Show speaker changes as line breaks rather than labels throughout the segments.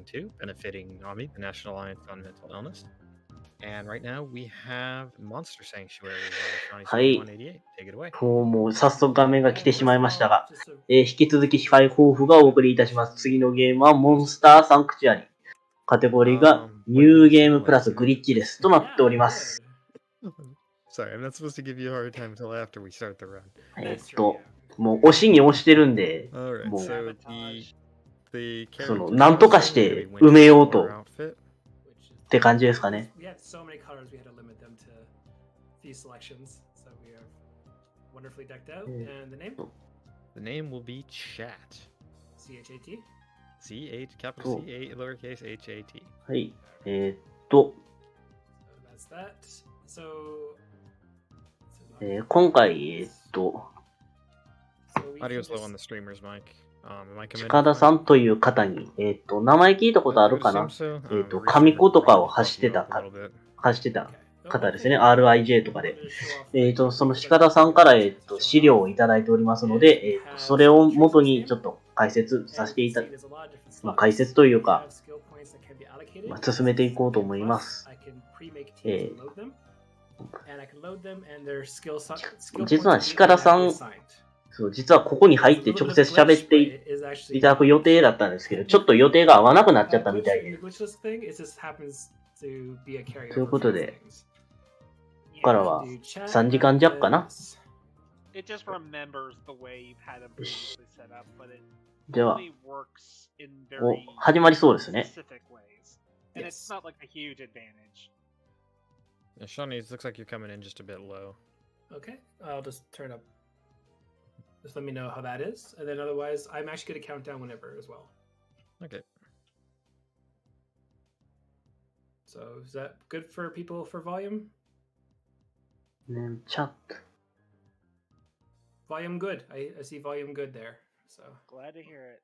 2, benefiting NAMI, the National Alliance on Mental Illness. And right now we have Monster Sanctuary by Shawnee7188. Take it away.
もう早速画面が来てしまいましたが、引き続き控え抱負がお送りいたします。次のゲームはモンスターサンクチュアリ。カテゴリーがニューゲームプラスグリッチレスとなっております。
Sorry, I'm not supposed to give you a hard time until after we start the run.
もう押しに押してるんで、もうそのなんとかして埋めようとって感じですかね。
The name will be Chat.
C-H-A-T?
C-H, capital C-A, lowercase H-A-T.
はい。今回、
Audio's low on the streamer's mic.
近田さんという方に、名前聞いたことあるかな？神子とかを発してた方ですね。RIJ とかで。その近田さんから、資料をいただいておりますので、それを元にちょっと解説させていただきます。解説というか、進めていこうと思います。実は近田さん、実はここに入って直接喋っていただく予定だったんですけど、ちょっと予定が合わなくなっちゃったみたいで。ということで、ここからは3時間弱かな。では、始まりそうですね。
Shawnee, it looks like you're coming in just a bit low.
Okay, I'll just turn up. Just let me know how that is, and then otherwise, I'm actually going to count down whenever as well.
Okay.
So is that good for people for volume?
Chat.
Volume good. I see volume good there. So
glad to hear it.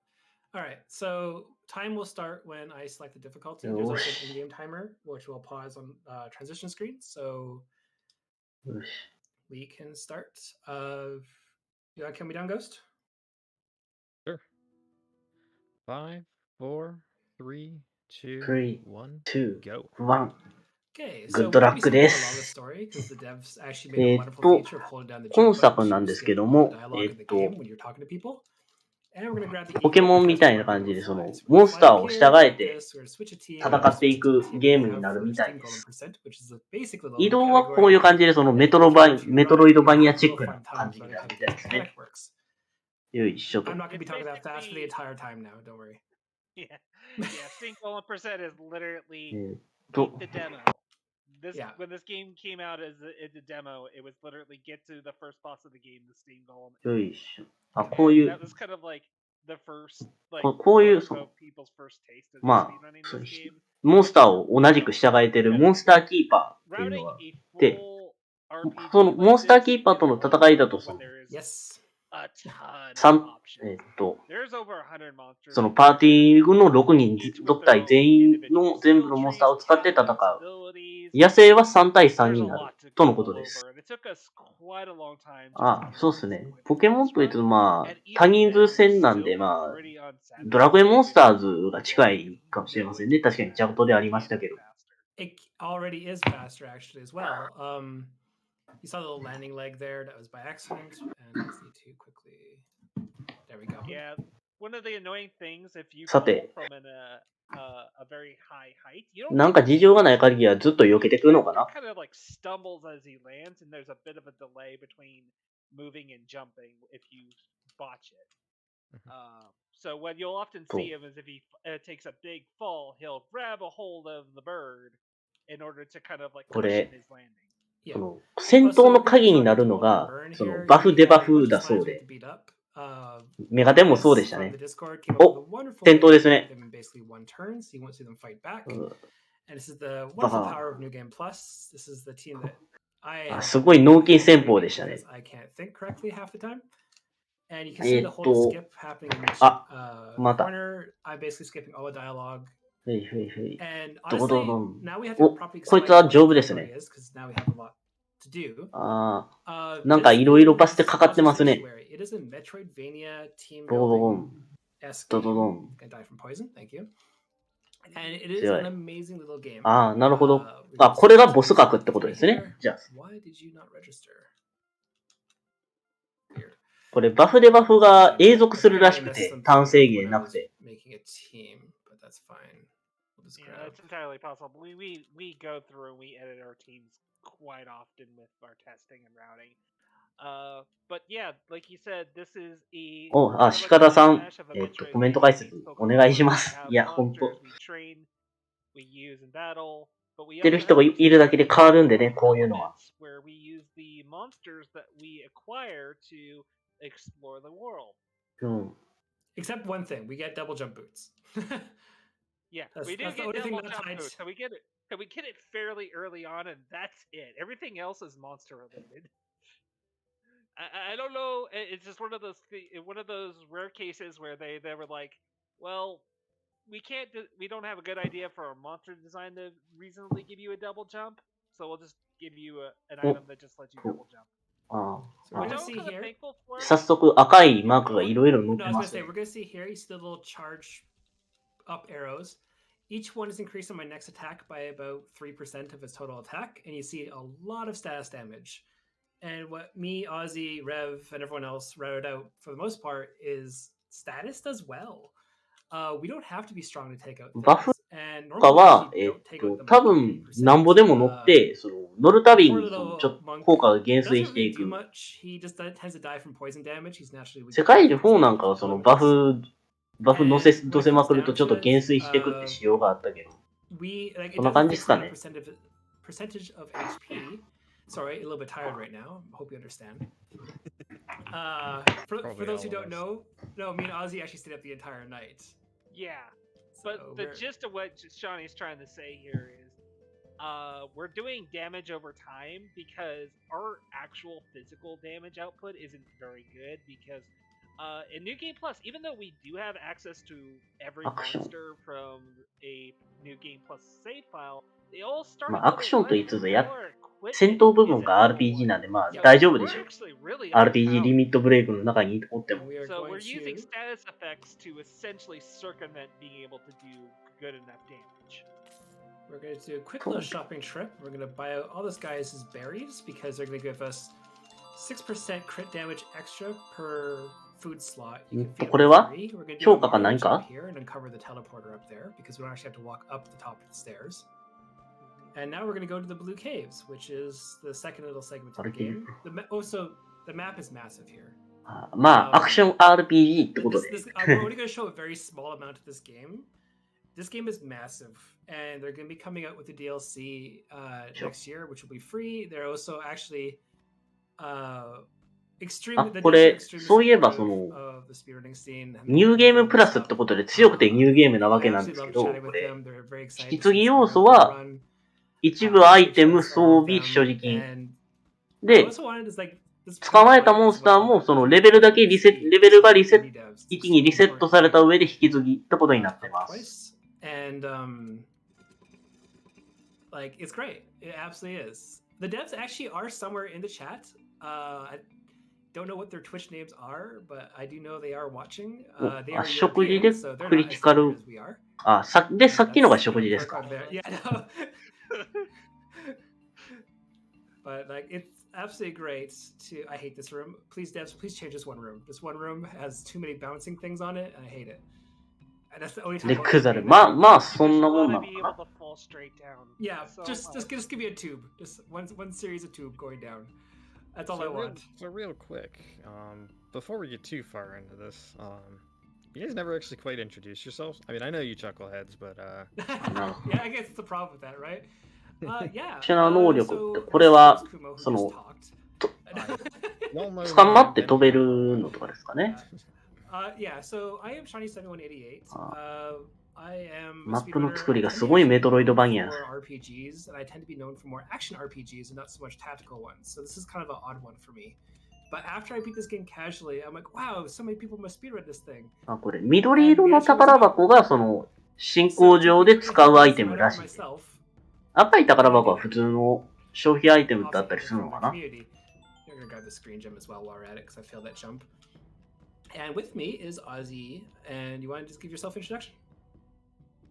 All right. So time will start when I select the difficulty. There's also an in-game timer, which will pause on transition screen. So we can start. Yeah, can we down Ghost?
Sure. 5, 4, 3, 2, 1, go.
1.
Okay,
Good luck です。今作なんですけども、ポケモンみたいな感じで、そのモンスターを従えて戦っていくゲームになるみたいです。移動はこういう感じで、そのメトロイドバニアチックな感じになるみたいですね。よいしょと。
Yeah, Sync 1% is literally the demo. When this game came out as a demo, it was literally get to the first boss of the game, the Steam Golem.
よいしょ。あ、こういう。
That was kind of like the first, like,
こういう、
people's first taste of
まあ、モンスターを同じく従えているモンスターキーパーっていうのがあって、そのモンスターキーパーとの戦いだと、そのそのパーティーの6体全部のモンスターを使って戦う。野生は3対3になるとのことです。あ、そうですね。ポケモンというと、まあ、多人数戦なんで、まあ、ドラクエモンスターズが近いかもしれませんね。確かにチャットでありましたけど。
It already is faster, actually, as well. You saw the little landing leg there. That was by accident. And let's need to quickly. There we go.
Yeah, one of the annoying things if you
fall
from a very high height, you don't
なんか事情がない限りはずっと避けてくるのかな
kind of like stumbles as he lands, and there's a bit of a delay between moving and jumping if you botch it. So what you'll often see him is if he takes a big fall, he'll grab a hold of the bird in order to kind of like cushion his landing.
その戦闘の鍵になるのがそのバフデバフだそうで、メガテンもそうでしたね。お、戦闘ですね。すごい脳筋戦法でしたね。あ、また。どこどん。お、こいつは丈夫ですね。ああ、なんかいろいろバスでかかってますね。ボコボコン。ドドドン。
And it is
強
an
い。
amazing little game.
ああ、なるほど。
we're
あ、
gonna
これが
see
ボス格ってことですね。
here.
じゃあ、
Why did you not register? Weird.
これバフでバフが永続するらしくて、単制限なくて。
Making a team, but that's fine. We'll just
Yeah,
grab.
it's entirely possible. We go through and we edit our teams quite often with our testing and routing. But yeah, like you said, this is a
お、あ、
sort of
鹿田さん、
mishmash of adventure
コメント
and
解
game
説
games
お願いします。
focused on.
い
We
や、
have
ほんと。
monsters we train, we use in battle, but we
知ってる
also
人
have
が
some
いるだけで
strategy
変わるんでね、こういうのは。
elements where we use the monsters that we acquire to explore the world.
うん。
Except one thing, we get double jump boots.
Yeah,
That's-
we do
that's the
get
only thing
double
not
jump
tied-
boots, so we get it fairly early on, and that's it. Everything else is monster related. I don't know. It's just one of those rare cases where they were like, well, we don't have a good idea for a monster design to reasonably give you a double jump, so we'll just give you an item that just lets you double jump.
あ
So
あ
we're
あ
gonna
あ
see
I'm kind of
here.
thankful for it.
早速赤いマークがいろいろ載っ
No,
て
I was
ま
gonna
す
say
ね。
we're gonna see here. You see the little charge up arrows. Each one is increased on my next attack by about 3% of its total attack, and you see a lot of status damage. And what me, Ozzy, Rev, and everyone else routed out for the most part is status does well. We don't have to be strong to take out things.
バフ
And
とか
normally
は、
we don't take out them
多
like
分
80%.
なんぼでも乗って、その乗るたびにそのちょっと
Monk
効果が減
doesn't
衰して
really
い
do
く。
much. He just tends to die from poison damage. He's naturally weak
世
to
界で
poison
4なんかはそのバ
elements.
フ乗せ
And
乗
when
せ
it
ま
comes
くると
down
ちょっと
to
減
it,
衰していくって仕様があったけど。
we like it
そんな
doesn't
感じで
fix
すか
on a
ね。
percentage of HP. Sorry, a little bit tired right now. Hope you understand. For
Probably
those who
all of
don't
us.
know, no, me and Ozzy actually stayed up the entire night.
Yeah,
So
but the
we're-
gist of what Shawnee's trying to say here is, we're doing damage over time because our actual physical damage output isn't very good because in New Game Plus, even though we do have access to every
Action.
monster from a New Game Plus save file, they all start
ま
at
あア
level
クションと言い
1,
つつ
and
や
our equipment
戦闘部分
is at
が
level
RPG
1.
なんでまあ
So
大丈夫で
we're
しょう。
actually really
RPG リ
underpowered.
ミットブレイクの中におっても。
we are
So
going
we're using
to
status effects to essentially circumvent being able to do good enough damage.
we're going to do a quick little shopping trip. We're going to buy out all this guys' berries because they're going to give us 6% crit damage extra per food slot. You can feed
これは
free. We're going to do
評
a
価か
Mario
何
jump
か
here and uncover the teleporter up there because we don't actually have to walk up the top of the stairs. And now we're going to go to the Blue Caves, which is the second little segment of the game. So the map is massive here.
あまあアクション RPG ってことで。
We're only going to show a very small amount of this game. This game is massive, and they're going to be coming out with the DLC next year, which will be free. They're also actually extremely.
あ、これ、そういえばその、ニューゲームプラスってことで強くてニューゲームなわけなんですけど、これ、引き継ぎ要素は、一部アイテム、装備、所持金。で、捕まえたモンスターも、そのレベルだけレベルが1にリセットされた上で引き継ぎってことになってます。
And like it's great. It absolutely is. The devs actually are somewhere in the chat. I don't know what their Twitch names are, but I do know they are watching. They are
食事で
European, so they're
クリ
not
テ
as
ィカ
standard
ル
as we are.
あ、さっきのが食事ですか。
Yeah, no. But like it's absolutely great to I hate this room. Please devs, please change this one room. This one room has too many bouncing things on it and I hate it. And that's the only time
で、
I'll
クザル。
ever do
ま
that.
あ、まあ、そんな
Just
もん
want
な
to
の
be
か
able
な。
to fall straight down.
Yeah,
So
just
much.
give me a tube. Just one series of tube going down. That's all I
So real,
want.
so real quick, before we get too far into this, you guys never actually quite introduced yourselves. I mean, I know you chuckleheads, but
Yeah, I guess it's the problem with that, right? Yeah.
特殊な能力ってこれはその
well known
捕まって飛べるのとかですかね。
Yeah, so I am Shiny7188. I am
マップの作りがすごいメトロイドバニア。
RPGs, and I tend to be known for more action RPGs and not so much tactical ones. So this is kind of an odd one for me. But after I beat this game casually, I'm like, wow, so many people must speedrun this thing.
あ、これ、緑色の宝箱がその進行上で使うアイテムらしい。赤い宝箱は普通の消費アイテムってあったりするのかな。
You're gonna grab the screen gem as well while we're at it because I failed that jump. And with me is Ozzy, and you want to just give yourself an introduction?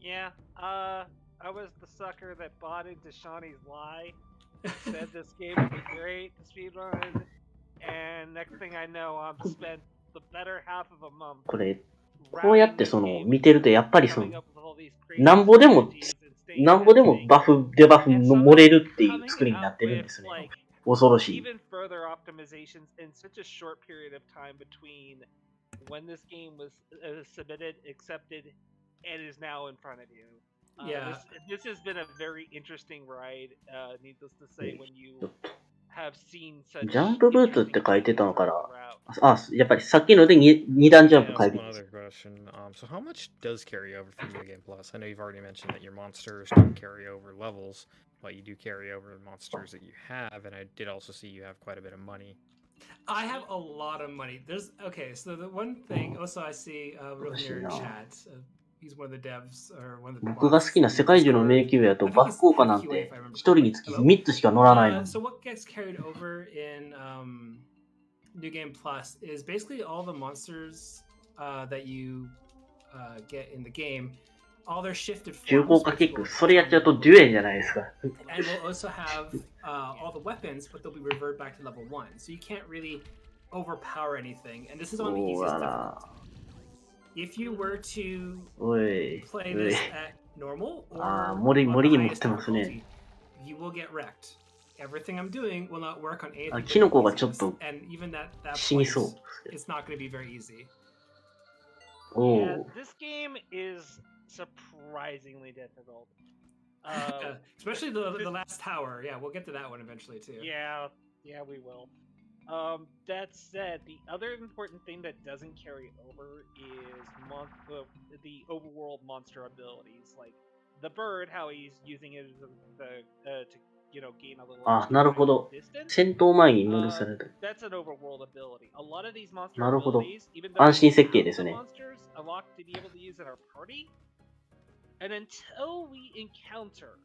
Yeah, I was the sucker that bought into Shawnee's lie, said this game would be great to speedrun, and next thing I know, I've spent the better half of a month.
これ、こうやって見てるとやっぱりなんぼでもバフ、デバフの漏れるっていう作りになってるんですね。恐ろしい。
Even further optimizations in such a short period of time between when this game was submitted, accepted, and is now in front of you.
Yeah.
This has been a very interesting ride, needless to say, when you have seen such
ジャンプブーツって書いてたのから、あ、やっぱりさっきので2段ジャンプ書いてる。
One other question. So how much does carry over from New Game Plus? I know you've already mentioned that your monsters don't carry over levels, but you do carry over the monsters that you have, and I did also see you have quite a bit of money.
I have a lot of money. So the one thing, also I see in your chat, he's one of the devs, or one of the
僕が好きな世界中の迷宮やとバフ効果なんて1人につき3つしか乗らないの。
So what gets carried over in New Game Plus is basically all the monsters that you get in the game. All their shifted forms.
重効果キック、それやっちゃうとデュエンじゃないですか。
And we'll also have all the weapons, but they'll be reverted back to level 1. So you can't really overpower anything. And this is on the easiest difficulty. If you were to play this at normal or on the highest difficulty, you will get wrecked. Everything I'm doing will not work on anything.
キノコがちょっと
and even that
死にそう。
it's not going to be very easy.
Yeah, this game is surprisingly difficult.
Especially the last tower. Yeah, we'll get to that one eventually too.
Yeah, we will. That said, the other important thing that doesn't carry over is the overworld monster abilities, like the bird, how he's using it to gain a little
なるほど。戦闘前に戻される。
That's an overworld ability. A lot of these monster
なるほど。
abilities, even though
安心設計ですね。
monsters unlock to be able to use in our party, and until we encounter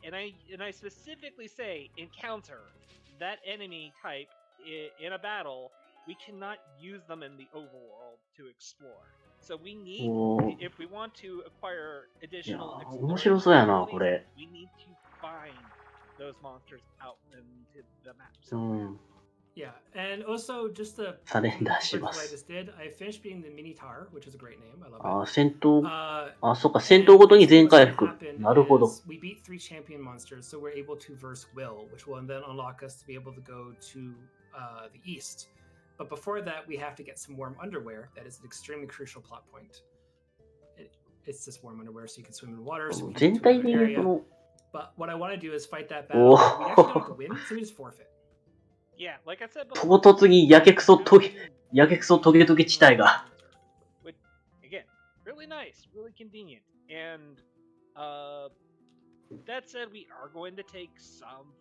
and I specifically say encounter that enemy type in a battle, we cannot use them in the overworld to explore. So we need, if we want to acquire additional exploration abilities, we need to find those monsters out into the map.
Yeah, and also just the what I just did, I finished being the Minotaur, which is a great name. I love it.
戦闘、そっか、戦闘ごとに全回復。なるほど。
We beat 3 champion monsters, so we're able to verse Will, which will then unlock us to be able to go to the east. But before that, we have to get some warm underwear. That is an extremely crucial plot point. It's just warm underwear, so you can swim in water. So we can get to another area. But what I want to do is fight that battle. We actually don't have to win, so we just forfeit.
Yeah, like I said
before. 唐突にやけくそトゲトゲ地帯が。
Again, really nice, really convenient. And that said, we are going to take some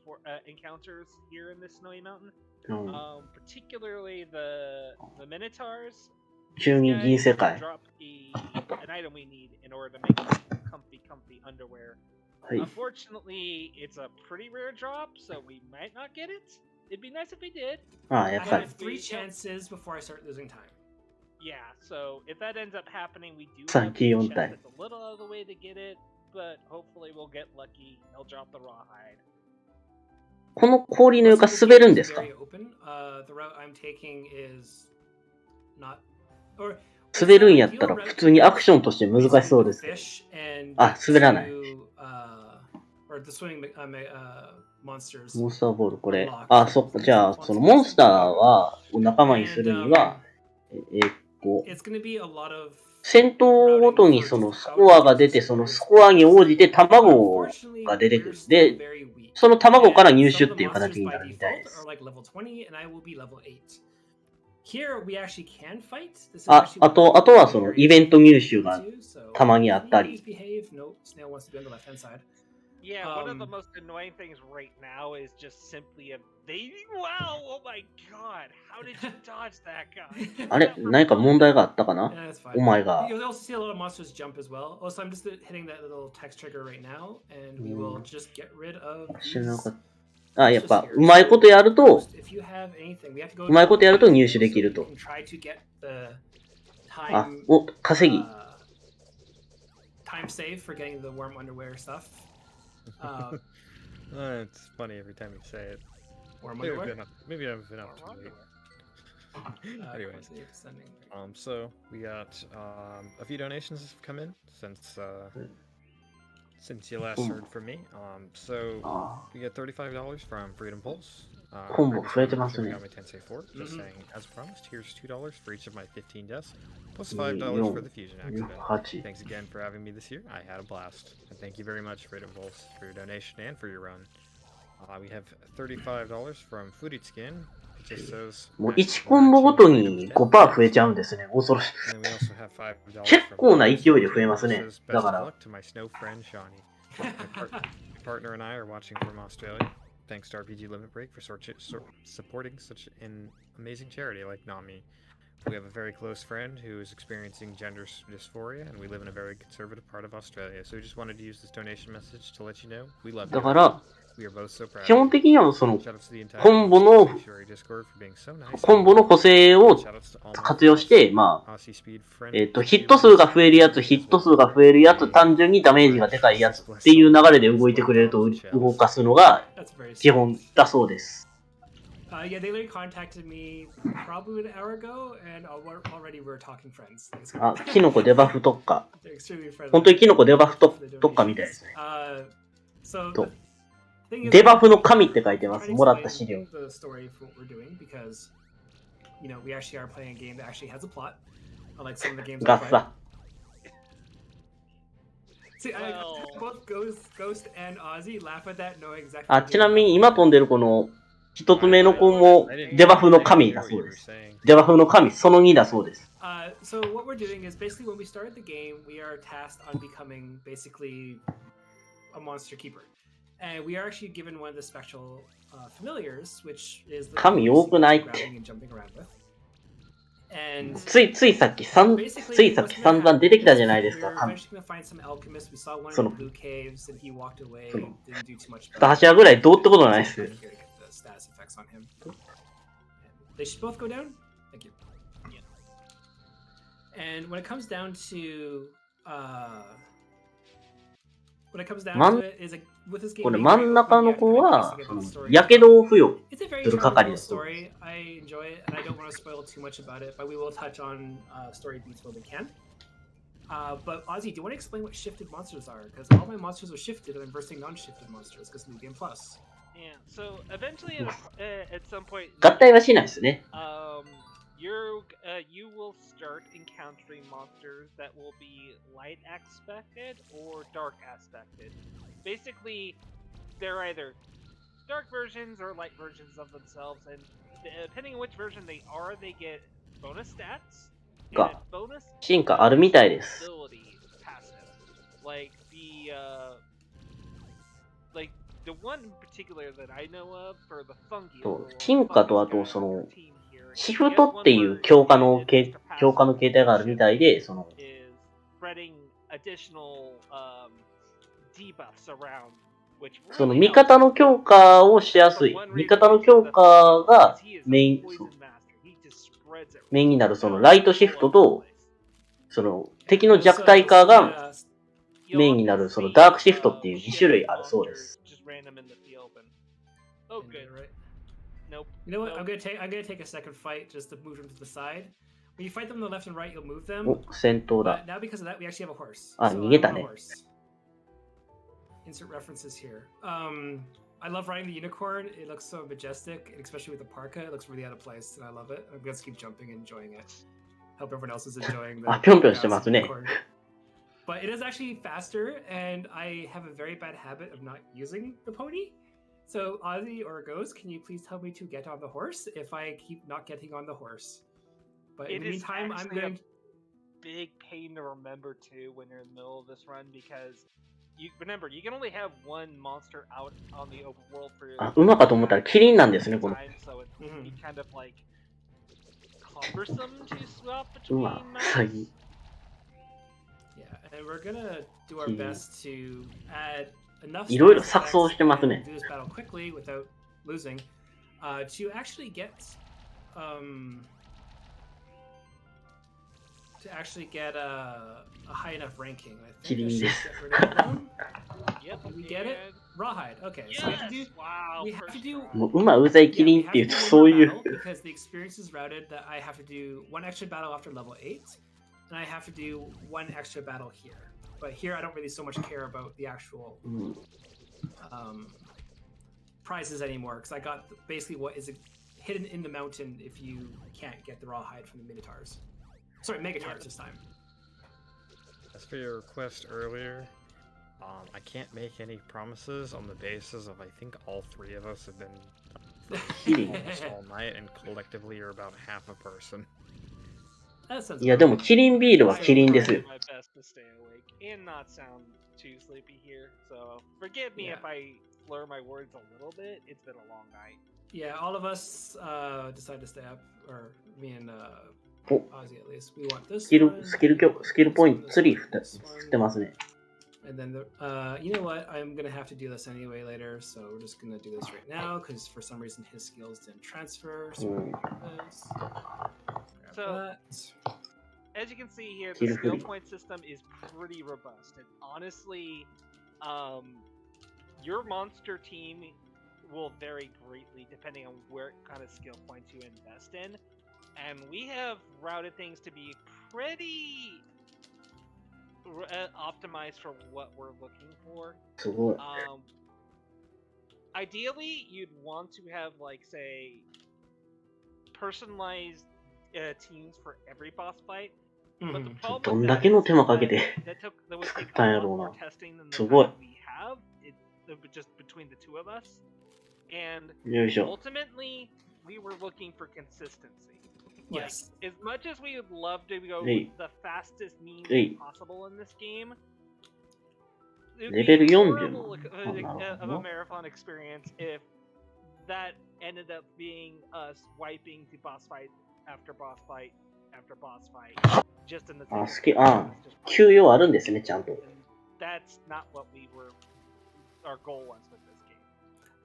encounters here in this snowy mountain. Particularly the Minotaurs.
急に銀世界。
Drop an item we need in order to make comfy underwear. Unfortunately, it's a pretty rare drop, so we might not get it. It'd be nice if we did.
I have 3 chances before I start losing time.
Yeah, so if that ends up happening, we do have a chance that's a little out of the way to get it, but hopefully we'll get lucky. They'll drop the rawhide.
この氷の床滑るんですか？
The route I'm taking is not, or
滑るんやったら普通にアクションとして難しそうですけど。あ、滑らない。モンスターボール、これ。あ、そっか。じゃあ、そのモンスターは仲間にするには、戦闘ごとにそのスコアが出て、そのスコアに応じて卵が出てくる。で、その卵から入手っていう形になるみたいです。あとはそのイベント入手がたまにあったり。
Yeah, one of the most annoying things right now is just simply evading. Wow, oh my god, how did you dodge that guy?
あれ、何か問題があったかな？お前が。
You'll also see a lot of monsters jump as well. Also, I'm just hitting that little text trigger right now, and we will just get rid of.
知らなかった。あ、やっぱうまいことやると入手できると。あ、稼ぎ。
time save for getting the warm underwear stuff.
It's funny every time you say it.
Warm
Maybe
underwear.
Maybe I've been up too late. Anyways, so we got a few donations have come in since you last heard from me. So we get $35 from Freedom Pulse. Tensei 4, just saying, as promised, here's $2 for each of my 15 deaths, plus $5 for the fusion accident. Thanks again for having me this year. I had a blast. And thank you very much, Freedom Pulse, for your donation and for your run. We have $35 from Furitskin. It just says,
もう1コンボごとに 5% 増えちゃうんですね。恐ろしい。結構な勢いで増えますね。だから。
My partner and I are watching from Australia. Thanks to RPG Limit Break for supporting such an amazing charity like Nami. We have a very close friend who is experiencing gender dysphoria, and we live in a very conservative part of Australia. So we just wanted to use this donation message to let you know we love you.
だから、
We are both so proud.
基本的にはそのコンボの補正を活用して、まあ、ヒット数が増えるやつ、ヒット数が増えるやつ、単純にダメージがでかいやつっていう流れで動いてくれると動かすのが基本だそうです。
Yeah, they literally contacted me probably an hour ago, and already we're talking friends.
あ、キノコデバフ特化。本当にキノコデバフ特化みたいですね。デバフの神って書いてます。もらった資料。ガッサ。あ、ちなみに今飛んでるこの一つ目の子もデバフの神だそうです。デバフの神その2だそうです。
So what we're doing is basically when we started the game, we are tasked on becoming basically a monster keeper. And we are actually given one of the special familiars, which is the
神多くないって。ついさっき散々出てきたじゃないですか、神。その2柱ぐらいどうってことないです。
They should both go down? Thank you. And when it comes down to
これ真ん中の子はやけどを付与する係です。
I enjoy it, and I don't want to spoil too much about it, but we will touch on story beats when we can. But Ozzy, do you want to explain what shifted monsters are? Because all my monsters are shifted, and I'm versing non-shifted monsters because New Game Plus.
Yeah. So eventually, at some point,
合体はしないですね。
You will start encountering monsters that will be light aspected or dark aspected. Basically, they're either dark versions or light versions of themselves, and depending on which version they are, they get bonus stats.
が進化あるみたいです。
Like the one in particular that I know of for the fungi.
進化とあとそのシフトっていう強化の形態があるみたいで、その味方の強化をしやすい。味方の強化がメインになるそのライトシフトと、その敵の弱体化がメインになるそのダークシフトっていう2種類あるそうです。
Nope. You know what? I'm gonna take a second fight just to move them to the side. When you fight them on the left and right, you'll move them.
お、戦闘だ。
Now because of that, we actually have a horse.
あ、逃げたね。
Insert references here. I love riding the unicorn. It looks so majestic, and especially with the parka, it looks really out of place, and I love it. I'm gonna keep jumping and enjoying it. Hope everyone else is enjoying the
ぴょんぴょんしてますね。
But it is actually faster, and I have a very bad habit of not using the pony. So, Ozzy or Ghost, can you please tell me to get on the horse if I keep not getting on the horse? But in the meantime, I'm going to...
big pain to remember too when you're in the middle of this run because remember, you can only have one monster out on the open world for
馬かと思ったらキリンなんですね、この。
So it's kind of like cumbersome to swap between
mounts.
Yeah, and we're gonna do our best to add enough
いろいろ錯綜してますね。
do this battle quickly without losing, to actually get to actually get a high enough ranking. I think I
Kidding
should
this.
get rid of them.
Yep.
Did we get it? Rawhide. Okay, so we have to do.
Wow.
We have to do.
もう馬うざいキ
Yeah,
リ
we
ンってい
have
う
to
と
do
そう
one
い
more
う
battle because the experience is routed that I have to do one extra battle after level 8, and I have to do one extra battle here. But here I don't really so much care about the actual prizes anymore because I got basically what is hidden in the mountain if you can't get the rawhide from the Minotaurs. Sorry, Megatars this time.
As for your request earlier, I can't make any promises on the basis of I think all three of us have been almost all night, and collectively you're about half a person.
いやでもキリンビールはキリンですよ。
My best to stay awake and not sound too sleepy here. So forgive me if I slur my words a little bit. It's been a long night.
Yeah, all of us decided to stay up, or me and Ozzy at least. We want this
スキル
one,
スキルポイントツリー振ってますね。
and then you know what? I'm gonna have to do this anyway later, so we're just gonna do this right now because for some reason his skills didn't transfer. So, we're gonna do this.
So,
That.
as you can see here, the skill point system is pretty robust, and honestly, your monster team will vary greatly depending on what kind of skill points you invest in, and we have routed things to be pretty optimized for what we're looking for.
すごい。
Ideally, you'd want to have, like, say, personalized teams for every boss fight. But the problem
どん
with
だ
that
けの
is
手間かけて
that would take
たん
a
や
lot
ろう
more
な。
testing than the
すごい。
time we have. Just between the two of us. And
よいしょ。
ultimately, we were looking for consistency.
Yes.
As much as we would love to go
Hey.
the fastest means
Hey.
possible in this game, it would
Level
be
40
horrible of a
の
marathon experience if that ended up being us wiping the boss fight after boss fight after boss fight just in the
あ、
sake
あ、給与あるんですね、ちゃんと。
and that's not what our goal was with this game.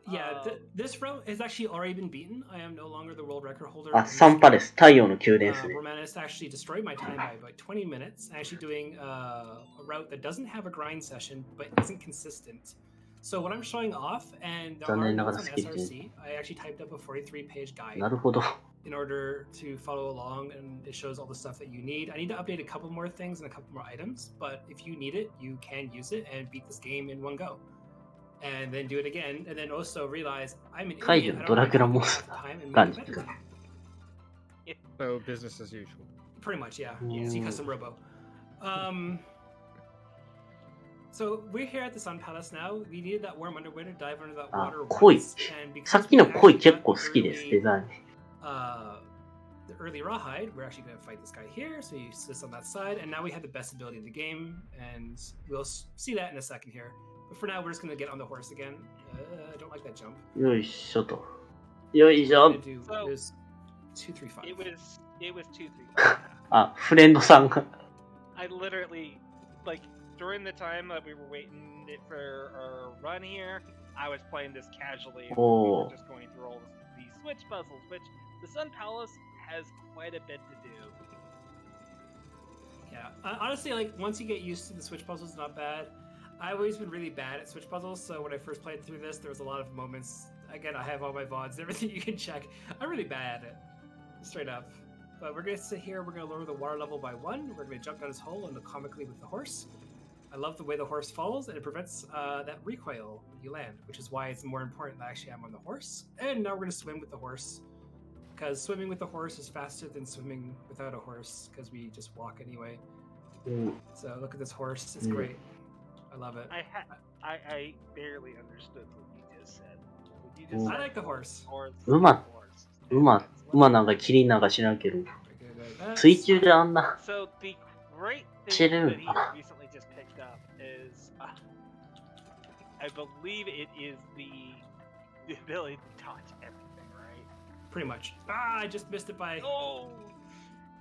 Yeah, this route has actually already been beaten. I am no longer the world record holder.
あ、サンパレス、太陽の宮殿ですね。
Romanus actually destroyed my time by about 20 minutes, actually doing a route that doesn't have a grind session but isn't consistent. So what I'm showing off, and there are notes on SRC, I actually typed up a 43-page guide
なるほど。
in order to follow along, and it shows all the stuff that you need. I need to update a couple more things and a couple more items, but if you need it, you can use it and beat this game in one go. And then do it again, and then also realize I'm an
解除
idiot. I
のド
don't
ラ
have
キュラ
time
モ
to
ンス
have
タ
time and
ー
make
感
it
じ。
better.
So business as usual.
Pretty much, yeah. See custom robo. So we're here at the Sun Palace now. We needed that warm underwear to dive under that
あ、
water
恋。
once, and
さ
because
っき
we
の恋
actually
結
got
構好きです、デ
early,
ザイン。
the early rawhide, we're actually going to fight this guy here. So you sit on that side, and now we have the best ability in the game, and we'll see that in a second here. But for now, we're just going to get on the horse again. I don't like that jump.
よいしょと。よいし
What
ょ
I'm。gonna do is 235.
It was 2-3.
あ、フレンドさんが。
I literally, like, during the time that we were waiting for our run here, I was playing this casually. And we were just going through all these switch puzzles, which the Sun Palace has quite a bit to do.
Yeah, honestly, like once you get used to the switch puzzles, it's not bad. I've always been really bad at switch puzzles, so when I first played through this, there was a lot of moments. Again, I have all my VODs and everything you can check. I'm really bad at it, straight up. But we're gonna sit here. We're gonna lower the water level by 1. We're gonna jump down his hole and look comically with the horse. I love the way the horse falls, and it prevents that recoil when you land, which is why it's more important that I actually am on the horse. And now we're gonna swim with the horse, because swimming with the horse is faster than swimming without a horse, because we just walk anyway. So look at this horse; it's great. I love it.
I barely understood what you just said. What you just
I
said
like the
was
horse.
馬なんかキリンなんか知らんけど。水中であんな。
So the great thing
知る
that he recently just picked up is, I believe it is the ability to dodge everything, right?
Pretty much. Ah, I just missed it by.
Oh!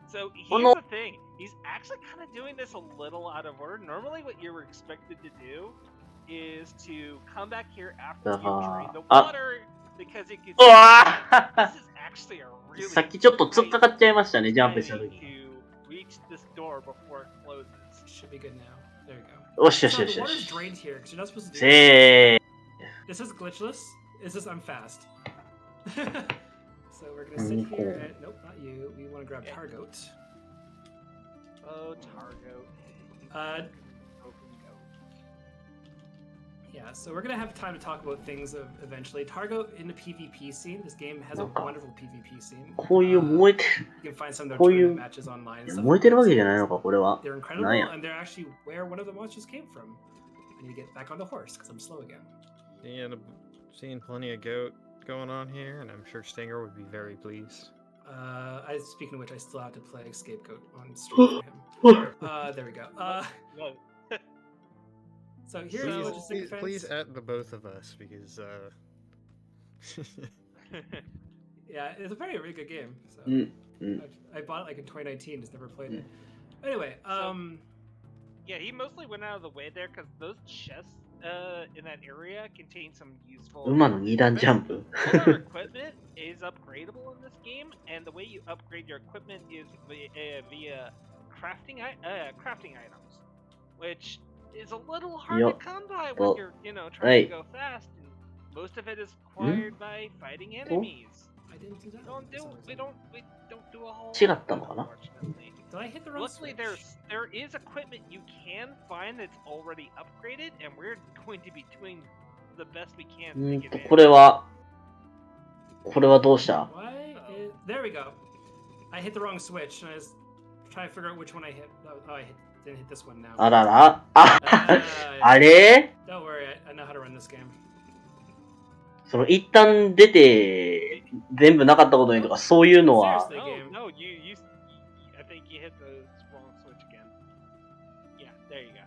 So here's
Oh, no.
the thing. He's actually kind of doing this a little out of order. Normally what you're expected to do is to come back here after you drain the water because it gets... This is actually a really
さっきちょっと突っかかっちゃいましたね、ジャンプした時。
to reach this door before it closes.
Should be good now. There we go.
Osh,
So
osh,
the
osh,
water's
osh.
drained here because you're not supposed to do
Say.
this. Is glitchless? Is this I'm fast? So we're gonna sit here and nope, not you. We want to grab Targoat.
Oh, Targoat.
Yeah, so we're gonna have time to talk about things eventually. Targoat in the PvP scene. This game has a wonderful PvP scene.
こういう燃えて
You can find some of their
こういう
tournament matches online. and stuff
燃えてるわけじゃないのかこれは
They're incredible,
なんや
and they're actually where one of the monsters came from. I need to get back on the horse because I'm slow again.
Yeah, seeing plenty of goat going on here, and I'm sure Stinger would be very pleased.
Speaking of which, I still have to play Scapegoat on stream for him. There we go. So here's
please at the both of us because
yeah, it's a very good game. So I bought it like in 2019, just never played it. Anyway,
yeah, he mostly went out of the way there because those chests in that area contain some useful.
馬の2段ジャンプ
All our equipment is upgradable in this game, and the way you upgrade your equipment is via crafting items, which is a little hard to come by when you're, trying to go fast. And most of it is acquired by fighting enemies.
I didn't do that.
We don't do a whole.
違ったのかな
Unfortunately.
Did I hit the wrong
Luckily,
switch?
there is equipment you can find that's already upgraded, and we're going to be doing the best we can to take advantage.
これはどうした
There we go. I hit the wrong switch, and I was trying to figure out which one I hit. Oh, I didn't hit this one now.
あららあれ
Don't worry, I know how to run this game.
その一旦出て全部なかったことにとかそういうのは
No, you I think you hit the wrong switch again. Yeah, there you go.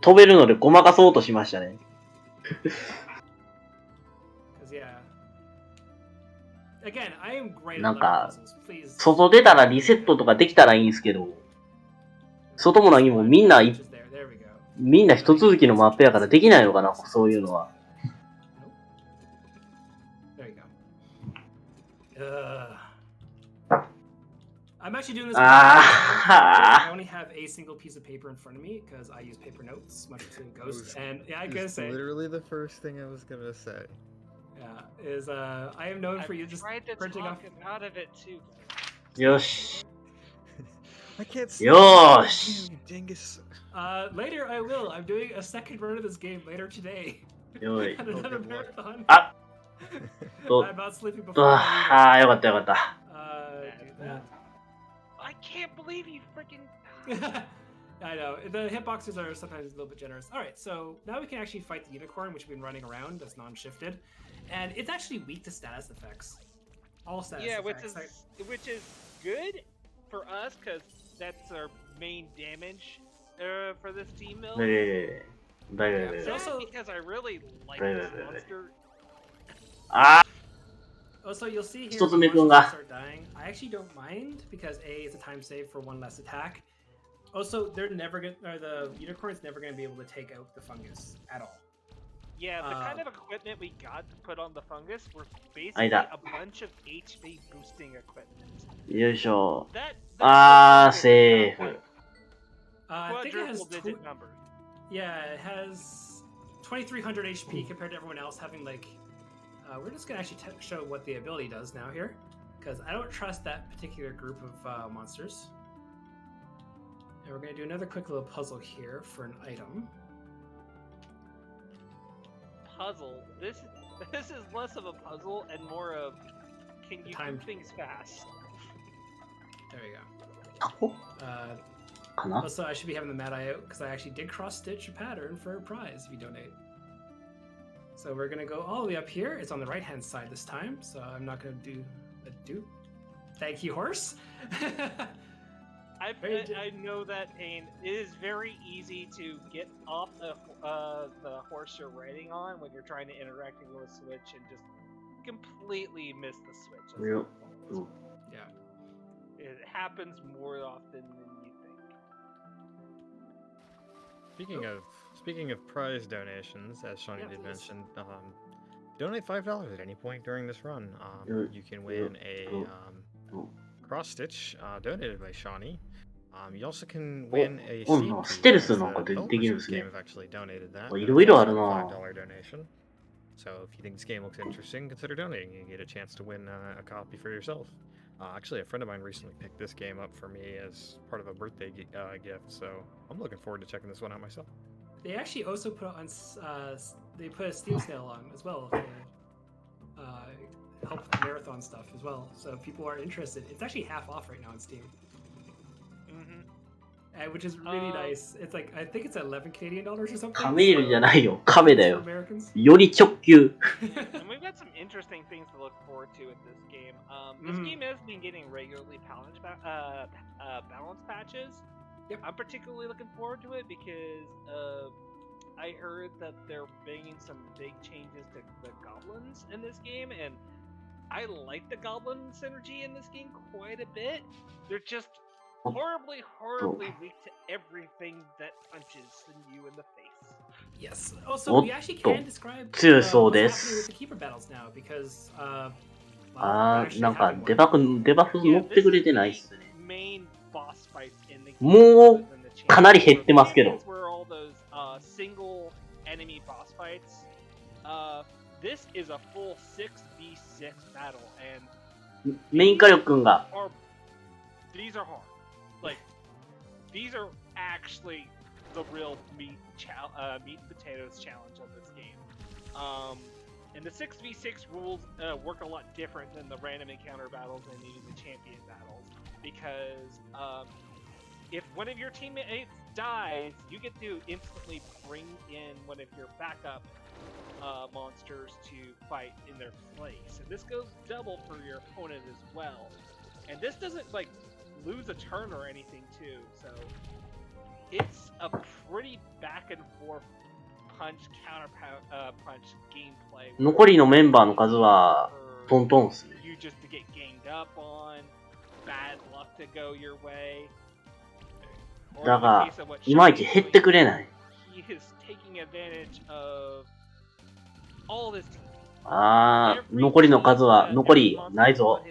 飛べるのでごまかそうとしましたね
Yeah. Again, I am great
なん
at
か
puzzles. Please.
外出たらリセットとかできたらいいんですけど外も何もみんな一続きのマップやからできないのかなそういうのは
There you go. I'm actually doing this. I only have a single piece of paper in front of me because I use paper notes, much to Ghost. And yeah, I gotta say,
literally the first thing I was gonna say.
Yeah, I am known for you just printing off.
Out of it too.
よし
I can't see
よし
dingus.
Later I will. I'm doing a second run of this game later today.
よい
Another marathon.
あ
I'm not sleeping before.
ああよかったよかった
Do that.
I can't believe you freaking.
I know. The hitboxes are sometimes a little bit generous. Alright, so now we can actually fight the unicorn, which we've been running around that's non-shifted. And it's actually weak to status effects. All status effects.
Which is good for us, because that's our main damage for this team build. Also because I really like this monster.
Also, you'll see here
一つ目
when
くん
monsters
が
start dying. I actually don't mind because A, it's a time save for one less attack. Also, the unicorn's never going to be able to take out the fungus at all.
Yeah, the kind of equipment we got to put on the fungus were basically a bunch of HP boosting equipment.
よいしょ
That
セーフ
I think it has
digit numbers.
Yeah, it has 2300 HP compared to everyone else having like. We're just gonna actually show what the ability does now here, because I don't trust that particular group of monsters. And we're gonna do another quick little puzzle here for an item.
Puzzle. This is less of a puzzle and more of can you do things fast?
There we go.
タコかな
Also, I should be having the mad eye out because I actually did cross stitch a pattern for a prize if you donate. So we're gonna go all the way up here. It's on the right hand side this time, so I'm not gonna do a do. Thank you, horse.
I know that pain. It is very easy to get off the horse you're riding on when you're trying to interact with a switch and just completely miss the switch.
Yep.
Yeah.
It happens more often than you think.
Speaking of prize donations, as Shawnee did mention, donate $5 at any point during this run. You can win a Cross Stitch, donated by Shawnee. You also can win a
お、
Steam
ステル
key.
スなんかできるんですね。
Game have actually donated that.
いろいろある
That's
な。
a $5 donation. So if you think this game looks interesting, consider donating. You get a chance to win a copy for yourself. Actually, a friend of mine recently picked this game up for me as part of a birthday gift, so I'm looking forward to checking this one out myself.
They actually also put on they put a Steam sale on as well to help with marathon stuff as well. So if people are interested, it's actually half off right now on Steam. Which is really nice. It's like, I think it's 11 Canadian dollars or something.
カメールじゃないよ。カメだよ。
For Americans.
より直球。
And we've got some interesting things to look forward to with this game. This game has been getting regularly balance patches.
Yep.
I'm particularly looking forward to it because I heard that they're bringing some big changes to the goblins in this game, and I like the goblin synergy in this game quite a bit. They're just horribly weak to everything that punches you in the face.
Yes. Also, we actually can describe what's happening with the keeper battles now because
なんかデバフ持ってくれてないっすね。
Main boss fights in the game.
もうかなり減ってますけど。
Where all those single enemy boss fights. This is a full 6v6 battle, and
メイン火力君が
these are hard. Like, these are actually the real meat and potatoes challenge of this game. And the 6v6 rules work a lot different than the random encounter battles and even the champion battles, because if one of your teammates dies, you get to instantly bring in one of your backup monsters to fight in their place. And this goes double for your opponent as well. And this doesn't, like, lose a turn or anything too, so it's a pretty back and forth punch counter punch gameplay.
残りのメンバーの数はトントンっすね。
You just to get ganged up on, bad luck to go your way.
だがいまいち減ってくれない。
He is taking advantage of all this team.
残りの数は残りないぞ。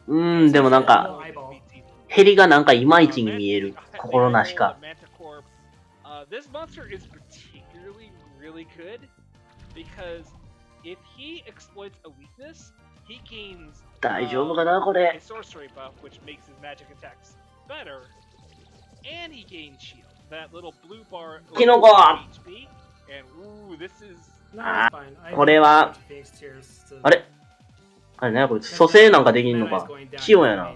でもなんか減りがなんかいまいちに見える。心なしか。
This monster is particularly really good because if he exploits a weakness, he gains
大丈夫かなこれ。
a sorcery buff which makes his magic attacks better, and he gains shield. That little blue bar HP, and ooh, this is
これはあれあれねこれ蘇生なんかできんのか。器用やな。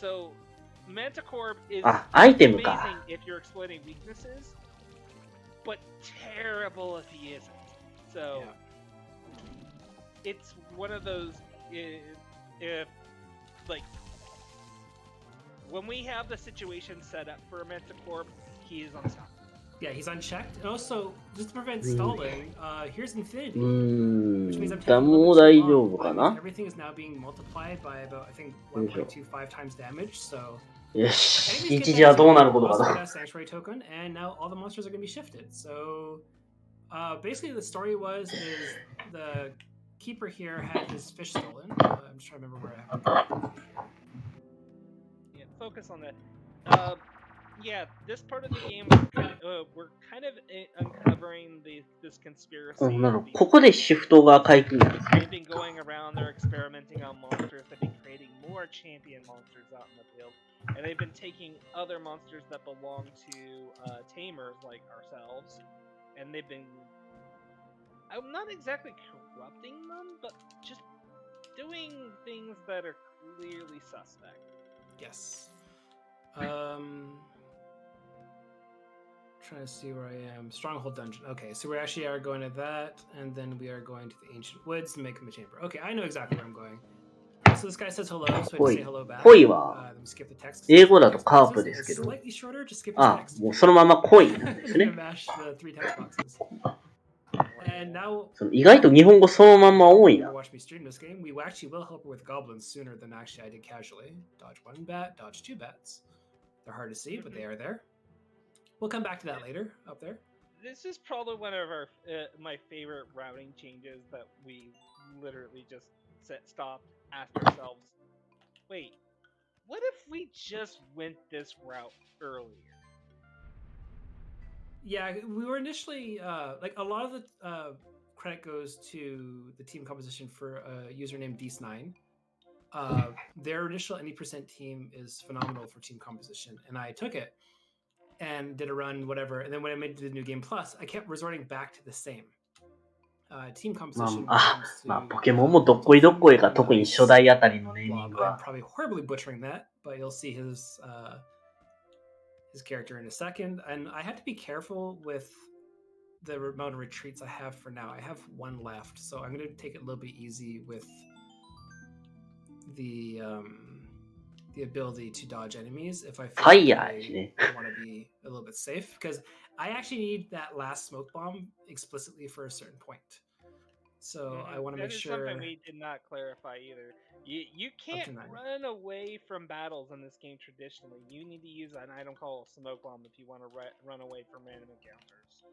So Manticore is
アイテムか。
amazing if you're exploiting weaknesses, but terrible if he isn't. So it's one of those if like when we have the situation set up for a Manticore, he is unstoppable.
Yeah, he's unchecked. And also, just to prevent stalling, here's Infinity.
もう大丈夫かな。
Everything is now being multiplied by about, I think, 1.25 times damage, so...
よし、一時はどうなることかな。
Sanctuary token, and now all the monsters are going to be shifted. So, basically the story is the keeper here had his fish stolen. I'm just trying to remember where I have it.
Yeah, focus on that. Yeah, this part of the game, we're kind of uncovering this conspiracy.
ここでシフトが解禁なんですね。
They've been going around, they're experimenting on monsters, they've been creating more champion monsters out in the field, and they've been taking other monsters that belong to tamers like ourselves, and they've been, I'm not exactly corrupting them, but just doing things that are clearly suspect.
Yes. Trying to see where I am. Stronghold dungeon. Okay, so we actually are going to that, and then we are going to the ancient woods to make him a chamber. Okay, I know exactly where I'm going. So this guy says hello, so I have to say hello back.
恋は
skip the text.
英語だとカープですけど。
Slightly shorter, just skip the text.
もうそのまま恋なんですね。
Mash the 3 text boxes. And now,
意外と日本語そのまんま多いな。
watch me stream this game. We actually will help her with goblins sooner than actually I did casually. Dodge 1 bat, dodge 2 bats. They're hard to see, but they are there. We'll come back to that later, up there.
This is probably one of our my favorite routing changes that we literally just stopped, asked ourselves, wait, what if we just went this route earlier?
Yeah, we were initially like a lot of the credit goes to the team composition for a user named Deece9. Their initial any percent team is phenomenal for team composition, and I took it and did a run, whatever. And then when I made the new game plus, I kept resorting back to the same team composition.
ポケモンもどっこいどっこいが特に初代あたりのネーミングは。
I'm probably horribly butchering that, but you'll see his character in a second. And I had to be careful with the amount of retreats I have for now. I have one left, so I'm going to take it a little bit easy with the ability to dodge enemies if I feel like I want to be a little bit safe, because I actually need that last smoke bomb explicitly for a certain point. So I want to make sure.
That is something we did not clarify either. You can't run away from battles in this game traditionally. You need to use an item called smoke bomb if you want to run away from random encounters.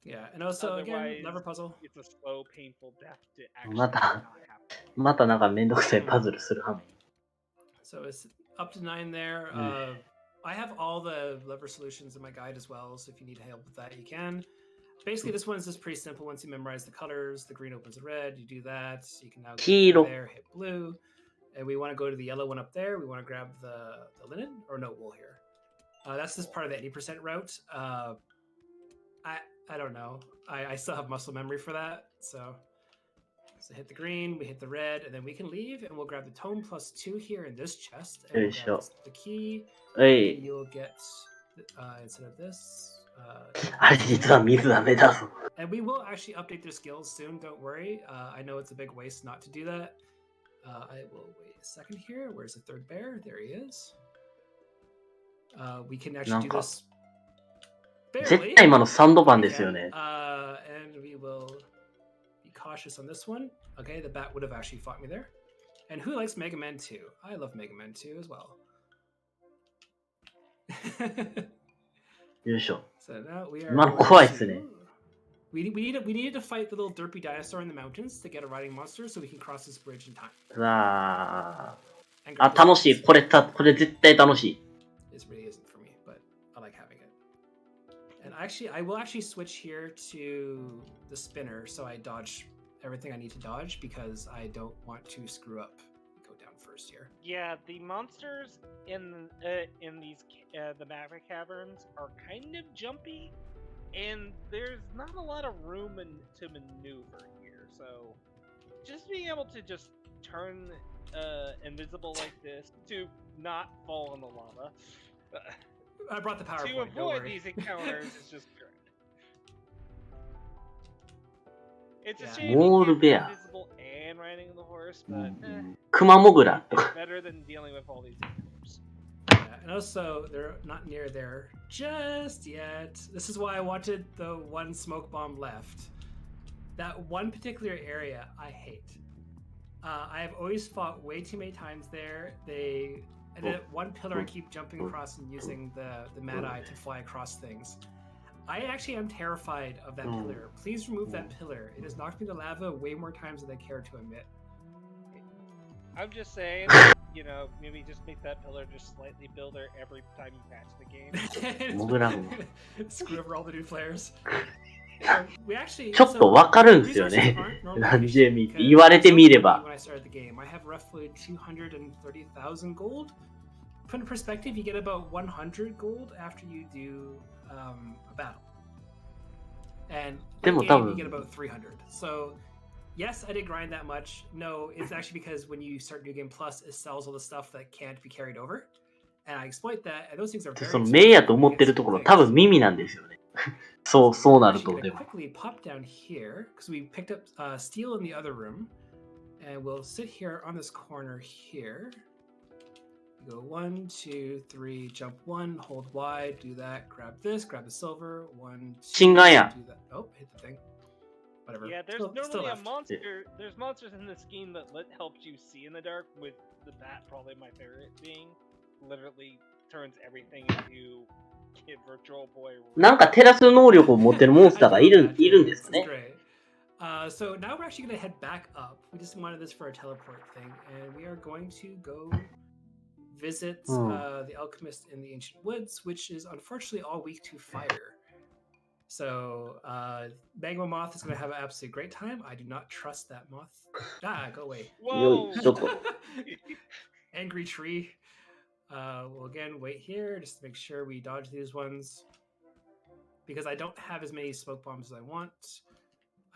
Yeah, and also again, lever puzzle.
It's a slow, painful death to actually not happen.
またなんかめんどくさいパズルするはめ。
So it's up to 9 there. I have all the lever solutions in my guide as well, so if you need help with that, you can. Basically, this one is just pretty simple. Once you memorize the colors, the green opens the red, you do that. You can now go there, hit blue. And we want to go to the yellow one up there. We want to grab the linen, or no, wool here. That's just part of the 80% route. I don't know. I still have muscle memory for that, so hit the green, we hit the red, and then we can leave, and we'll grab the tome +2 here in this chest, and we'll grab the key, and you'll get, instead of this, and we will actually update their skills soon, don't worry. I know it's a big waste not to do that. I will wait a second here. Where's the third bear? There he is. We can actually do this barely.
絶対今の3度版ですよね。
And we will be cautious on this one. Okay, the bat would have actually fought me there. And who likes Mega Man 2? I love Mega Man 2 as well.
よいしょ。
So now we are
今の怖いですね。
We needed to fight the little derpy dinosaur in the mountains to get a riding monster so we can cross this bridge in time.
さあ、楽しい。これ絶対楽しい。
This really isn't for me, but I like having it. And actually, I will actually switch here to the spinner so I dodge everything I need to dodge because I don't want to screw up. Go down first here.
Yeah, the monsters in these the Maverick Caverns are kind of jumpy. And there's not a lot of room to maneuver here, so just being able to just turn invisible like this to not fall in the lava.
I brought the PowerPoint.
To avoid these encounters is just great. It's a shame you can't be invisible and riding the horse, but it's better than dealing with all these encounters.
And also, they're not near there just yet. This is why I wanted the one smoke bomb left. That one particular area, I hate. I have always fought way too many times there. And at one pillar, I keep jumping across and using the Mad Eye to fly across things. I actually am terrified of that pillar. Please remove that pillar. It has knocked me to lava way more times than I care to admit.
I'm just saying, you know, maybe just make that pillar just slightly builder every time you patch the game.
Screw over all the new players. We actually,
ちょっとわかるんですよね。何ジェミって言われてみれば。
When I started the game, I have roughly 230,000 gold. Put in perspective, you get about 100 gold after you do a battle. And in the game, you get about 300. So yes, I did grind that much. No, it's actually because when you start New Game Plus, it sells all the stuff that can't be carried over. And I exploit that, and those things are very
その目やと思ってるところ、多分耳なんですよね。そうなると。
でも quickly pop down here, because we picked up steel in the other room. And we'll sit here on this corner here. Go 1, 2, 3, jump 1, hold Y, do that, grab this, grab the silver, 1, 2, do that. Oh, hit the thing. Whatever.
Yeah, there's normally a monster. There's monsters in this game that helps you see in the dark. With the bat, probably my favorite being, literally turns everything into
なんか照らす能力を持ってるモンスターがいるんですかね。
So now we're actually going to head back up. We just wanted this for a teleport thing, and we are going to go visit the alchemist in the ancient woods, which is unfortunately all weak to fire. So Magma Moth is going to have an absolutely great time. I do not trust that moth. Go away.
Whoa!
Angry tree. We'll again wait here just to make sure we dodge these ones. Because I don't have as many smoke bombs as I want.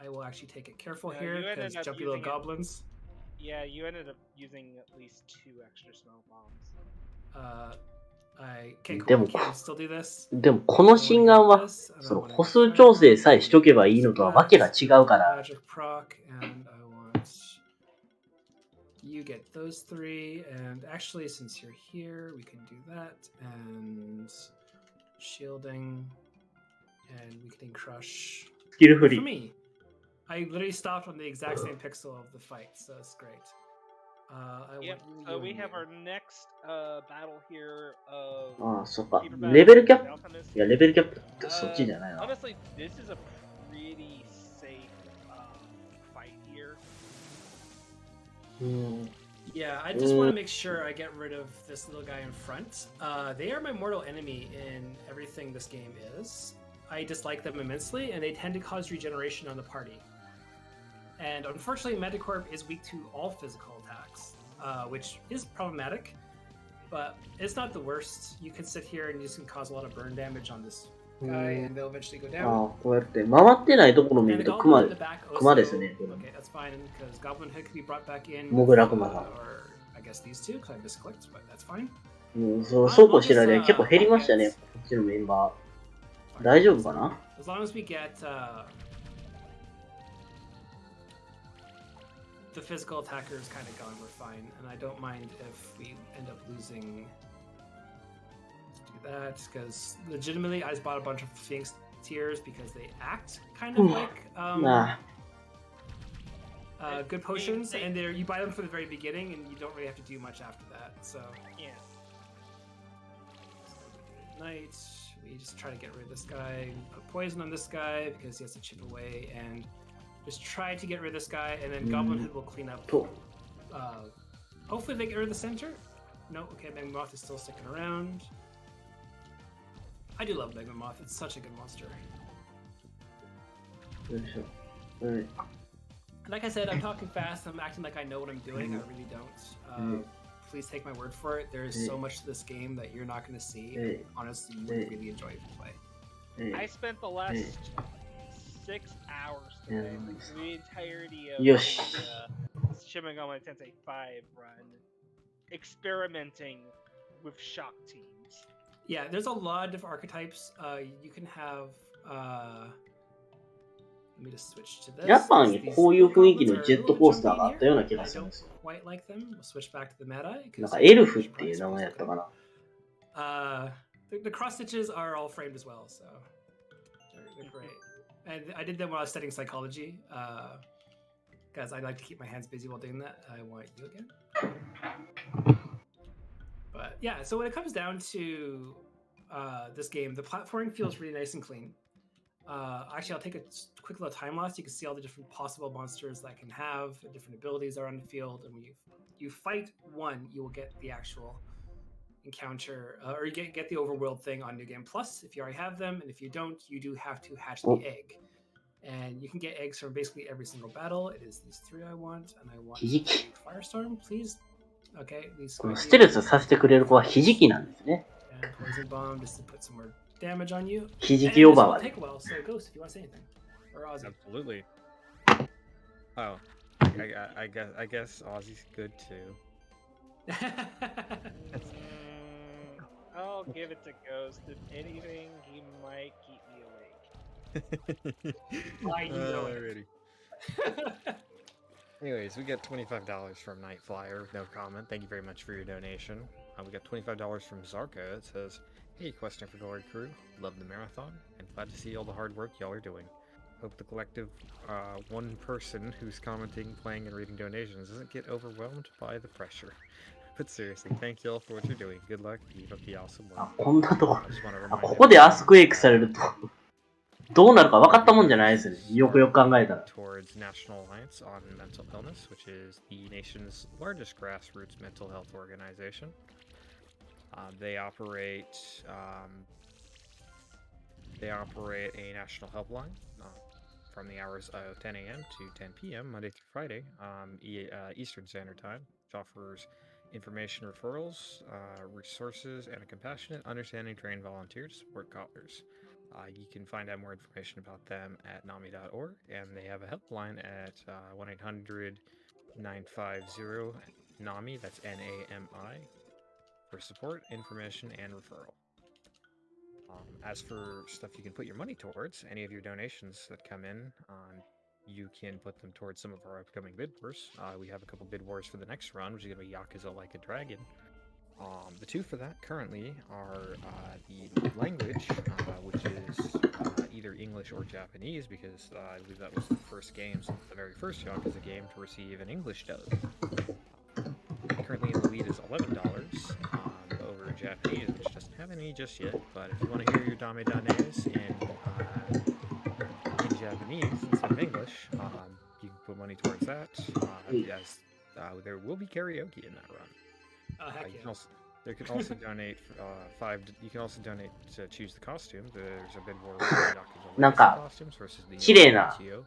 I will actually take it careful here because jumpy little goblins.
Yeah, you ended up using at least 2 extra smoke bombs.
Okay, cool. I can still do this.
でもこの心眼はその歩数調整さえしとけばいいのとはわけが違うから。
Magic proc, and I want you get those 3, and actually since you're here, we can do that, and shielding, and we can crush.
Skill free.
For me, I literally stopped on the exact same pixel of the fight, so it's great.
Yep, so we have our next battle here of
そっか。レベルキャップ。いや、レベルキャップってそっちじゃないな。
Honestly, this is a pretty safe fight here.
Yeah, I just want to make sure I get rid of this little guy in front. They are my mortal enemy in everything this game is. I dislike them immensely, and they tend to cause regeneration on the party. And unfortunately, Medicorp is weak to all physical attacks, which is problematic, but it's not the worst. You can sit here and you can cause a lot of burn damage on this guy, and they'll eventually go down.
こうやって回ってないところを見るとクマですね。
Okay, that's fine, because Goblin Hood can be brought back in.
モグラクマが。
Or I guess these two, because I misclicked, but that's fine.
そうこうしてる間に結構減りましたね、こっちのメンバー。大丈夫かな？
As long as we get the physical attackers kind of going, we're fine. And I don't mind if we end up losing. Let's do that, because legitimately I just bought a bunch of Sphinx tiers because they act kind of like good potions, and you buy them for the very beginning, and you don't really have to do much after that. So
yeah.
So we do it at night. We just try to get rid of this guy, put poison on this guy because he has to chip away, and just try to get rid of this guy, and then Goblin Hood will clean up. Hopefully they get rid of the center. No, okay, Magma Moth is still sticking around. I do love Magma Moth, it's such a good monster. Like I said, I'm talking fast, I'm acting like I know what I'm doing, I really don't. Please take my word for it. There is so much to this game that you're not going to see. Honestly, you would really enjoy it to play.
I spent the last 6 hours today, the entirety of Shin Megami Tensei 5 run, experimenting with shock teams.
Yeah, there's a lot of different archetypes. You can have... Let me just switch to this.
ジャパンにこういう雰囲気のジェットコースターがあったような気がするんですよ。
Quite like them. We'll switch back to the meta.
なんかエルフっていう名前やったかな。
The cross stitches are all framed as well, so they're great. And I did them while I was studying psychology, because I like to keep my hands busy while doing that. I want you again. But yeah, so when it comes down to this game, the platforming feels really nice and clean. Actually, I'll take a quick little time lapse. You can see all the different possible monsters that I can have, the different abilities are on the field, and when you fight one, you will get the actual encounter, or you get the overworld thing on New Game Plus if you already have them, and if you don't, you do have to hatch the egg. And you can get eggs from basically every single battle. It is these 3 I want, and I want Firestorm, please. Okay, these.
ステルスさせてくれる子はひじきなんですね。
And Poison Bomb just to put some more damage on you.
ひじきオーバーは。
Take a while, so Ghost, if you want to say anything, or Ozzy.
Absolutely. Oh, I guess Ozzy's good too.
I'll give it to Ghost. If anything, he might keep me awake.
Why you know
already. Anyways, we get $25 from Night Flyer. No comment. Thank you very much for your donation. We got $25 from Zarka. It says, "Hey, Questing for Glory crew. Love the marathon and glad to see all the hard work y'all are doing. Hope the collective one person who's commenting, playing, and reading donations doesn't get overwhelmed by the pressure." But seriously, thank you all for what you're doing. Good luck. Keep up the awesome work.
こんなとこ、
I just want to
こ
remind
こでアースクエイ
everyone,
クされると、どうなるか分かったもんじゃないですね。よくよく考えたら。
towards National Alliance on Mental Illness, which is the nation's largest grassroots mental health organization. They operate a national helpline from the hours of 10 a.m. to 10 p.m. Monday through Friday, Eastern Standard Time, which offers information referrals, resources, and a compassionate, understanding, trained volunteer to support callers. You can find out more information about them at NAMI.org, and they have a helpline at 1-800-950-NAMI, that's N-A-M-I, for support, information, and referral. As for stuff you can put your money towards, any of your donations that come in, you can put them towards some of our upcoming bid wars. We have a couple bid wars for the next run, which is going to be Yakuza Like a Dragon. The two for that currently are the language, which is either English or Japanese, because I believe that was the first game since the very first Yakuza game to receive an English dub. Currently in the lead is $11 over Japanese, which doesn't have any just yet, but if you want to hear your Dame Danes in Japanese instead of English, you can put money towards that, as there will be karaoke in that run. You can also donate You can also donate to choose the costume. There's a bid war for Yakuza Legacy costumes versus the Michio.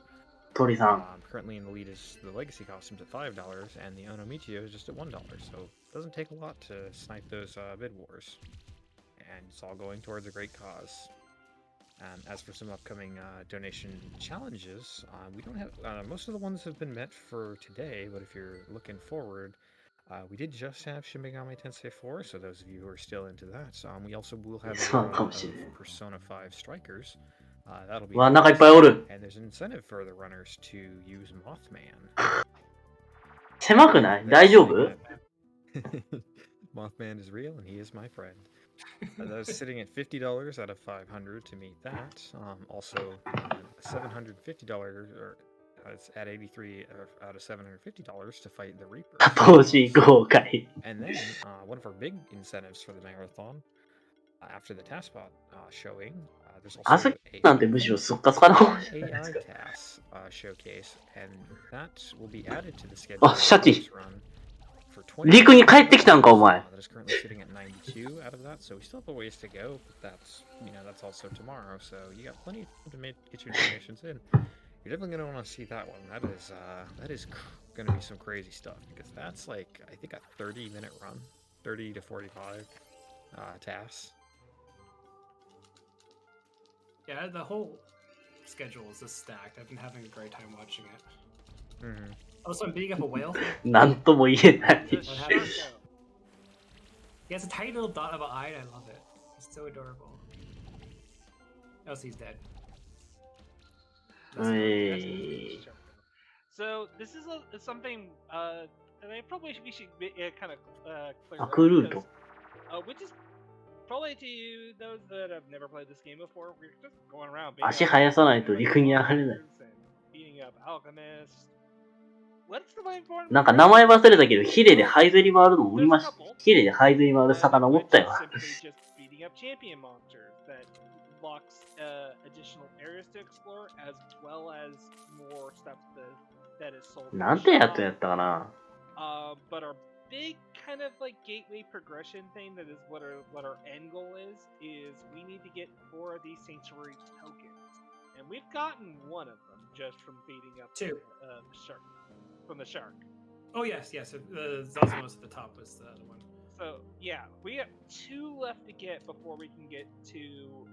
Currently in the lead is the Legacy costumes at $5, and the Ono Michio is just at $1. So it doesn't take a lot to snipe those bid wars, and it's all going towards a great cause. As for some upcoming donation challenges, we don't have most of the ones have been met for today. But if you're looking forward, we did just have Shin Megami Tensei 4, so those of you who are still into that, we also will have a run of Persona 5 Strikers. That'll be nice. And there's an incentive for the runners to use Mothman.
狭くない？大丈夫？
Mothman is real and he is my friend. That's sitting at $50 out of $500 to meet that. Also, $750 or it's at $83 out of $750 to fight the Reaper. And then one of our big incentives for the marathon, after the Taskbot showing, there's also a AI task showcase, and that will be added to the schedule run for 20. That is currently sitting at 92 out of that, so we still have a ways to go. But that's that's also tomorrow, so you got plenty of time to get your donations in. You're definitely gonna want to see that one. That is gonna be some crazy stuff, because that's like I think a 30-minute run, 30 to 45 tasks.
Yeah, the whole schedule is just stacked. I've been having a great time watching it.
Mm-hmm.
Also, I'm beating up a whale.
なんとも言えない。
What happened? He has a tiny little dot of an eye, and I love it. It's so adorable. Oh, so he's dead.
So this is something that I probably we should kind of clear up, because, which is probably to those that have never played this game before. We're just going around beating up alchemists. What's the line for?
なんか名前忘れたけど、ヒレで這いずり回るのも見ました。ヒレで這いずり回る魚持ったよ。
Beating up champion monsters that locks additional areas to explore, as well as more stuff that is sold.
なんてやつやったかな。
But our big kind of like gateway progression thing that is what our end goal is we need to get 4 of these sanctuary tokens, and we've gotten one of them just from beating up
2
shark. From the shark.
Oh yes. Zosmos at the top was the other one.
So yeah, we have 2 left to get before we can get to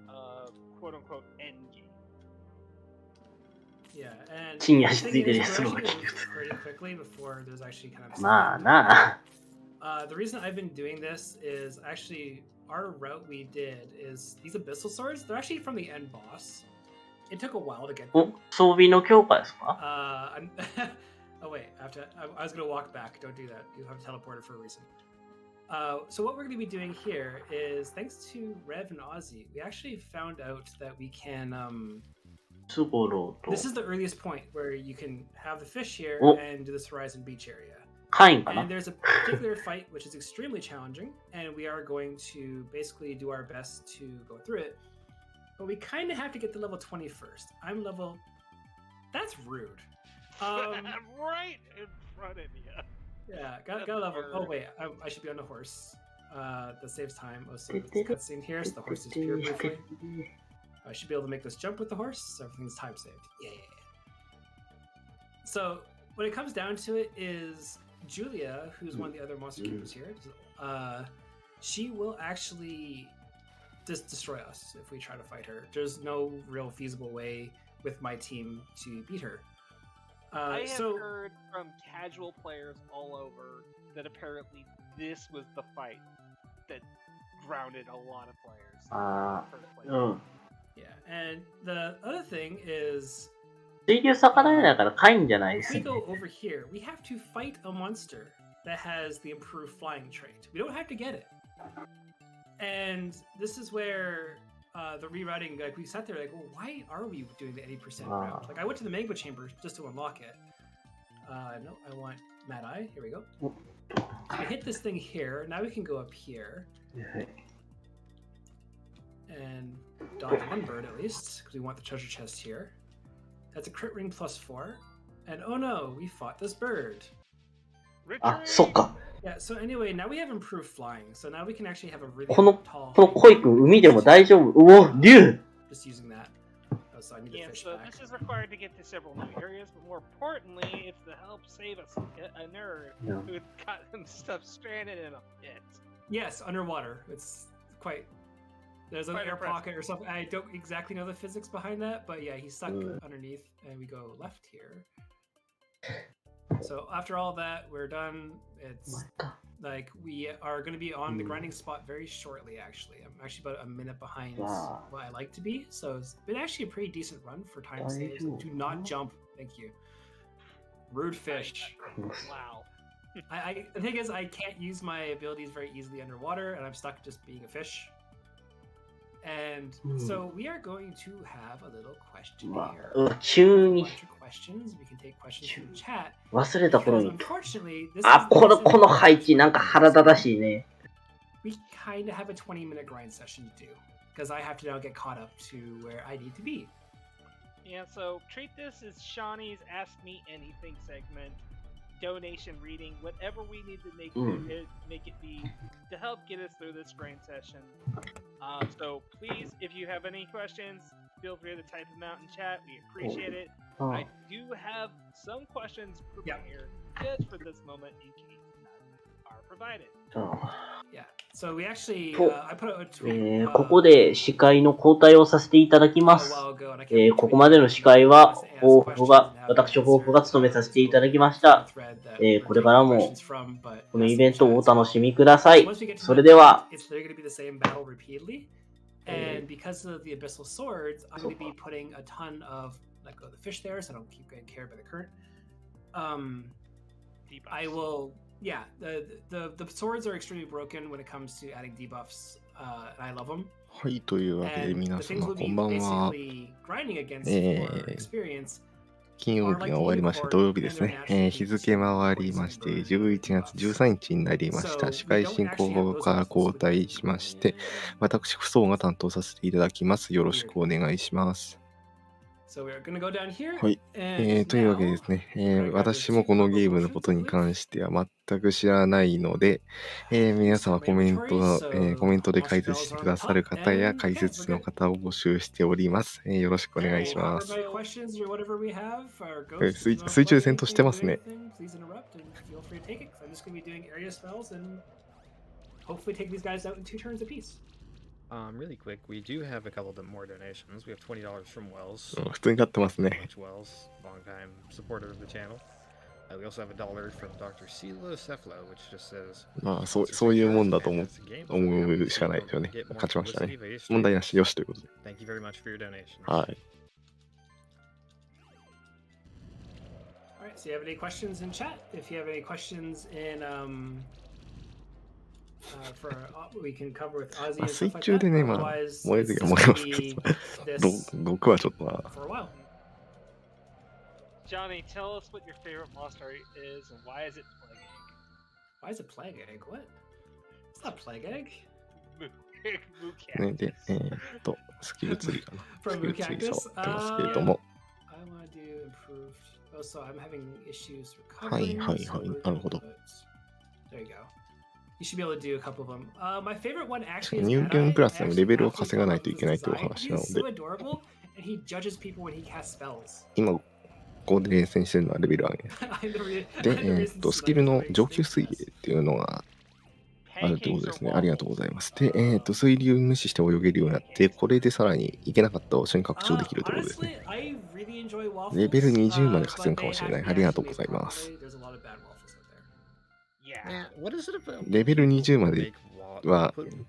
quote unquote end game.
Yeah, and
地に足ついてるやつも
pretty quickly before there's actually kind of
まあな。
The reason I've been doing this is actually our route we did is these abyssal swords. They're actually from the end boss. It took a while to get them.
お、装備の強化ですか？
Oh wait, I was gonna walk back. Don't do that. You have teleported for a reason. So what we're gonna be doing here is, thanks to Rev and Ozzy, we actually found out that we can. This is the earliest point where you can have the fish here and do this Horizon Beach area. And there's a particular fight which is extremely challenging, and we are going to basically do our best to go through it. But we kind of have to get to level 20 first. I'm level... That's rude.
Right in front of you.
Yeah, got level... Oh, wait, I should be on the horse. That saves time. Oh, so it's a cutscene here, so the horse is pure briefly. I should be able to make this jump with the horse, so everything's time saved. Yeah. So, when it comes down to it is Julia, who's one of the other monster keepers here, she will actually just destroy us if we try to fight her. There's no real feasible way with my team to beat her.
I have heard from casual players all over that apparently this was the fight that grounded a lot of players.
Yeah, and the other thing is...
水流逆らえないから買いんじゃないですね。
If we go over here, we have to fight a monster that has the improved flying trait. We don't have to get it. And this is where the rewriting, like we sat there like, well, why are we doing the 80% route? Like I went to the Magma Chamber just to unlock it. No, I want Mad Eye. Here we go. We hit this thing here. Now we can go up here. And dodge one bird at least, because we want the treasure chest here. That's a crit ring +4. And oh no, we fought this bird.
So
yeah, so anyway, now we have improved flying. So now we can actually have a really tall...
この恋くん、海でも大丈夫。うお、竜
Just using that. Oh, so I need to fish
so
back.
This is required to get to several new areas, but more importantly, it's to help save us a nerd who got himself stranded in a pit.
Yes, underwater. It's quite... There's an air pocket or something. I don't exactly know the physics behind that, but yeah, he's stuck underneath, and we go left here. So after all that, we're done. It's like we are going to be on the grinding spot very shortly, actually. I'm actually about a minute behind what I like to be, so it's been actually a pretty decent run for time saves. Do not jump. Thank you. Rude fish.
Wow.
The thing is, I can't use my abilities very easily underwater, and I'm stuck just being a fish. And so we are going to have a little questionnaire. Questions. We can take questions from the chat.
忘れた頃に。
Unfortunately, this
あ、この配置なんか腹立たしいね。
We kind of have a 20-minute grind session to do because I have to now get caught up to where I need to be.
Yeah, so treat this as Shawnee's Ask Me Anything segment, donation reading, whatever we need to make it be to help get us through this grind session. So please, if you have any questions, feel free to type them out in chat. We appreciate it. I do have some questions prepared just for this moment in case none are provided.
Yeah. So we actually, I put out a tweet.
ここで司会の交代をさせていただきます。ここまでの司会は私、抱負が務めさせていただきました。これからもこのイベントをお楽しみください。それでは。
And because of the abyssal swords, I'm going to be putting a ton of like the fish there, so I don't keep getting carried by the current. I will. Yeah, the swords are extremely broken when it comes to adding debuffs, and I love them.
はい、というわけで皆様こんばんは。金曜日が終わりまして土曜日ですね。日付回りまして11月13日になりました。司会進行から交代しまして、私、不相が担当させていただきます。よろしくお願いします。はい、というわけでですね、私もこのゲームのことに関しては全く知らないので、皆様コメントで解説してくださる方や解説の方を募集しております。よろしくお願いします。水中戦闘してますね。
Really quick, we do have a couple bit more donations. We have $20 from Wells.
普通に買ってますね。
Wells, long-time supporter of the channel. We also have $1 from Dr. Silo Ceflo, which just says.
まあそういうもんだと思うしかないですよね。勝ちましたね。問題なし、よしということで。
Thank you very much for your donations.
はい。
Alright, so you have any questions in chat? If you have any questions in we can cover with Ozzy and stuff like that.
水中でね、まあ、燃える時は燃えますけど、毒はちょっとな。
Johnny, tell us what your favorite monster is and why is it plaguing?
Why is it plague egg? What? It's not plague egg.
ね、で、スキルツリーかな。ス
From
キルツリー
Cactus?
触ってますけれども。
I want to do improved. Oh, so I'm having issues
はいはい
recovering.
はい。
So
なるほど。
there you go. You should be able to do a couple of them. My favorite one actually is
ニューゲームプラスでもレベルを稼がないとい
Adi.
けないというお
I
話
actually
な
love
の
his
で、
design. He's so adorable, and he judges people when he casts spells.
今、ここで連戦してるのはレベル上げ。
I'm the re-
で、
I'm the reason
ス
Slug
キル
is
の
very
上級
extinct
水泳
class.
っていうのがあるということ
Pancakes
で
or
すね。ありがとう
waffles?
ございます。で、水流無視して泳げるようになって、これでさらにいけなかった場所に拡張できるということですね。
Honestly, I really enjoy waffles.
レベル20まで稼
but
ぐかも
they
しれない。
have
あ
to
り
be
がとう
actually
ござい
made
ます
properly. There's a lot of bad waffles out there.
Yeah.
Man, what is it about
レベル20まで
make
は
put,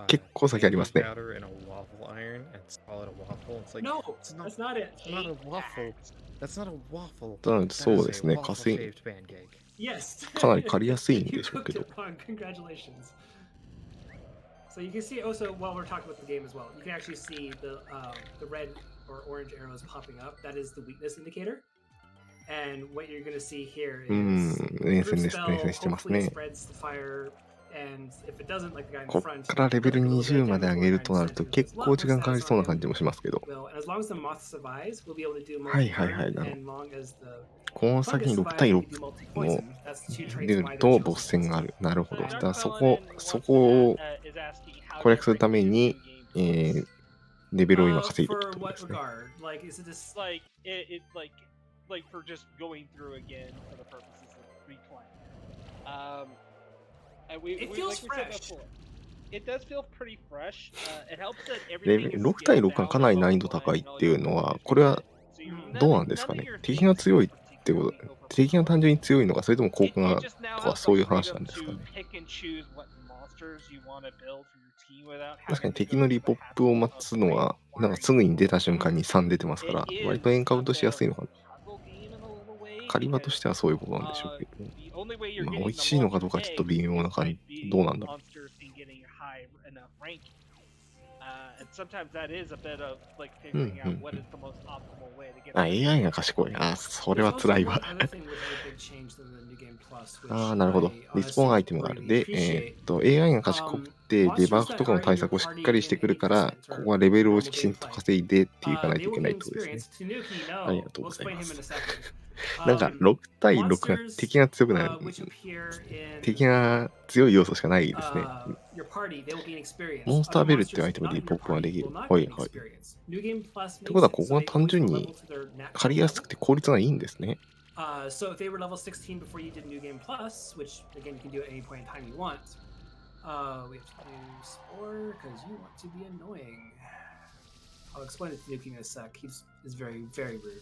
結構先ありますね。
powder in a waffle iron and call it a waffle? It's like,
No,
it's not,
that's not it.
it's not a waffle. That's not a waffle.
そうですね。
That is a
稼
waffle
ぎ
shaped pancake.
Yes.
かなり借りやすいん
You
でしょう
cooked
けど。
it wrong. Congratulations. So you can see also while we're talking about the game as well, you can actually see the red or orange arrows popping up. That is the weakness indicator. And what you're going to see here is
連
group
戦ですね。
spell.
連戦してます
Hopefully it
ね。
spreads the fire. And if it doesn't, like the guy in
こ
the
っ
front,
からレベル
it'll take a little bit
20 ま
of
で
damage
上げる
before
となると
it turns into
結
this. Well,
構時間
status
かかりそうな
on
感じもしますけど。
will. And as long as the moth survives, we'll be able to do
はいはいはい。
multi-burn.
なるほど。
And long as the
この先
fungus
に6
survives,
対
we
6
can do
も
multi-poison. That's two
出
traits
る
why
と
they're
ボ
chosen
ス戦があ
poison.
る。なるほど。
So
だ
Dark
からそ
Felon
こ
in
そ
response
こ
to
を
that, is asking how
攻略する
different
ため
is
に
New Game Plus?
レベルを今稼いでいる
For
ってことで
what
すね。
regard? Like, is it just
Like like for just going through again for the purposes of replaying. And
It
we
feels
like we said
fresh.
before, it does feel pretty fresh. It helps that
レ
everything
ベ
is
6対
scaled
6は
down
かなり
to
難易度
level
高い
1 and
っ
all
てい
your
うのは、
abilities
これは
So you're
どうなんですか
none of
ね。
your
敵が
things
強い
are
ってこと
particularly
敵が単純に強いのか、それとも効果
You
が
just now
とか
have
そう
the
いう話な
freedom
んですか
to
ね。
pick and choose what monsters you want to build for your team without
確か
having
に
to
敵
go
の
through
リ
the
ポップを
hassle
待
of
つのは、なんか
acquiring
すぐに出た瞬間に3出てますか
It
ら、割と
is
エンカウ
a
ントし
bit
や
of
すいのかな。
puzzle game in a little way
狩り場と
because
してはそういうことなんでしょうけど、
the only way you're
まあ
getting
美味
the
しいのか
monster
どうかちょっと
eggs
微妙
is
な感
by
じ、どう
beating
なんだろう。
monsters and getting high enough ranking. And sometimes that is a bit of like figuring out what is the most optimal way to get
あ、
the
AI が賢い。あ、それ
There's
は
also
辛いわ
one。other thing with a big change than the new game plus, which
ああ、なるほど。
I
リスポーン
honestly
アイテムがある。
really
で、
appreciate.
AI が賢くて、デ
Monsters
バフ
that
とかの
are in
対
your
策をしっ
party
かりして
in
くるから、
80%
こ
or
こはレベルを
normal
きちんと
gameplay.
稼いでっていかない
They
といけ
will
な
gain
いってことですね。
experience. Tanuki,
あり
no.
がとう
We'll
ござい
explain
ま
him in
す。
a second.
なんか6対6が
Monsters
敵が強くなる、
which appear
敵
in
が強い要素しかないですね。
your party, they will gain experience.
モンスター
Other
ベルっていう
monsters
アイテム
not
で
in
リ
your
ポップがで
party
き
will
る。
not
はい
gain
はい。
experience. New game plus
ってことは、
makes
こ
it
こは
so they
単
always
純
will
に
level to their natural
借りやすく
level.
て効率がいいんですね。
So if they were level 16 before you did New Game Plus, which again you can do at any point in time you want, we have to do Spore because you want to be annoying. I'll explain it to Nuki in a sec. He's very, very rude.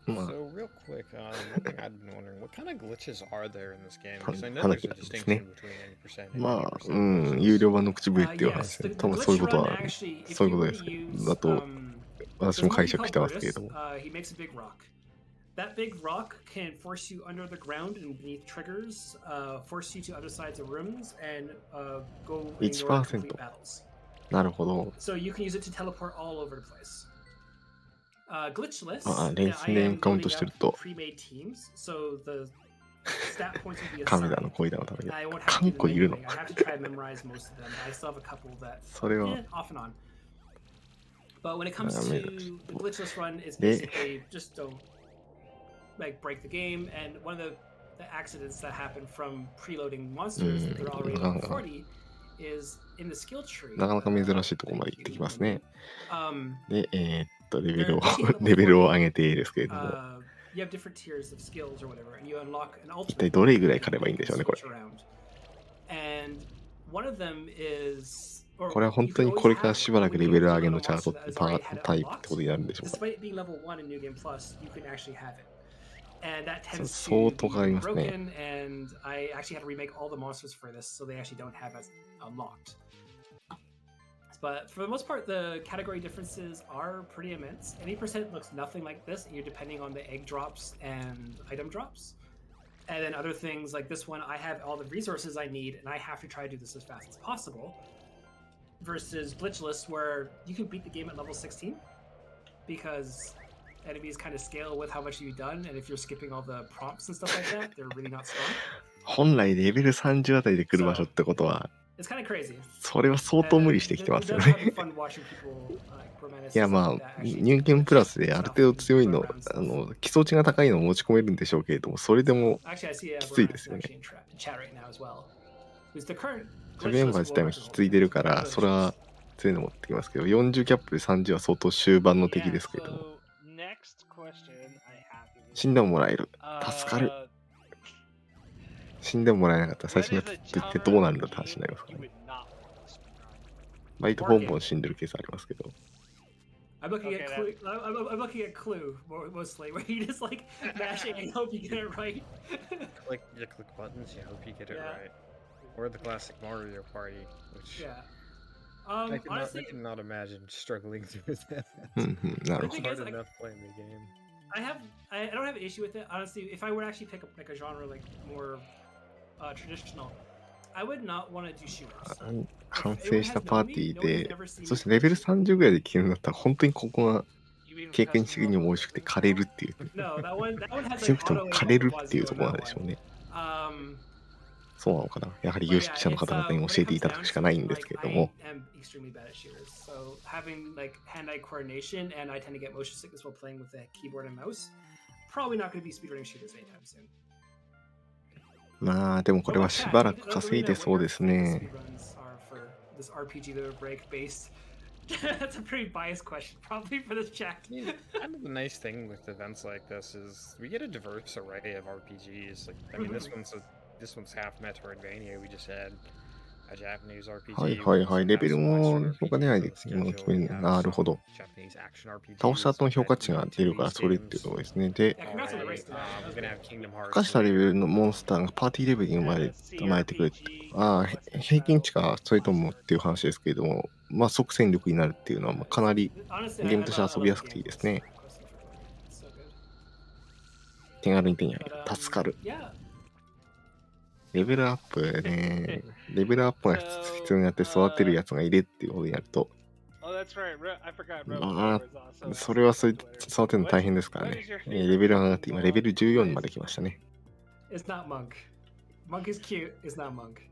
So real quick, one thing I've been wondering, what kind of glitches are there in this game? Because I know
話
there's
が
a
ですね。
distinction between 80% and
まあ、
80%
有
glitches.
料版の口笛っていう
Yes,
話で
the
すね。多分そうい
glitch
うこと
run
は、
actually, if
そういう
you
こと
were
です
to
け
use
ど、だと、 私
there's
も
one
解
dude
釈
called
してますけれ
Brutus.
ども。
He makes a big rock. That big rock can force you under the ground and beneath triggers, force you to other sides of rooms, and go and ignore complete battles.
なるほど。
So you can use it to teleport all over the place. Glitchless,
あ、レース
I
でエン
am
カウン
loading
トしてる
up
と、
pre-made teams, so the stat points will be
カメラの
assigned.
恋だのために。
I won't
カ
have
ン
to
コ
do
い
them
るの
anyway. I have to try to memorize most of them, but I still have a couple that
それは、
off and on. But when it comes
ダ
to
メだ。
the glitchless run, is
で、
basically just don't like break the game. And one of the accidents that happen from preloading monsters that they're already level 40 is in the skill tree.
なかなか珍しいところまで行ってきますね。 で、レベルを
They're
レベルを上げていいですけれども、
you have different tiers of skills or whatever, and you unlock an
一
ultimate.
体どれぐらい狩ればいいんでしょうね、これ。
Switch around. And one of them is, or
これは本
you
当
can
に
always
これから
have
しばらく
when
レ
you
ベル
unlock
上げ
a
のチャー
monster
ト
that has already had it
タイプって
unlocked.
ことになるんでしょうか。
Despite being level 1 in New Game Plus, you can actually have it. And that tends
相
to
当
be
変わりますね。
broken, and I actually had to remake all the monsters for this, so they actually don't have it unlocked. But for the most part, the category differences are pretty immense. Any percent looks nothing like this, and you're depending on the egg drops and item drops. And then other things like this one, I have all the resources I need, and I have to try to do this as fast as possible. Versus Glitchless, where you can beat the game at level 16 because enemies kind of scale with how much you've done, and if you're skipping all the prompts and stuff like that, they're really not strong.
本来レベル30あたりで来る場所ってことは、それは相当無理してきてますよね。いやまあ、入券プラスである程度強いの、基礎値が高いのを持ち込めるんでしょうけれども、それでもきついですよね。メンバー自体も引き継いでるから、それは強いの持ってきますけど、40キャップで30は相当終盤の敵ですけれども。死んでももらえる。助かる。死んでももらえなかったら最初のやつって言ってどうなるんだって話になりますからね。割とボンボン死んでるケースありますけど。
I'm looking at Clue. I'm looking at Clue mostly, where you just like mashing and hope you get it right.
Click buttons, you hope you get it right. Or the classic Mario Party, which
honestly,
I cannot imagine struggling through that.
It's
hard enough playing the game.
I don't have an issue with it. Honestly, if I were to actually pick up like a genre like more traditional, I would not want to do shooters.
完成したパーティーで、そしてレベル30ぐらいで消えるんだったら、本当にここが経験的にも美味しくて枯れるっていう。強くても枯れるっていうところなんでしょうね。そうなのかな。やはり有識者の方々に教えていただくしかないんですけれども。まあでもこれはしばらく稼いでそうですね。
That's a pretty biased question, probably for this chat.
Kind of the nice thing with events like this is we get a diverse array of RPGs. Like, I mean, this one's half Metroidvania. We just had a Japanese RPG.
はいはいはい。レベルも評価出ないで今の決める。なるほど。倒した後の評価値が出るからそれっていうことですね。で、高したレベルのモンスターがパーティーレベルに生まれてくるって。ああ、平均値か、それともっていう話ですけれども、まあ即戦力になるっていうのはまあかなりゲームとして遊びやすくていいですね。手軽に手に入る。助かる。レベルアップね、レベルアップが必要になって育てるやつがいるっていうことになると、まあ、それはそう育てるの大変ですからね。レベルが上がって今レベル14まで来ましたね。
It's not Monk. Monk is cute. It's not Monk.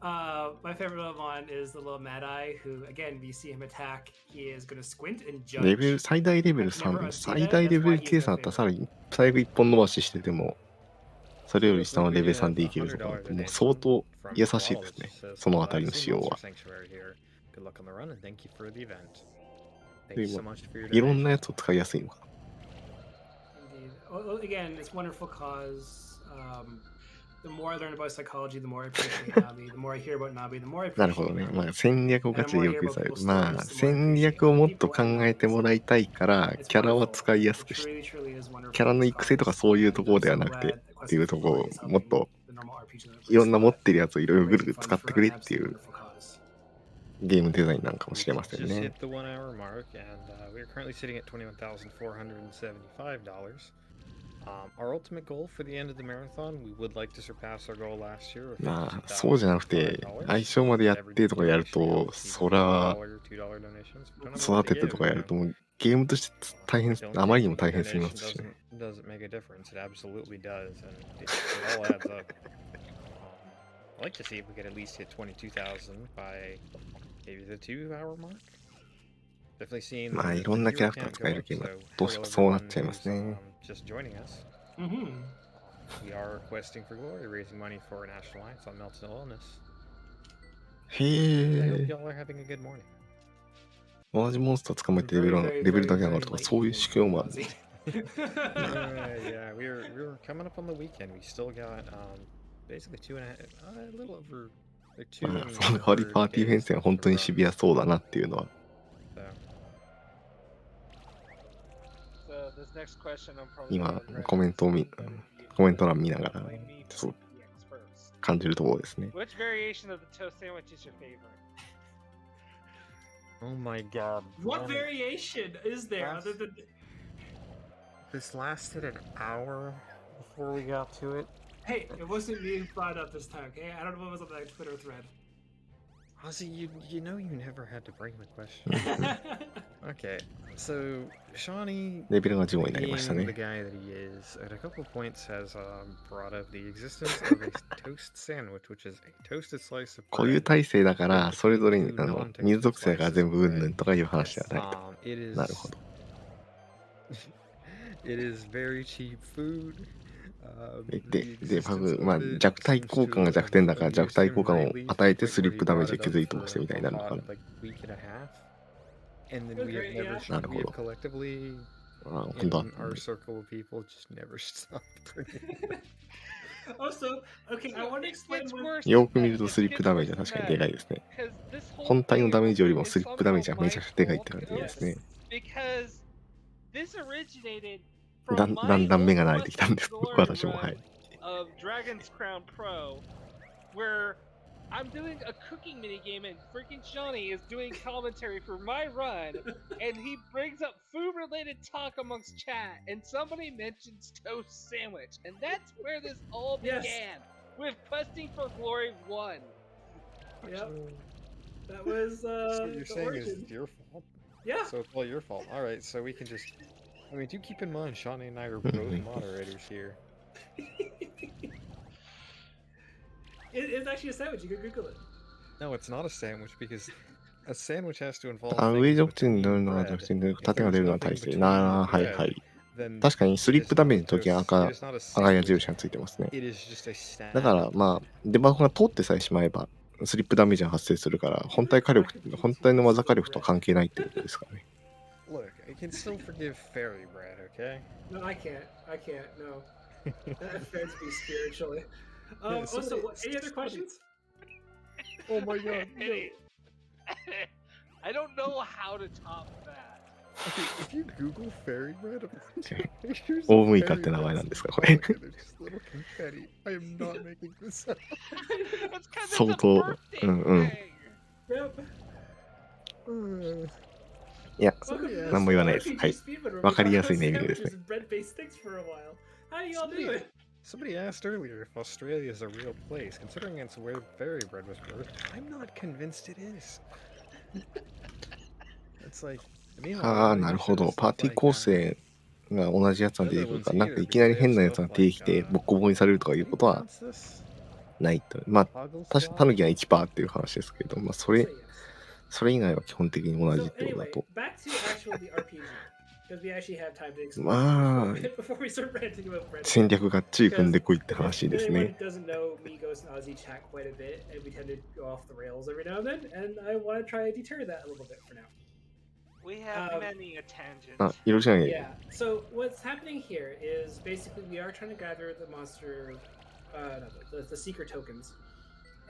My favorite one is the little Mad Eye, who again, if you see him attack, he is going to squint and judge.
レベル最大レベル3、最大レベル計算だったらさらに最後一本伸ばししてても、それより下のレベル3でいけるとか、もう相当優しいですね。そのあたりの仕様は。いろんなやつを使いやすいのかな。
Again, it's wonderful cause. The more I learn about psychology, the more I appreciate Nabi. The more I hear about Nabi, the more I appreciate Nabi.
なるほどね。まあ戦略をガチで要求される。まあ戦略をもっと考えてもらいたいから、キャラは使いやすくし、キャラの育成とかそういうところではなくてっていうところをもっといろんな持ってるやつをいろいろぐるぐる使ってくれっていうゲームデザインなんかもしれませんね。まあそうじゃなくて相性までやってとかやるとそら育ててとかやるともうゲームとして大変あまりにも大変すぎますしね。まあいろんなキャラクター使えるゲームはどうしてもそうなっちゃいますね。へえ。同じモンスター捕まえてレベルだけ上がるとかそういう仕組みもあるんです。
Yeah, we're coming up on the weekend. We still got basically 2.5, a little over.
その代わりパーティー編成は本当にシビアそうだなっていうのは。今コメント欄見ながらそう感じるところですね。
Oh my god.
What variation is there other than
this lasted an hour before we got to it?
Hey, it wasn't me who brought up this time, okay? I don't know what was on that Twitter thread.
Ozzy, you know you never had to bring the question. Okay, So Shawnee,
レベルが15になりま
being
した
the
ね。
guy that he is, at a couple points has brought up the existence of a toast sandwich, which is a toasted slice of
こういう
bread
体制だから、
in
それぞれ
between
に
two
水
non-toasted
属性が
slices
全
of
部うんぬ
bread.
んとかいう話じゃないと。
It
なるほ
is
ど。
it is very cheap food.
で、
The
バ
existence
グ、まあ
of it
弱体
seems
効
to
果が
have
弱点だから
amused
弱体
him
効果を
greatly to
与え
the
て
point
スリ
where
ッ
he
プダメー
brought
ジ
it
気
up
づいて
for
ましてみたい
a
なのか
hot
な。
like week and a half, and
It
then
was
we have
great,
never
yeah.
なる
we
ほ
have
ど。
collectively
あ、本当だ
in our circle of people just never stopped drinking.
Also, okay, I want to explain
It's
one.
worse
よ
than
く見
that.
ると
It
スリップ
gets
ダメー
worse
ジは
than
確かに
that.
でかいですね。
Because this whole
本体の
thing
ダメージよりも
is
スリップダメージ
somehow
はめちゃくちゃでかいっ
my
て感じ
fault
ですね。
because this originated
だ
from
んだ
my
んだん目が
old
慣れてきたんです。
Lessons Learned
私も、は
run
い。
of Dragon's Crown Pro, where I'm doing a cooking minigame and freaking Johnny is doing commentary for my run, and he brings up food-related talk amongst chat, and somebody mentions toast sandwich, and that's where this all
Yes.
began with Questing for Glory 1.
Yep. That was
So what you're
the
saying
origin.
is your fault.
Yeah.
So it's all your fault. All right, so we can just. I mean, do keep in mind, Shawnee and I are
Mhm.
both moderators here.
It's actually a sandwich. You can Google it.
No, it's not a sandwich because a sandwich has to involve
あ、上
things
属性に
between
なるのは
bread.
属性で
If
縦が
there's
出るのは
nothing
体制。
between
なあ、はい
bread,
はい。
then
確かにスリッ
it
プ
is
ダ
not
メー
a
ジの時は
toast.
赤
It is not a
赤矢
sandwich.
印がついてますね。
It is just a stand.
だからまあ、デバフが通ってさえしまえば、スリップダメージが発生するから、本体の技火力と関係ないってことですからね。
Look, I can still forgive fairy bread, okay?
No, I can't. I can't. No. That offends me spiritually.
Yeah,
Also,
somebody-
any other questions?
Oh my god, no.
I don't know how to top that.
Okay, if you Google fairy bread, pictures
大
of
麦かっ
fairy
て名
bread,
前なんですか、こ
oh
れ。
my god, they're just little confetti. I am not making this up.
That's because it's
相
a
当、
birthday
うんうん。
thing.
Yep.
いや、
Welcome to this
何も言わないです。
RPG
はい。
speedrun where we
わかりや
talk
すい
about
ネーミングですね。
sandwiches and bread-based things for a while. How you all doing?
Somebody asked earlier if Australia is a real place, considering it's where fairy bread was birthed. I'm not convinced it is. It's like, meanwhile,
ああ、
everybody
なる
just
ほ
shows
ど。
stuff
パーティー
like,
構成が同じやつが出てくるから、なんかいきなり変なやつが出てきて、ボッコボコにされるとかいうことは
pronounce this?
ないと。まあ、
Hoggle
確か
squat?
タヌキが1%っていう話ですけど、まあ、そ
I'll
れ
say yes.
それ以外は基本的に同じ
So
ってことだ
anyway,
と。
back to actually the RPG. Because we actually have time to explain
まあ、
before we start ranting about bread.
戦略がっちり組んでこいって
If
話です
anyone
ね。
doesn't know, me, Ghost, and Ozzy chat quite a bit, and we tend to go off the rails every now and then, and I want to try to deter that a little bit for now.
We have many a tangent.
あ、色違い。
Yeah. So what's happening here is basically we are trying to gather the monster, the secret tokens,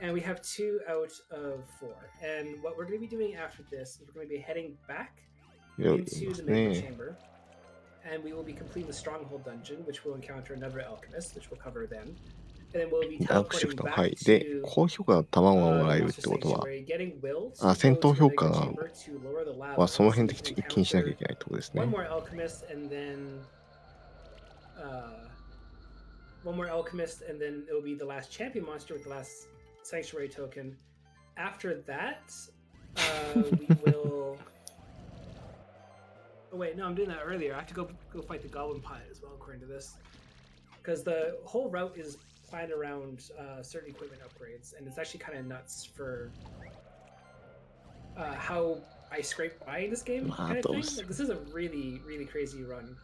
and we have 2 out of 4. And what we're going to be doing after this is we're going to be heading back
色々い
into
ま
the
す
medical
ね。
chamber, and we will be completing the stronghold dungeon, which will encounter another alchemist, which we'll cover then. And then we'll be
ダークシフ
teleporting
ト。は
back
い。で、
to
高評価が卵がもらえ
the
るっ
monster
てことは、
sanctuary, getting Will
あ、
to
戦
go
闘
to the
評
medical
価
chamber to lower the
は
lava
その
so
辺
we
で
can
気にしなきゃい
encounter
けないってことです
one
ね。
more alchemist and then one more alchemist, and then it'll be the last champion monster with the last sanctuary token. After that, we will. Oh wait, no, I'm doing that earlier. I have to go fight the goblin pilot as well, according to this, because the whole route is planned around certain equipment upgrades, and it's actually kind of nuts for how I scrape by in this game, kind of thing. Like, this is a really, really crazy run.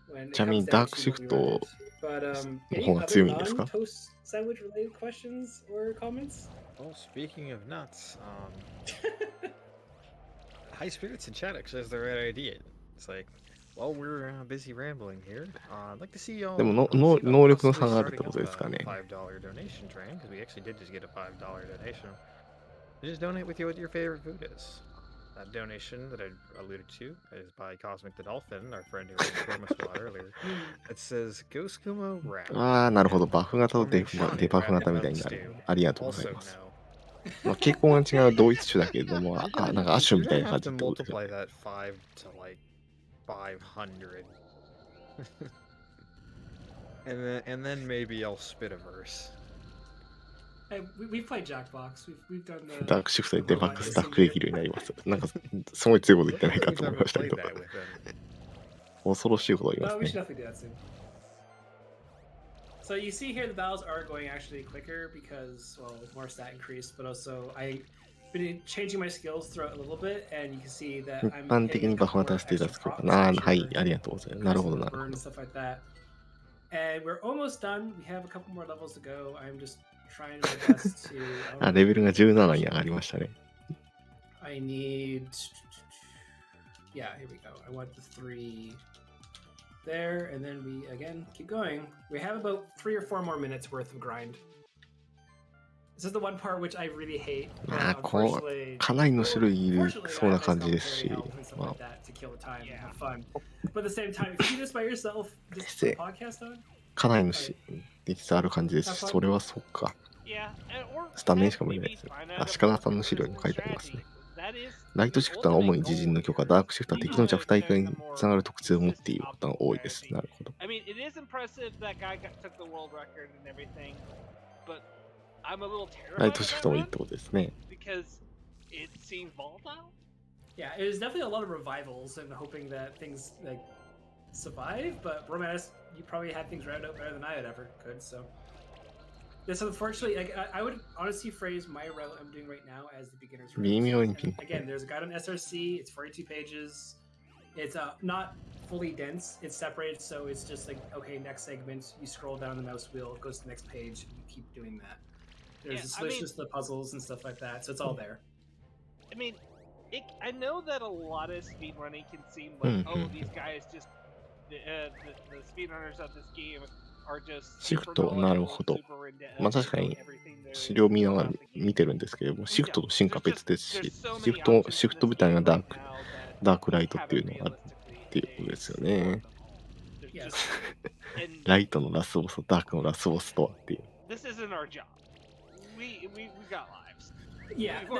When it
ちなみに
comes
ダ
down
ーク
to
シ
what
フ
we
ト
run it. But
の
any
方が
other
強いんですか？
non-toast sandwich related questions or comments?
Well, speaking of nuts, High Spirits in chat actually has the right idea. It's like, while we're busy rambling here, I'd like to see y'all
でもの
see about
能力の
possibly
差があるって
starting
こ
up
とですか
a
ね。
$5 donation train, because we actually did just get a $5 donation. Just donate with what your favorite food is. That donation that I alluded to is by Cosmic the Dolphin, our friend who promised a lot earlier. It says Ghost Kumo Wrap.
ああ、なるほど。バフ型と
Or
デ
make Shawnee
バフ
wrap
型み
about
たい
the
になる。
stew.
ありがとうござい
Also
ます。
no.
まあ、傾向が違う同一種だけれども、あ、なんか亜種
You're
みたい
gonna
な
have
感じ
to
ってことですよ
multiply
ね。
that 5 to like 500. and then maybe I'll spit a verse.
We've played Jackbox. We've done the.
ダークシフトでデバッグスタックできるようになります。なんか、すごい強いこと言ってないかと思いましたけど。恐ろしいこと言いますね。
We should definitely do that soon. So you see here the battles are going actually quicker because, well, more stat increase, but also I've been changing my skills throughout a little bit, and you can see that
一
I'm
般的
hitting
に
a
バフ
couple
渡
more
していた
extra
だくか
procs
な。
to
はい、
actually
ありがとうございます。なるほど、
increase
な
the
るほ
burn
ど。
and stuff like that. And we're almost done. We have a couple more levels to go. I'm just trying my best to.
あ、レベルが17に上がりましたね。
I need. Yeah, here we go. I want the 3 there, and then we again keep going. We have about 3 or 4 more minutes worth of grind. This is the one part which I really hate.
まあ、こう、かなりの種類いるそうな感じですし、まあ、
But at the same time, if you do this by yourself, just put a podcast on.
かなりの実はある感じですし、それはそっか。スタメンしか無理ないですよ。足利さんの資料にも書いてありますね。ライトシフトは主に自陣の許可、ダークシフトは敵の弱体化につながる特徴を持っていることが多いです。なるほど。ライトシフトもいいってことですね。
Yeah, it is definitely a lot of revivals and hoping that things like survive, but Romanus, you probably had things rounded out better than I had ever could, so. This unfortunately, like, I would honestly phrase my route I'm doing right now as the beginner's route.
微妙にピンク。
Again, there's a guide on SRC, it's 42 pages. It's not fully dense, it's separated, so it's just like, okay, next segment, you scroll down the mouse wheel, it goes to the next page, and you keep doing that. There's the solutions to the puzzles and stuff like that, so it's all there.
I mean, I know that a lot of speedrunning can seem like, oh, these guys just, the speedrunners of this game are just
シフト、なるほど。まあ確かに資料見ながら見てるんですけれども、シフトと進化別ですし、シフト部隊がダークライトっていうのがあるっていうことですよね。ライトのラスボスとダークのラスボスとはっていう。
This isn't our job. We got lives.
Yeah, the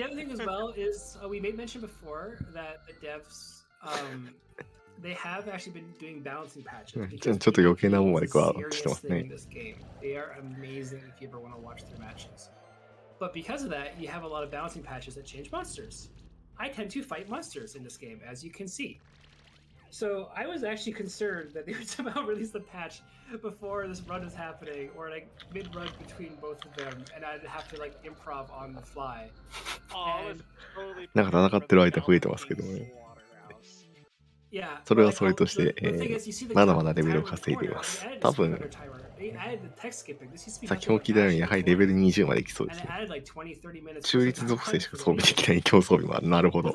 other thing as well is we made mention before that the devs they have actually been doing balancing patches.
ちょっと余計なものまで加わってますね。
They are amazing if you ever want to watch their matches. But because of that, you have a lot of balancing patches that change monsters. I tend to fight monsters in this game, as you can see. So I was actually concerned that they would somehow release the patch before this run is happening, or like mid-run between both of them, and I'd have to like improv on the fly.
なんか戦ってる間増えてますけどね。それはそれとして、まだまだレベルを稼いでいます。多分、先も聞いたようにやはりレベル20までいきそうですね。中立属性しか装備できない競争日もある。なるほど。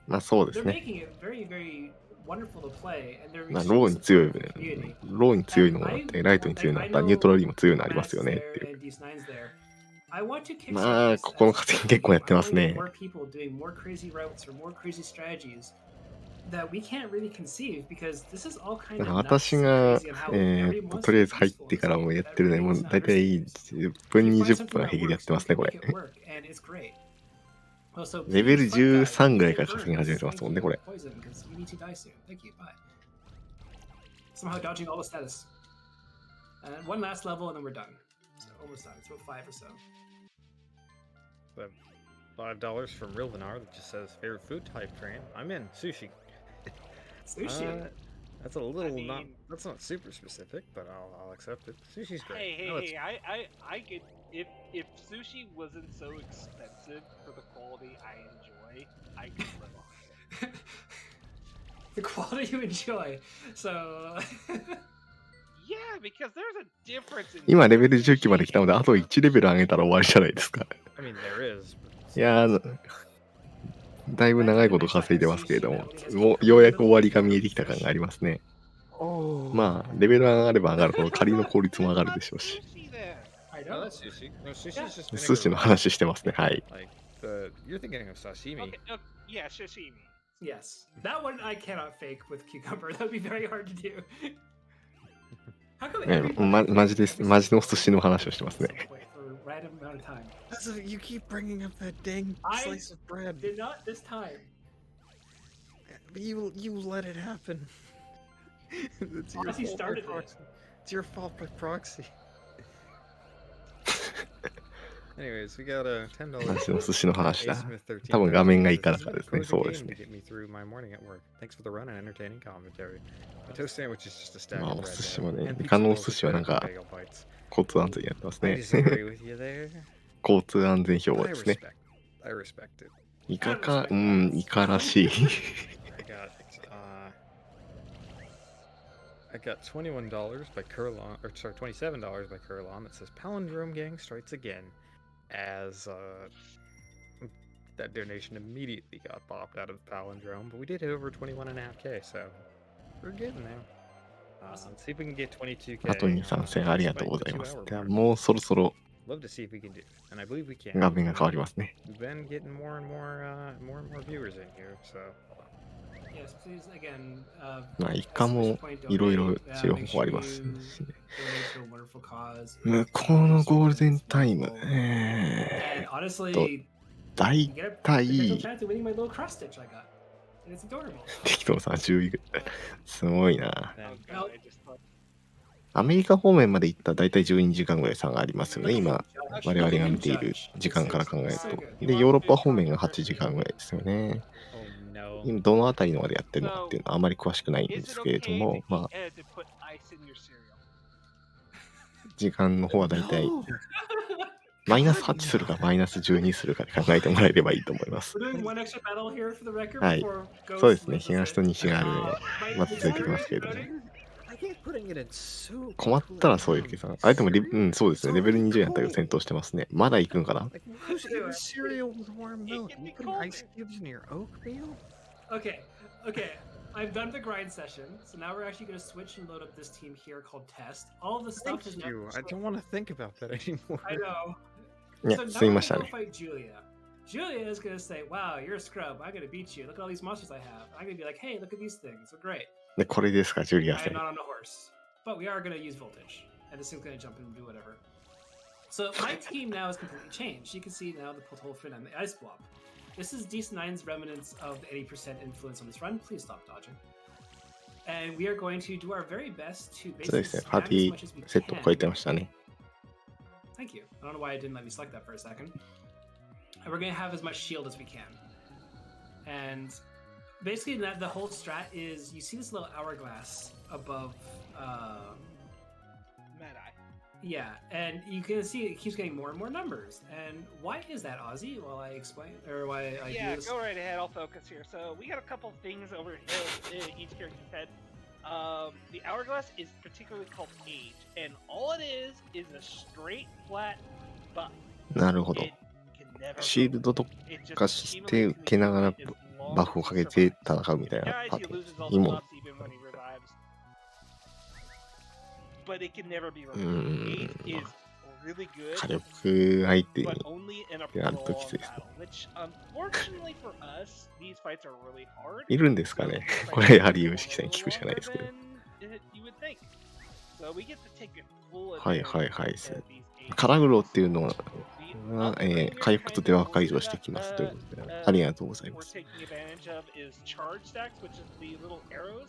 まあそうですね。まあローに強いのもあって、ライトに強いのもあったらニュートラルにも強いのありますよねっていう。まあ、ここの稼ぎ結構やってますね。私が、とりあえず入ってからもやってるので、もう大体10分、20分は平気でやってますね、これ。レベル13ぐらいから稼ぎ始めてますもんね、これ。
Somehow dodging all the status. And one last level and then we're done. So almost done. It's about 5 or so.
$5 from Real Vinar that just says favorite food type train. I'm in sushi.
Sushi.
That's a little that's not super specific, but I'll accept it. Sushi's great.
Hey, I get if sushi wasn't so expensive for the quality I enjoy, I could live on it.
The quality you enjoy. So
Yeah, because there's a difference in
今レベル10期まで来たので、あと1レベル上げたら終わりじゃないですか。
I mean, there is.
いやー、だいぶ長いこと稼いでますけれども、もうようやく終わりが見えてきた感がありますね。まあ、レベル上がれば上がるほど仮の効率も上がるでしょうし。寿司の話してますね、はい。
You're thinking of sashimi.
Yeah, sashimi.
Yes. That one I cannot fake with cucumber. That would be very hard to do.
マジの寿司の話をしてますね。
You keep bringing up that dang slice of bread.
Did not this time.
But you let it happen.
Honestly, started it.
It's your fault by proxy. Anyways, we got a $10.
私の寿司の話だ。
Asmith13
多分画面がいい
This
から
has
か
been
ら
a
ですね。
cozy
そうで
game
す
to
ね。
get me through my morning at work. Thanks for the run and entertaining commentary. A toast sandwich is just a stack
まあ
of
お
bread
寿司も
dough,
ね、
and
イカ
pizza
のお
rolls
寿
with
司はなん
credit for
か
bagel bites.
交通安全やってます
I
ね。
disagree with you there.
交通安全標
But
語
I
ですね。
I respect it.
イカか、イカらしい。
I got $21 by Curlon, or sorry, $27 by Curlon that says Palindrome Gang strikes again, as that donation immediately got popped out of the palindrome, but we did hit over 21.5k, so we're getting there. Let's see if we can get 22k.
あと2、3戦ありがとうございます。
despite the
では
2-hour mark.
もうそろそろ
Love to see if we can do it, and I believe we can.
画面が変わりますね。
We've been getting more and more viewers in here, so.
Yes, please again.
まあイカもいろいろ治療方法ありますしね。
donate to a wonderful cause.
向こうのゴールデンタイム。
And honestly,
だい
you get a
た
potential
い
chance of winning my little cross stitch I got, and it's adorable.
適当さ10位ぐらい。すごいな。
Then,
God, I just thought-
アメリカ方面まで行ったらだいたい12時間ぐらい差がありますよね。今我々が見ている時間から考えると。で、ヨーロッパ方面が8時間ぐらいですよね。
oh no.
今どのあたりのまでやってるのかっていうのはあまり詳しくないんで
Is
す
it
けれど
okay
も、
to
まあ
to put ice in your cereal?
時間の方はだいたいマイナス8するかマイナス12するかで考えてもらえればいいと思います。
We're doing one extra battle here for the record
はい。
before Ghost
そうですね。
loses
東と
it.
西があるので、
Mike,
まず続いてきますけれども。
I keep putting it in soup.
困ったらそういう計算。あれでもそうですね。レベル20やったら戦闘してますね。まだ行くんかな。
Like, who's eating cereal with warm milk? You putting ice cubes in your oat meal?
Okay, I've done the grind session, so now we're actually going to switch and load up this team here called Test. All the stuff
Thank
is now.
you. I don't want to think about that anymore.
I know.
いや、
So now
すい
we're
ました
gonna
ね
go。fight Julia. Julia is gonna say, "Wow, you're a scrub. I'm gonna beat you. Look at all these monsters I have." I'm gonna be like, "Hey, look at these things. They're great."
で、これですか、ジュリア
I
戦
am。not on a horse, but we are gonna use voltage, and this thing's gonna jump and do whatever. So my team now is completely changed. You can see now the Potolfin and the Ice Blob. This is DC9's remnants of the 80% influence on this run. Please stop dodging. And we are going to do our very best to
そう
basically
ですね。パー
spam
テ
as
ィ
much as we
ーセット超えて
can.
ましたね。
Thank you. I don't know why it didn't let me select that for a second. And we're going to have as much shield as we can. And basically, that the whole strat is you see this little hourglass above.
Mad Eye.
Yeah, and you can see it keeps getting more and more numbers. And why is that, Ozzy? While I explain, or why I
Yeah,
do this?
go right ahead. I'll focus here. So we got a couple things over here in each character's head. The hourglass is particularly called age, and all it is a straight flat buff.
なるほど。
It can never
シールドと
It just
かして受けながら
accumulates as long
バフをかけ
as
て
it
戦うみたい
survives.
な
Dies,
パ
he
ーティ
loses all
ー。い
the
いもの。
buffs even when he revives. But it can never be
う
removed.
ん。
Age is really good,
火力相手に
but only in a
やると
prolonged
きついですね。
battle, which unfortunately for us, these fights are really hard.
いるんですかね。
These
こ
fights
れ
are
やはり
a
有識者に聞くしかないですけど。
longer than you would think. So we get to take full
はい
advantage
はいはい。
of these age
カラグロっていうのは、
The other thing we're
回復とデバフ
kind
解
of
除してきますということで、
uh,
ありがとうございま
we're
す。
taking advantage of is charge stacks, which is the little arrows.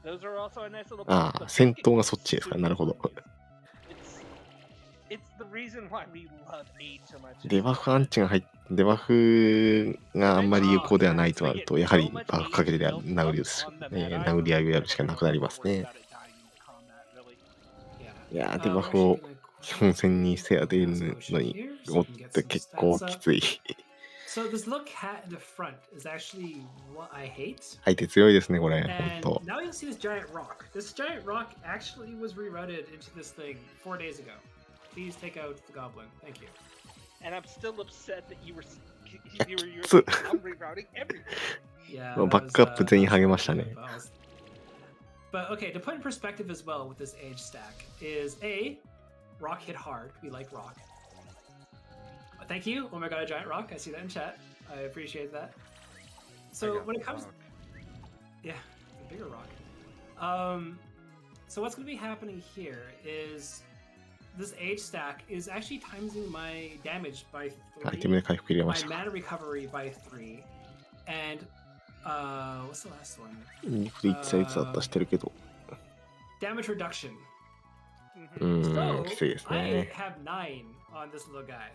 Those are also a nice little
あ
buff,
あ、
but
戦
they
闘
get
がそっちですか。なるほど。
It's the reason why we love age so much.
デバフアンチがデバフがあんまり有効ではないとなると、やはりバフかけて殴り合いをやるしかなくなりますね。いやー、デバフを本戦にせやでいるのに持って結構きつい。
So this little cat in the front is actually what I hate.
相手強いですね、これ。
And
本当。
now you'll see this giant rock. This giant rock actually was rerouted into this thing 4 days ago. Please take out the goblin. Thank you.
And I'm still upset that you were
Tsu.
rerouting everything.
Yeah.
バックアップ全員励ましたね。
But okay, to put in perspective as well with this age stack is rock hit hard. We like rock. Thank you. Oh my god, a giant rock. I see that in chat. I appreciate that. So when it comes, yeah, it's a bigger rock. So what's going to be happening here is this age stack is actually timesing my damage by
アイテムで回復入れま
my
した。
mana recovery by 3, and what's the last one?
肉でいつやつだったしてるけど。
Damage reduction
きついです
I
ね。
have 9 on this little guy.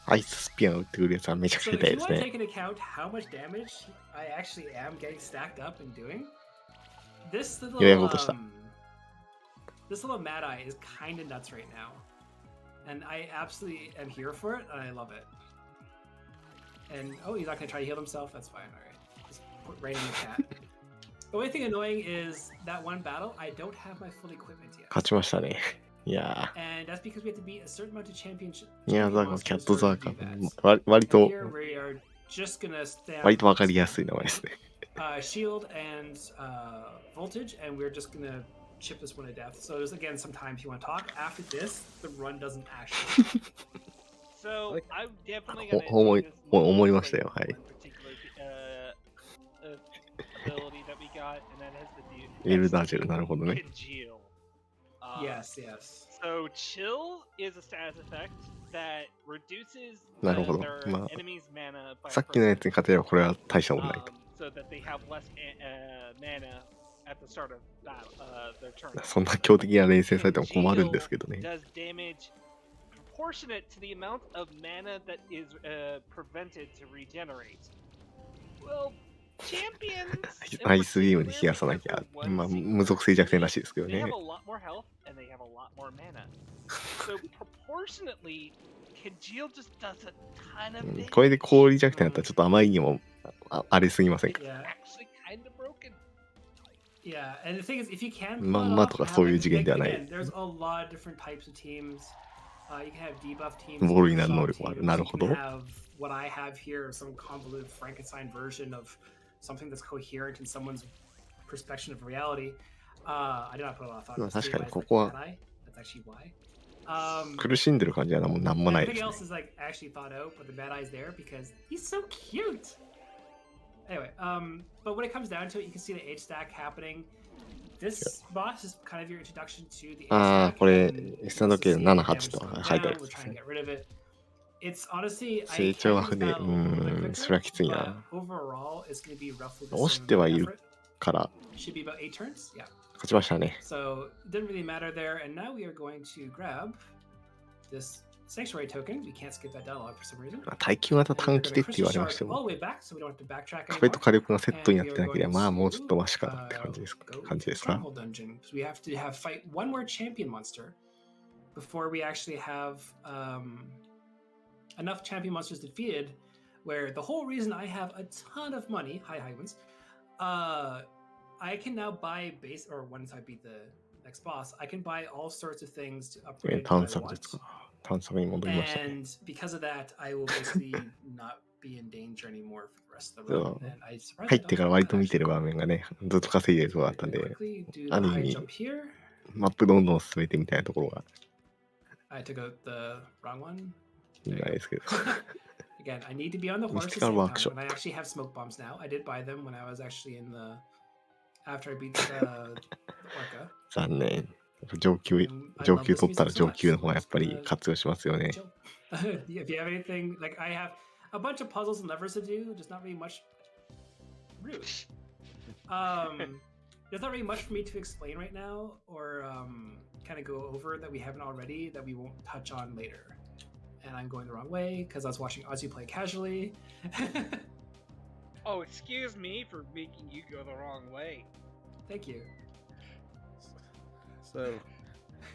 アイススピアン打ってくるやつはめちゃくち
So
ゃ
if
痛い
you
です
want to
ね。
take into account how much damage I actually am getting stacked up and doing, this
ようやく落とした。
this little Mad Eye is kind of nuts right now. And I absolutely am here for it, and I love it. And oh, he's not going to try to heal himself? That's fine, alright. Just put right in the chat. The only thing annoying is that one battle, I don't have my full equipment yet.
勝ちましたね。いや
And that's because we have to beat a certain amount of championship
ー、いや、
champion
ザーカ、キャ
monsters
ット
in
ザ
order
ー
to
カ
do that.
割
And
と
here we are just gonna stamp
割とわかりやすい名前ですね。
shield and voltage, and we're just gonna chip this one to death. So there's again some time if you want to talk. After this, the run doesn't actually.
So I'm definitely
ほ
gonna
思い
do this
思いましたよ。はい。
one particular ability that we got, and that has to do
エルダージェル、なるほどね。
congeal.
Yes, yes.
So chill is a status effect that reduces
なるほど。
their
まあ、
enemy's mana by
さっきのやつに勝てればこれは大したもんないと。
so that they have less mana at the start of battle, their turn.
そんな強敵が連戦されても困るんですけどね。
Does damage proportionate to the amount of mana that is prevented to regenerate. Well, champions
アイスビームで冷やさなきゃ、まあ、無属性弱点らしいですけど
they have
ね。
a lot more health and they have a lot more mana. So proportionately, Congeal just does a ton of damage.
これで氷弱点だったらちょっとあまりにも荒れすぎませんか。
Yeah.
Actually kind of broken.
Yeah, and the thing is, if you can,
まんまとかそういう次元ではない。
again, there's a lot of different types of teams. You can have debuff teams.
ボールになる能力もある。なるほど。
You can have what I have here, some convoluted Frankenstein version of something that's coherent in someone's perspective of reality. I did not put a lot of thought into this.
確かにここは
That's actually why.
苦しんでる感じはなんもないです
Everything
ね。
else is like actually thought out, but the bad eye's there because he's so cute. Anyway, but when it comes down to it, you can see the H stack happening. This boss is kind of your introduction to the H
ああ、
stack.
これ
and
スタンド系
the
7、
damage
8と
going
書いてあ
down.
るん
We're
です
trying to
ね。
get rid of it. It's honestly,
成長枠で、
I can use that a little bit
それは
quicker,
きつい
but
な。
overall, it's going to be roughly the
押し
same
てはいる
effort.
から
Should be about 8 turns. Yeah.
勝ちましたね。
So it didn't really matter there. And now we are going to grab this sanctuary token. We can't skip that dialogue for some reason.
耐久型
And
短
we're
期
going
で
to
って言わ
crystal
れま
shard
しても
all the way back, so we don't have to backtrack
壁
anymore.
と火力がセットになっ
And
て
we
な
are
ければ
going
まあもうちょっと
to
マシかなって感じですか。
go
感じ
to
ですか。
Stronghold Dungeon. So we have to fight one more champion monster before we actually have enough champion monsters defeated. Where the whole reason I have a ton of money, hi ones, I can now buy base, or once I beat the next boss, I can buy all sorts of things to upgrade
探
what I
索ですか。
want.
探索に戻りましたね。
And because of that, I will basically not be in danger anymore for the rest of the run. And I surprised
入
I
ってか
don't
ら
have
割
that
と見て
actually.
る場面がね、ずっと稼いでるところだったん
Really
で、
quickly do the
ある意
high
味
jump here.
マップどんどん進めてみたいなところが
I took out the wrong one.
ないですけど。
Again, I need to be on the horse to
Mystical
save
workshop.
time. And I actually have smoke bombs now. I did buy them when I was actually in the after I beat the orca.
残念。上級
And I
上
love
級
this
取ったら
music so
上
much.
級の
So
方が
I'm
やっ
just
ぱり
gonna
活用しますよね。
chill. If you have anything, like I have a bunch of puzzles and levers to do, just not really much. Rude. There's not really much for me to explain right now, or kind of go over that we haven't already that we won't touch on later. And I'm going the wrong way because I was watching Ozzy play casually.
Oh, excuse me for making you go the wrong way.
Thank you.
So,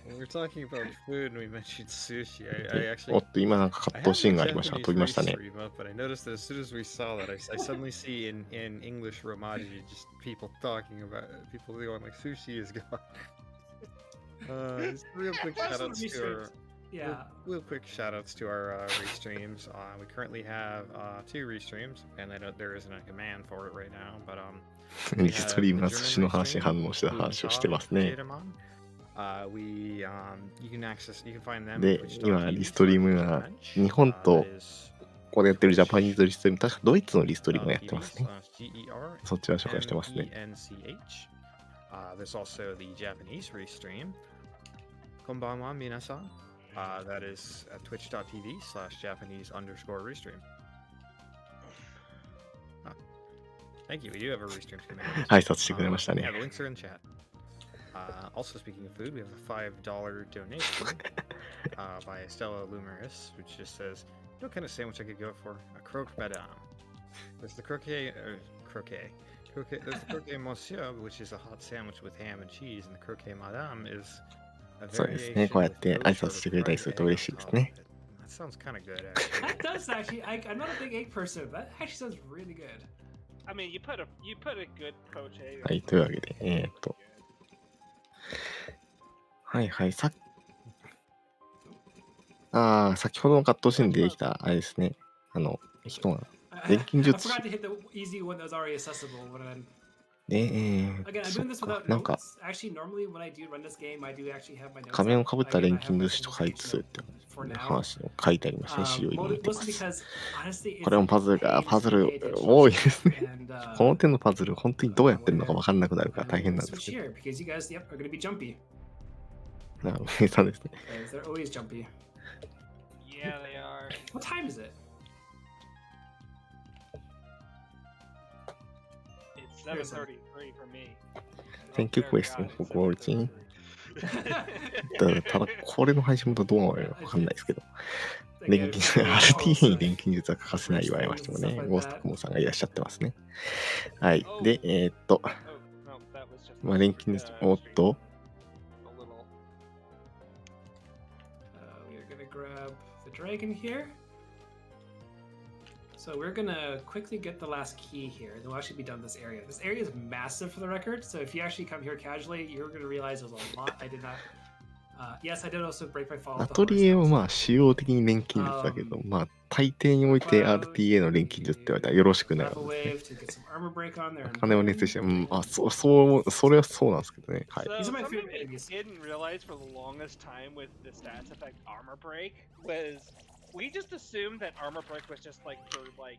when we're talking about food and we mentioned sushi, I
お
actually
っと、今なんか
I
葛
have
藤シーン
the
がありました。
Japanese
飛びましたね。
stream up, but I noticed that as soon as we saw that, I suddenly see in English Romaji just people talking about people going like sushi is gone. Just real quick shout outs to our
Yeah.
real quick shout outs to our restreams. We currently have 2 restreams, and I know there isn't a command for it right now, but
リストリームは寿司の話に反応した話をしてますね。
you can find them
で、今リストリームは日本とここでやってるジャパニーズリストリーム、確かドイツのリストリームをやってますね。そっちは紹介してますね。
There's also the Japanese restream. Konbanwa minasan. That is at twitch.tv/Japanese_restream. Thank you. We do have a restream command.
挨拶してくれましたね。
Yeah, the links are in chat. Also, speaking of food, we have a $5 donation by Estella Lumeris, which just says, what kind of sandwich I could go for? A croque madame. There's the croquet. There's the croquet monsieur, which is a hot sandwich with ham and cheese, and the croquet madame is a
そうですね。
variation
こうやっ
with
て挨
no
拶
sort
して
of
くれたり
fried
すると
egg
嬉しい
on
です
top
ね。
of it. That sounds kind of good, actually.
That does actually. I'm not a big egg person. That actually sounds really good.
I mean, you put a good crochet.
はい、というわけで、はいはい、先ほどのカットシーンでできた、あれですね。人が、錬金
I
術師
forgot to hit the easy one that was already accessible. When
で、
again, I'm
そっ
doing this
か、
without
なんか、
notes. Actually, normally when I do run this game, I do actually have my notes.
仮面をかぶった
Again,
錬
I have
金
my
術師と
single
開
page
通する
note
っていう
for now.
話を書いてありますね。資料に載ってま
Mostly
す。
because honestly,
これもパズルが、パズル多いですね。この手のパズル、本当にどうやってるのか分かんなくなるから大変なんですけど。
here because you guys, yep, are going to be jumpy.
なるほど、計算ですね。
Because they're always jumpy.
Yeah, they are.
What time is it?
It's 7:33 for me.
Thank you,
Oh,
question
God,
for
it's
watching.
7:33.
ただ、これの配信もどうなのか分かんないですけど。 錬
Again,
金
it's really
術、RTA に
also-
錬金術は欠かせない言われましてもね、ゴーストコモさんがいらっしゃってますね。はい。で、
Oh, no, that was just
まあ、錬金術、おっと、
a little.
We're gonna grab the dragon here. So we're gonna quickly get the last key here, and we'll actually be done this area. This area is massive for the record, so if you actually come here casually, you're gonna realize there's a lot I did not. Yes, I did also break my fall.
アトリエはまあ、使用的に錬金術だけど、まあ、大抵において RTA の錬金術って言われたらよろしくないわけですね。
to get some armor break on there.
金を熱して、それはそうなんですけどね。はい。
So
These are my
something
favorite
I
enemies.
didn't realize for the longest time with the stats effect armor break was we just assumed that armor break was just like for like,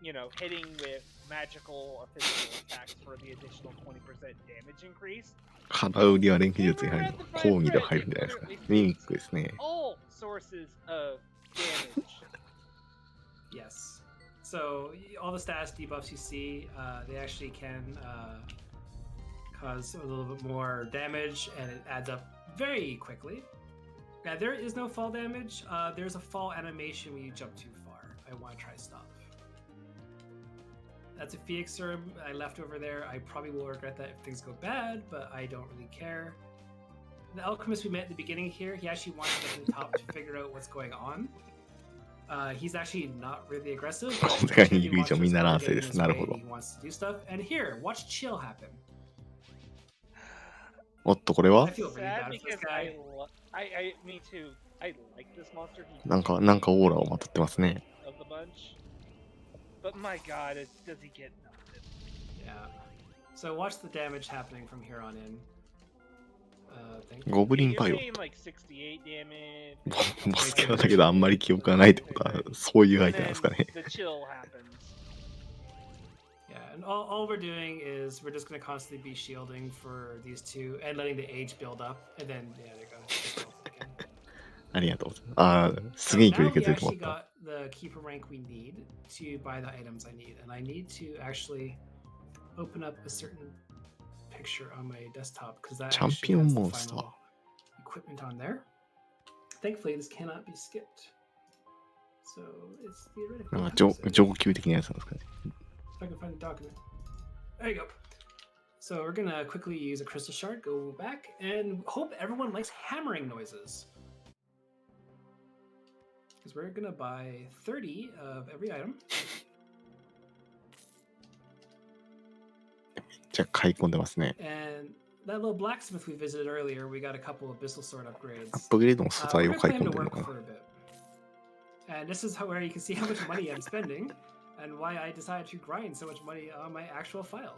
you know, hitting with magical or physical attacks for the additional 20% damage increase.
空売りは錬金術に入るのか、講義では入るんじゃないですか。ミミックですね。
All sources of damage.
Yes. So all the stats debuffs you see, they actually can cause a little bit more damage, and it adds up very quickly. Now there is no fall damage. There's a fall animation when you jump too far. I want to try stop. That's a Phoenix serum I left over there. I probably will regret that if things go bad, but I don't really care. The alchemist we met at the beginning here, he actually wants to get to the top to figure out what's going on. He's actually not really aggressive.
世界にいる以上みんな乱世です。なるほど。
He wants to do stuff. And here, watch chill happen.
おっと、これは
I feel really
Sad
bad for this
because
guy.
me too. I like this monster. He's
なんかオーラをまとってますね。
of the bunch. But my God, does he get nothing?
Yeah. So watch the damage happening from here on in. Thank you.
ゴブリン
You're
パイロ
saying like 68 damage.
ボスキャラだけどあんまり記憶がないってことはそういう相手なんですかね。
The chill happens.
Yeah, and all we're doing is we're just going to constantly be shielding for these two and letting the age build up, and then yeah, there you go.
ありがとうございます。すげえ
So
勢い
now
で
we
削れても
actually
らった。
got the keeper rank we need to buy the items I need, and I need to actually open up a certain picture on my desktop because that actually
Champion
has the
monster.
final equipment on there. Thankfully, this cannot be skipped. So it's theoretically
なんか
opposite.
上級的なやつなんですかね。
If I can find the document. There you go. So we're gonna quickly use a crystal shard, go back, and hope everyone likes hammering noises. Because we're gonna buy 30 of every item.
じゃあ買い込んでますね。
And that little blacksmith we visited earlier, we got a couple of abyssal sword upgrades.
アップグレードの素材
We're
を買
gonna
い込
plan
ん
to
でるの
work
かな。
for a bit. And this is where you can see how much money I'm spending and why I decided to grind so much money on my actual file.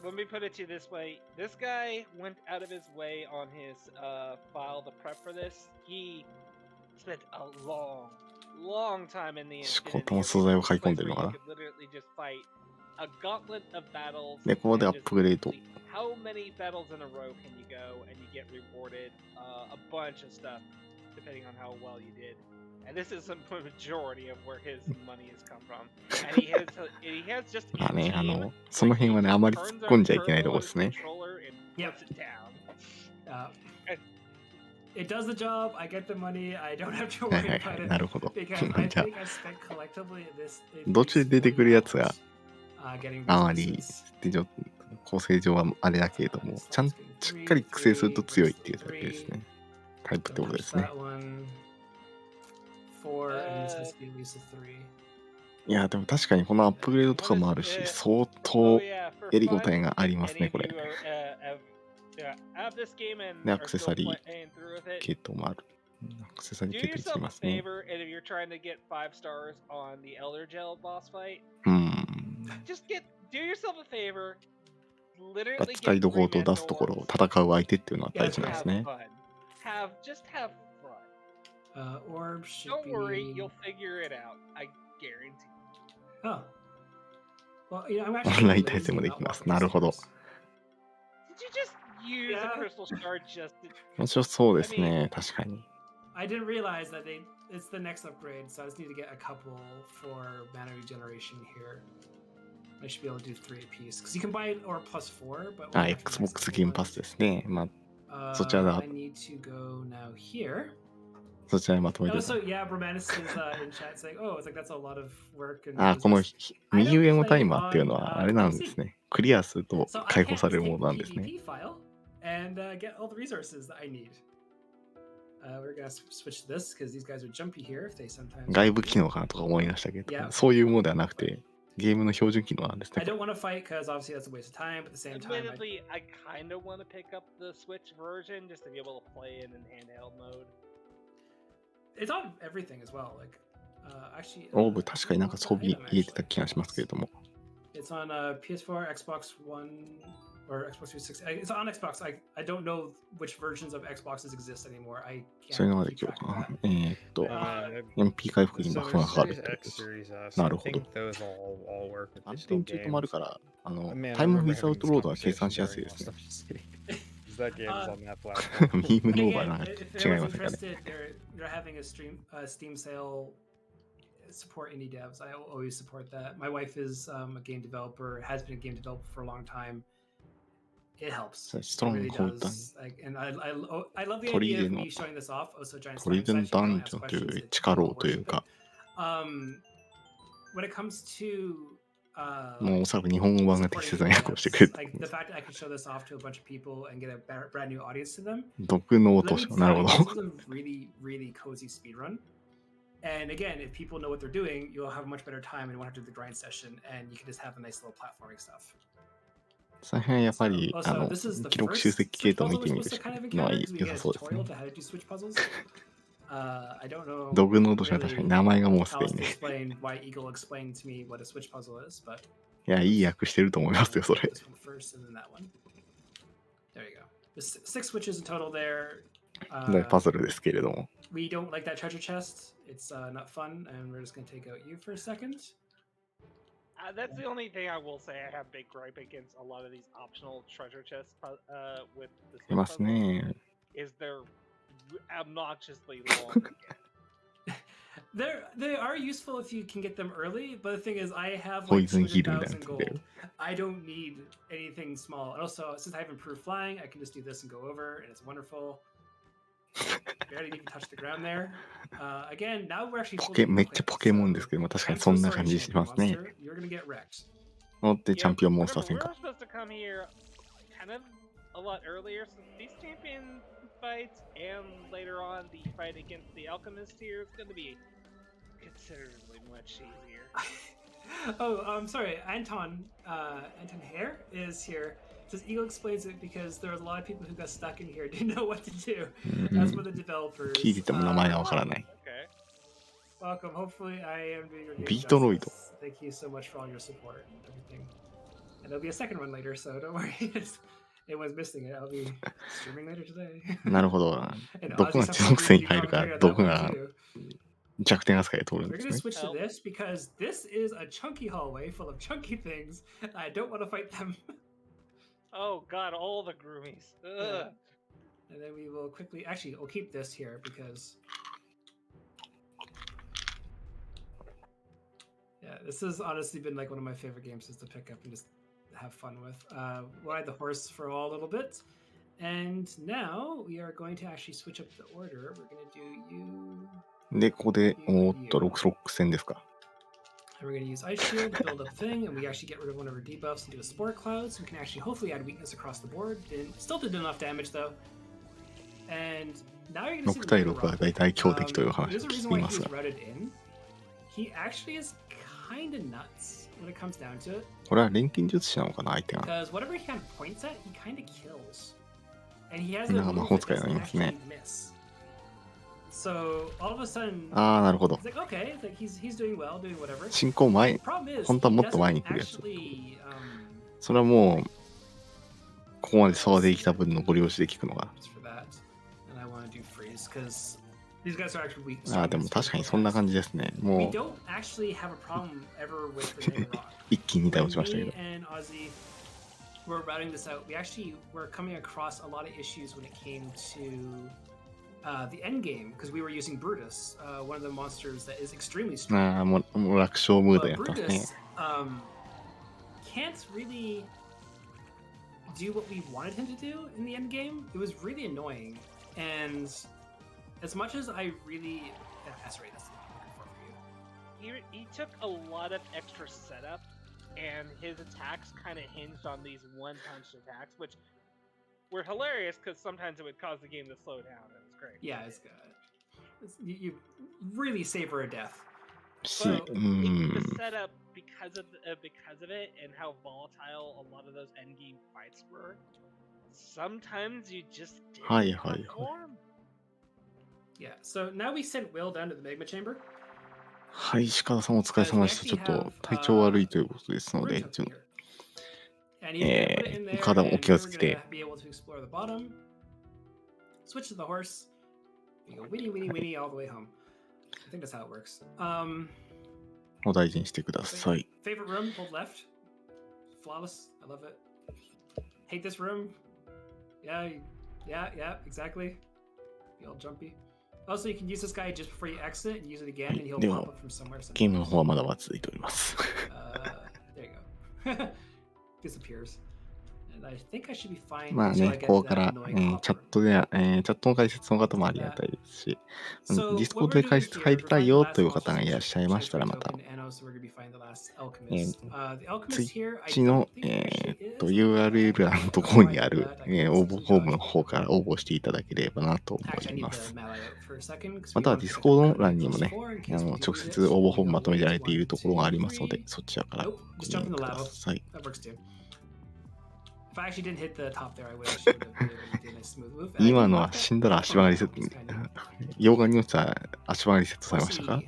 Let me put it to you this way. This guy went out of his way on his file to prep for this. He spent a long time in the
仕事の素材を買い込んでるのかな。
literally just fight a gauntlet of battles.
で、ここでアップグレード。
How many battles in a row can you go and you get rewarded a bunch of stuff depending on how well you did. And this is the majority of where his money has come from. And he has just
まあね、その辺はね、あまり突っ込んじゃいけないところですね。
Yep.
puts it down.
It does the job. I get the money. I don't have to worry about it
なるほど。
because I
じゃあ
think I spent collectively this.
どっちで出てくるやつが
getting
あまり
resources.
構成上はあれだけれども、ちゃんしっかり育成すると強いっていうタイプですね。タイプってことですね。
That one. 4 and this has to be at least a 3.
いや、でも確かにこのアップグレードとかもあるし、相当やりごたえがありますね、これ。で、アクセサリー系統もある。アクセサリー系統つきますね。バッチタイドコートを出すところを戦う相手っていうのは大事なんですね。
Orb should
Don't
be...
worry, you'll figure it out. I guarantee.
Oh. Well, you know, I'm
オ
actually
ンライン
lazy
対戦もで
not
きます。
walking
なるほど。
these stairs.
Did you just use
Yeah.
a crystal shard just to...
面白そうですね、確かに。
I didn't realize that it's the next upgrade, so I just need to get a couple for mana regeneration here. I should be able to do 3 apiece. Because you can buy or plus 4, but...
あ、Xbox ゲームパスですね。まあ、そちらだ。
I need to go now here.
そちらにまとめて。
Also, yeah, Romanus is in chat saying, oh, it's like that's a lot of work. And
あ、この右上のタイマーっていうのはあれなんですね。クリアすると解放されるものなんですね。
And get all the resources that I need. We're gonna switch to this because these guys are jumpy here if they sometimes.
外部機能かなとか思いましたけど、そういうものではなくて、ゲームの標準機能なんですね。
I don't want to fight because obviously that's a waste of time, but at the same time.
Admittedly, I kind of want to pick up the Switch version just to be able to play it in handheld mode.
It's on everything as well. Like, actually.
オーブ確かになんか装備入れてた気がしますけれども。
It's on PS4, Xbox One, or Xbox 360. It's on Xbox. I don't know which versions of Xboxes exist anymore. I
そういう
can't
のがで
keep
きる
track
か
of
な。
that.
MP 回復に
So
バフがかかる
Series
ってことで
X,
す。
Series S,
な
I
るほど。
think those all work with
安
digital
定中止もある
games.
から、
Man,
タ
I
イムウ
remember
ィザウ
having
ト
these
ロードは計算
conversations
しやすい
during
ですね。
I'm just kidding. 'Cause that game is on that platform.
ミーム
But
ノーバー
again,
なんか
if
違い
anyone's
ますかね。
interested, they're having a Steam sale. Support indie devs. I always support that. My wife is a game developer. Has been a game developer for a long time. It helps. It really does. Like, and I love the idea of me showing this off. Also, giant
トリデン
side.
ダンジョンという地下牢というか、
When it comes to
もうおそらく日本語版が適切な訳をしてくれる。
like the fact that I can show this off to a bunch of people and get a brand new audience to them.
毒の落とし、なるほど。
This is a really, really cozy speedrun. And again, if people know what they're doing, you'll have a much better time and you won't have to do the grind session, and you can just have the nice little platforming stuff.
その辺やっぱり
Also, this is the
記録
first
集積系
Switch
統を
puzzle
見て
we're
み
supposed
る
to kind of
のは
encounter because we
良
get
さ
a
そうです
tutorial
ね。
to how to do Switch puzzles. I don't know
ドグの落としは確かに名前がもうす
how
で
else
に
to
ね。
explain why Eagle explained to me what a Switch puzzle is, but
いや、いい訳してると思いますよ、それ。
this one first and then that one. There you go. There's 6 switches in total there.
でパズルですけれども。
We don't like that treasure chest. It's not fun, and we're just going to take out you for a second.
That's the only thing I will say. I have big gripe against a lot of these optional treasure chests with the
いますね。
is they're obnoxiously long.
They are useful if you can get them early, but the thing is, I have like
Poison healみたいなや
200,000
つ
gold.
で。
I don't need anything small. And also, since I have improved flying, I can just do this and go over, and it's wonderful. Barely even touch the ground there. Again, now we're actually
ポケ、めっちゃポケモンですけども、確かにそんな感じしますね。
You're gonna get wrecked.
乗ってチャンピオンモンスター戦
We're
か。
supposed to come here kind of a lot earlier, so these champion fights and later on the fight against the alchemist here is going to be considerably much easier.
Oh, I'm sorry. Anton Hare is here. Says Eagle explains it because there was a lot of people who got stuck in here, didn't know what to do. That's what the developers.
聞いてても名前がわからない。
Okay.
Welcome. Hopefully, I am doing your game
Beatoloid.
justice. Thank you so much for all your support and everything. And there'll be a second one later, so don't worry. Anyone's missing it. I'll be streaming later today.
なるほど。毒が地属性に入るから、毒が弱点扱いで通るん
We're
で
gonna
すね。
switch to this because this is a chunky hallway full of chunky things. I don't want to fight them.
Oh god, all the groomies. Ugh.
And then we will quickly. Actually, we'll keep this here because. Yeah, this has honestly been like one of my favorite games just to pick up and just have fun with. Ride the horse for a little bit. And now we are going to actually switch up the order. We're going to do you.
で、ここで、ロック戦ですか。
And we're going to use Ice Shield to build up thing, and we actually get rid of one of our debuffs and do a Spore Cloud, so we can actually hopefully add weakness across the board. Still did enough damage though. And now you're going to see
6対6は大体強敵という話を
there's a
聞
reason
き
why
ま
he
す
was
が。
routed in. He actually is kind of nuts when it comes down to it.
これは錬金術師なのかな、相手が。
Because whatever he kind of points at, he kind of kills. And he has
なん
a
か魔
move
法
that
使いになり
doesn't
ますね。
actually miss. So all of a sudden,
ああ、なるほど。
it's like, okay, like he's doing well, doing whatever.
進行前、
The problem is,
本当は
he
もっと前
doesn't
に来るやつ。
actually,
それはもう、ここまで差できた分のご了承で聞くのが。
for that. And I want to do freeze, because these guys are actually weak.
ああ、でも確かにそんな感じですね。も
We
う、
don't actually have a problem ever with the Mega Rock.
一気に2体落ちましたけ
Me
ど。
and Ozzy were routing this out. We actually were coming across a lot of issues when it came to the end game, because we were using Brutus, one of the monsters that is extremely strong.
ああ、もう楽勝ムード
But
やったんですね。
Brutus can't really do what we wanted him to do in the end game. It was really annoying, and as much as I really, sorry, that's what I'm looking for you.
He took a lot of extra setup, and his attacks kind of hinged on these one-punch attacks, which were hilarious because sometimes it would cause the game to slow down. It was great.
Yeah, it's good. You really savor a death.
し、
Well, the setup because of it and how volatile a lot of those end game fights were. Sometimes you just didn't perform.
Yeah. So now we sent Will down to the Magma Chamber.
はい、鹿田さんお疲れ様でした。ちょっと体調悪いということですので、
Roots up here. And he's gonna put it in there,
体
and
お気を
we're
つけて。
gonna be able to explore the bottom. Switch to the horse. We go winnie, winnie, winnie all the way home. I think that's how it works.
お大事にしてください。
Favorite room, hold left. Flawless. I love it. Hate this room. Yeah, exactly. Be all jumpy. Also, you can use this guy just before you exit and use it again, and he'll
では
pop up from somewhere.
ゲームの方はまだ続いております。
There you go. Disappears. And I think I should be fine
まあ
until I
ね、
get
ここ
to
か
that
ら、
annoying
チャ
hopper.
ットで、チャットの解説の方もありがたいですし、
So
ディスコー
what
ド
we're
で解
doing
説
here,
入り
we're
たい
finding
よ
the
という
last
方がいらっしゃいましたら、ま
token,
た、
and also we're gonna be finding the last alchemist. The alchemist here, I
うちの
don't think actually is.
URL 欄のところにある、応募フォームの方から応募していただければなと思
Actually, I
い
need
ま
to
す。
map it out for a second, 'cause
ま
we
たは
want
ディ
to
ス
set
コー
up
ド欄にも
plus
ね、
4 in case we do
直
lose
接
it.
応募フォー
We
ムまとめられ
go
ている
1,
ところがありますので、
2,
そちらからご
Nope, just
利
jump
用
in the
くだ
lava.
さい。
That works too. If I actually didn't hit the top there, I would actually have been able to do a nice smooth move.
今のは死んだら足場がリセット、溶岩に落ちたら足場がリセットされましたか？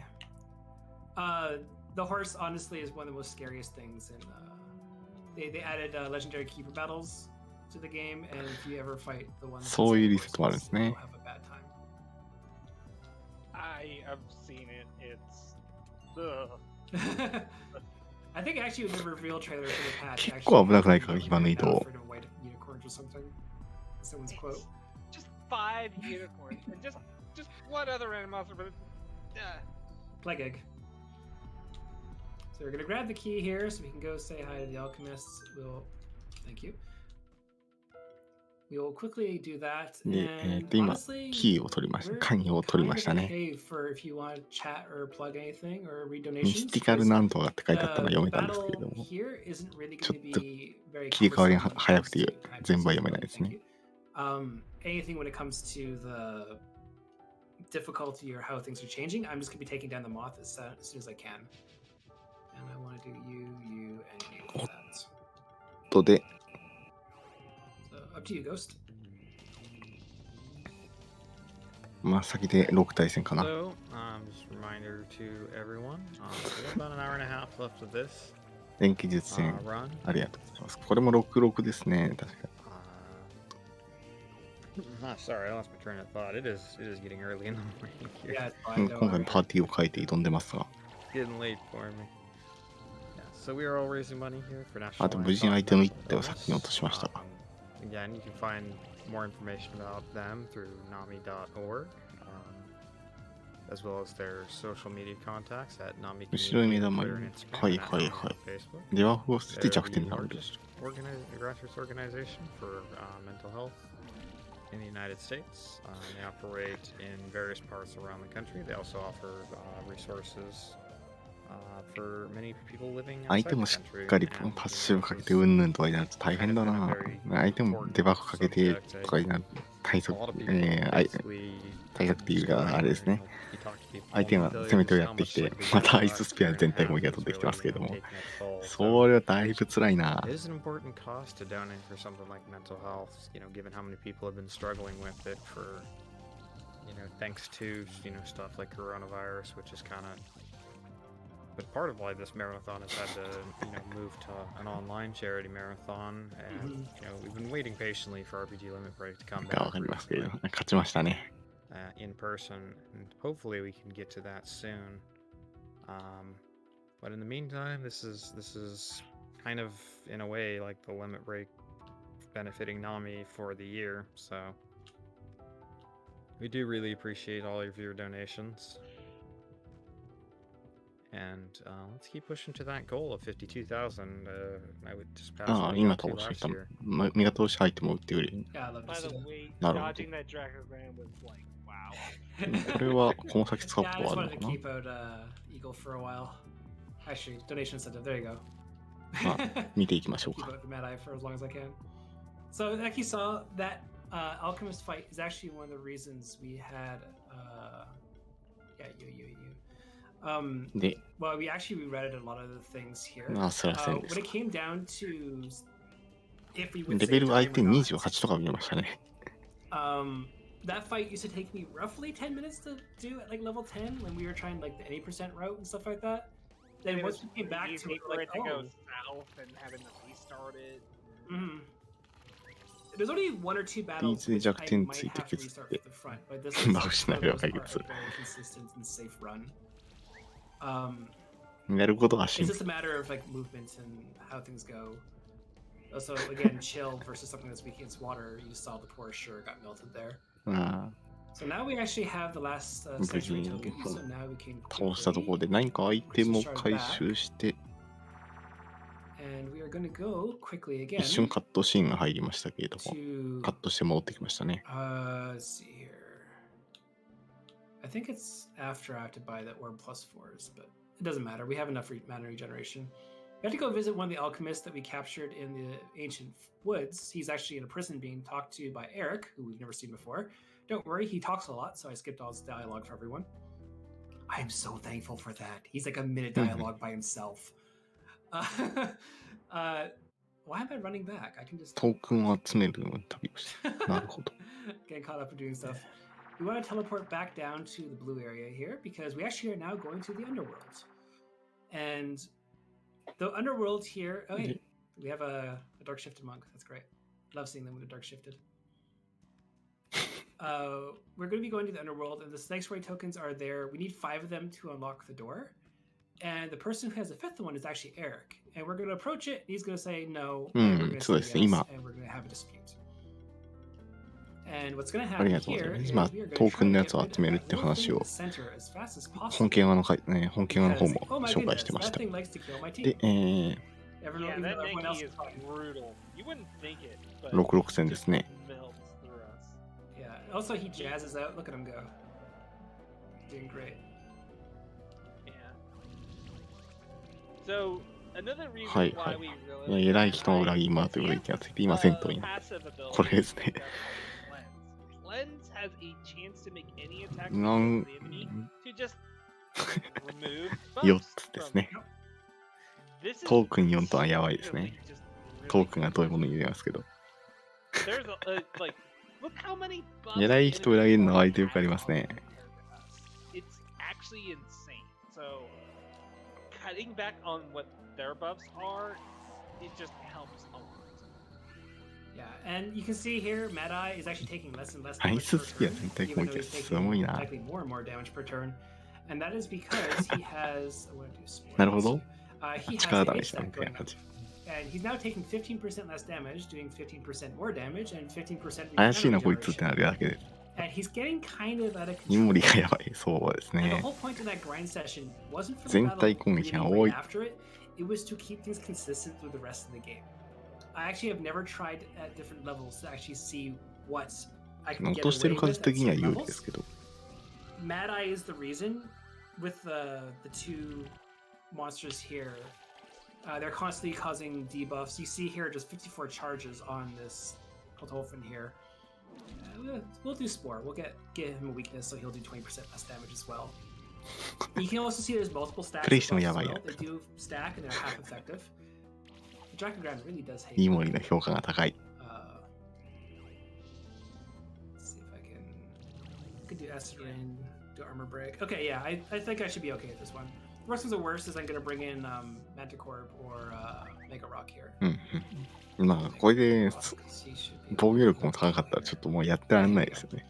The horse honestly is one of the most scariest things, and they added legendary keeper battles to the game, and if you ever fight the ones,
そういうリセットもあるんですね。
you'll have a bad time.
I have seen it. It's
I think actually with the reveal trailer for the patch,
結構危なくないか、暇の移動。
afraid of white unicorns or something. Someone's quote.
just 5 unicorns and just one other random monster, but
Plague egg. So we're gonna grab the key here, so we can go say hi to the alchemists. Thank you. We will quickly do that.
で、
And
今、
honestly,
キーを取りました。
we're
鍵を取りま
kind
した
of
ね。
okay for if you want to chat or plug anything or read
ミ
donations.
スティカルなんとかって書いてあったの
The
は読めたんですけれど
battle
も、
here isn't really
ちょ
going
っ
to
と
be very
切り替わり
cumbersome
が
when it
早
comes
くて
to time
全部は
usage.
読めないです
Thank
ね。
you. Anything when it comes to the difficulty or how things are changing, I'm just going to be taking down the moth as soon as I can. And I want to do you, and you for that.
とで、
So up to you, Ghost.
まあ先で6対戦かな。
So, just a reminder to everyone, we have about an hour and a half left of this
電気術戦、
run.
ありがとうございます。これも66ですね、確か。
Sorry, I lost my train of thought. It is getting early in the morning here.
Yeah, it's
うん
fine.
今回もパーティーを変えて挑んでますが、
It's getting late for me. Yeah, so we are all raising money here for National
あと無事に相手の一手を
Bonus.
先に落としましたが、
Again, you can find more information about them through nami.org. as well as their social media contacts at Nami
後ろに目玉
Twitter
に
and Instagram
はい
and
はい
at
は
Nami
い
on Facebook.
デバフを捨て
They're
弱点
the
なので
largest grassroots organization for mental health in the United States. They operate in various parts around the country. They also offer resources for many people living
相
outside
手
the
もし
country.
っかり
And,
パッ
you
シ
know,
ブかけ
this
てうんぬんとかになると大
kind
変
of
だ
been a
な
very
相手も
important
デバフかけて
subject.
とかになる対
A
策
lot of people
対
basically
策っていう
story
かあれです
where
ね
you talk to people
相手が
and
攻め
they'll
手を
just
や
how
ってき
much
て
like the
また
year
アイス
last
スピア
year and a
全体攻
half
撃が
has
飛んできて
really,
ますけれども
taken its toll.
それはだいぶ辛いな
It is an important cause to donate for something like mental health, given how many people have been struggling with it for, thanks to, stuff like coronavirus, which is kind of, but part of why this marathon has had to, move to an online charity marathon, and, we've been waiting patiently for RPG Limit Break to come
がわ
back
かりますけれど
recently,
勝ちましたね
in person, and hopefully we can get to that soon. But in the meantime, this is kind of in a way like the limit break benefiting Nami for the year, so we do really appreciate all of your donations. And let's keep pushing to that goal of 52,000. I would just pass
ああ
what we
今
got to
倒し
last
た
year.
メガ投資アイテムを売ってくれる
Yeah, I love to
By
see
the
that.
way,
なるほど
dodging that Dracogram was like, wow.
これはこの先使うこ
Yeah,
と
I
は
just
ある
wanted
の
to
かな
keep out Eagle for a while. Actually, donation incentive. There you go.
まあ見ていきましょう
Keep
か
out the Mad Eye for as long as I can. So, like you saw, that Alchemist fight is actually one of the reasons we had. Yeah, you.
で
Well, we actually reread a lot of the things here.
まあそれはせんです
When it
か
came down to if we would
レベ
save
ル
time
相
or
手
not,
28とか見ましたね
that fight used to take me roughly 10 minutes to do at like level 10 when we were trying like the 80% route and stuff like that. Then
It
once
was
we came back to
easy
it,
for
like,
it to go
oh,
south and having to restart it.
There's only one or two battles
These
which I
Jack-10
might have to restart
って
from the front, but this is
まあ
for
失
the
いは
most
解
part
決す
a
る
very consistent and safe run.
やることは
It's
シンプ
just a matter of like movement and how things go. Also, again, chill versus something that's weak against water. You saw the poor Sure got melted there.
ルあ
So now we actually have the last century token. So now we can
あ倒したところで何かアイテムを回収して
and we are going to go quickly
一瞬
again
カットシーンが入りましたけれども
to
カットして戻ってきましたね
let's see here. I think it's after I have to buy the orb plus 4s, but it doesn't matter. We have enough mana regeneration. We have to go visit one of the alchemists that we captured in the ancient woods. He's actually in a prison being talked to by Eric, who we've never seen before. Don't worry, he talks a lot, so I skipped all his dialogue for everyone. I am so thankful for that. He's like a minute dialogue by himself. Why am I running back? I can just
トークンを集める旅をしてなるほど
getting caught up in doing stuff. We want to teleport back down to the blue area here because we actually are now going to the underworld. And the underworld here, oh hey, we have a dark shifted monk. That's great. Love seeing them when they're dark shifted. We're going to be going to the underworld, and the Snakes Ray tokens are there. We need 5 of them to unlock the door. And the person who has the 5th one is actually Eric. And we're going to approach it. He's going to say no. And we're going to say yes, and we're going to have a dispute. And what's going to
あり
happen
がとうござい
here
ます
is
まあ
we are
ト
going
ー
to
クン
try
の
to
やつを
get
集め
rid
る
of
って
that
話
little thing
を
in the center as fast as
本
possible.
家側の本家側の方
Because,
も
oh my
紹介
goodness,
してまし
that
た
thing likes to kill my team.
で、
Everyone,
Yeah,
even though
that
everyone else
Mankey
is
is
fine.
brutal. You wouldn't think it, but
66戦ですね
melts through us.
Yeah. Also, he jazzes out. Look at him go. Doing great.
Yeah. So another reason
はい
why
はい
we
い
really
や偉い人の裏切り者ということに気がついて今戦闘に
passive ability
これですね
Cleanse has a chance to make any attack
なん
from the enemy to just remove
4
buffs
つです
from
ね
This is
トークン4とはやばいですね
just
トークンがどういうものに入れますけど
There's a, like look how many buffs
偉い人を裏切るのは相手よくありますね
It's actually insane. So cutting back on what their buffs are, it just helps a lot.
Yeah, and you can see here, Mad Eye is actually taking less and less
アイ
damage
ス
per
スピア
turn,
全体
even
攻
though
撃は
he's
すごい
taking
な
likely more and more damage per turn. And that is because he has. I want to do sport.
なるほど
He has
力
the
試
H
しだみ
stack
たいな
going
感
up.
じ
And he's now taking 15% less damage, doing 15% more damage, and 15%
怪しいなこい
mana
つって
regeneration.
なるだけで
And he's getting kind of out of
イモ
control.
リがやばい。そうです
And the
ね。
whole point of that grind session wasn't for the
全
battle
体攻撃が
beginning
多
right
い。
after it. It was to keep things consistent with the rest of the game. I actually have never tried at different levels to actually see what I can
落
get
としてる
away
数
with at
的には
certain
有利です
levels.
けど。
Mad Eye is the reason with the two monsters here. They're constantly causing debuffs. You see here just 54 charges on this Hotolfin here. We'll do Spore. We'll get him a weakness so he'll do 20% less damage as well. You can also see there's multiple stacks of buffs as well. They do stack and they're half effective. Dragon Ground really does hate
イモリの評価が高い。
let's see if I could do Acid Rain, do Armor Break. Okay, yeah, I think I should be okay with this one. The worst of the worst is I'm going to bring in Manticore or Mega Rock here.
まあ、これで
He should be
防御力も高かったらちょっともうやってられないですよね。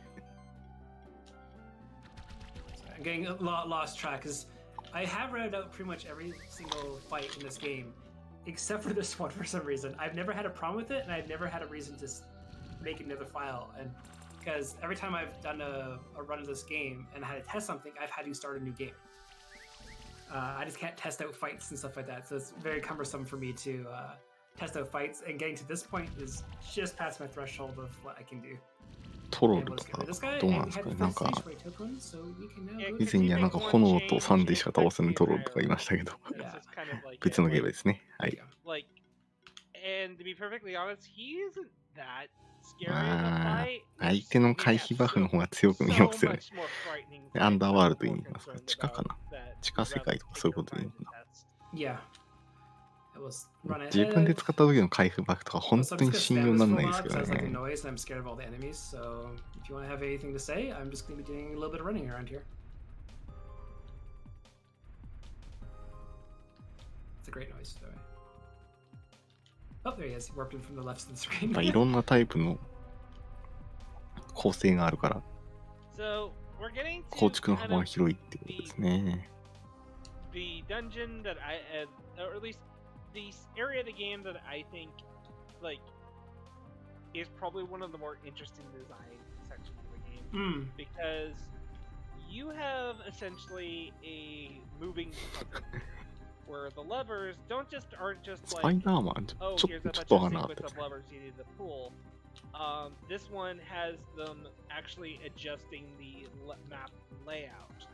I'm getting a lot lost track because I have read out pretty much every single fight in this game, except for this one for some reason. I've never had a problem with it, and I've never had a reason to make another file. And because every time I've done a run of this game and had to test something, I've had to start a new game. I just can't test out fights and stuff like that, so it's very cumbersome for me to test out fights. And getting to this point is just past my threshold of what I can do.
トロルとかどうなんですかね。なんか以前にはなんか炎と酸でしか倒せないトロルとかいましたけど、別のゲームですね。はい。
And to be perfectly honest, he isn't that scary
まあ
of a fight.
相手の回避バフの方が強く見えますよね。アンダーワールドに言いますか。地下かな。地下世界とかそういうことでいいのかな。
Yeah.
自分で使った時の回復バフとか本当に信用にならないですけどね。
I'm scared of all the enemies, so if you want to have anything to say, I'm just going to be doing a little bit of running around here. It's a great noise, though. Oh, there he is. He warped in from the left of the screen.
いろんなタイプの構成があるから、構築の幅が広いっていうことですね。
The dungeon that I, or at least the area of the game that I think, like, is probably one of the more interesting design sections of the game. Because you have essentially a moving puzzle where the levers aren't just like, oh, here's a bunch of sequence of levers you need to pull. This one has them actually adjusting the map layout.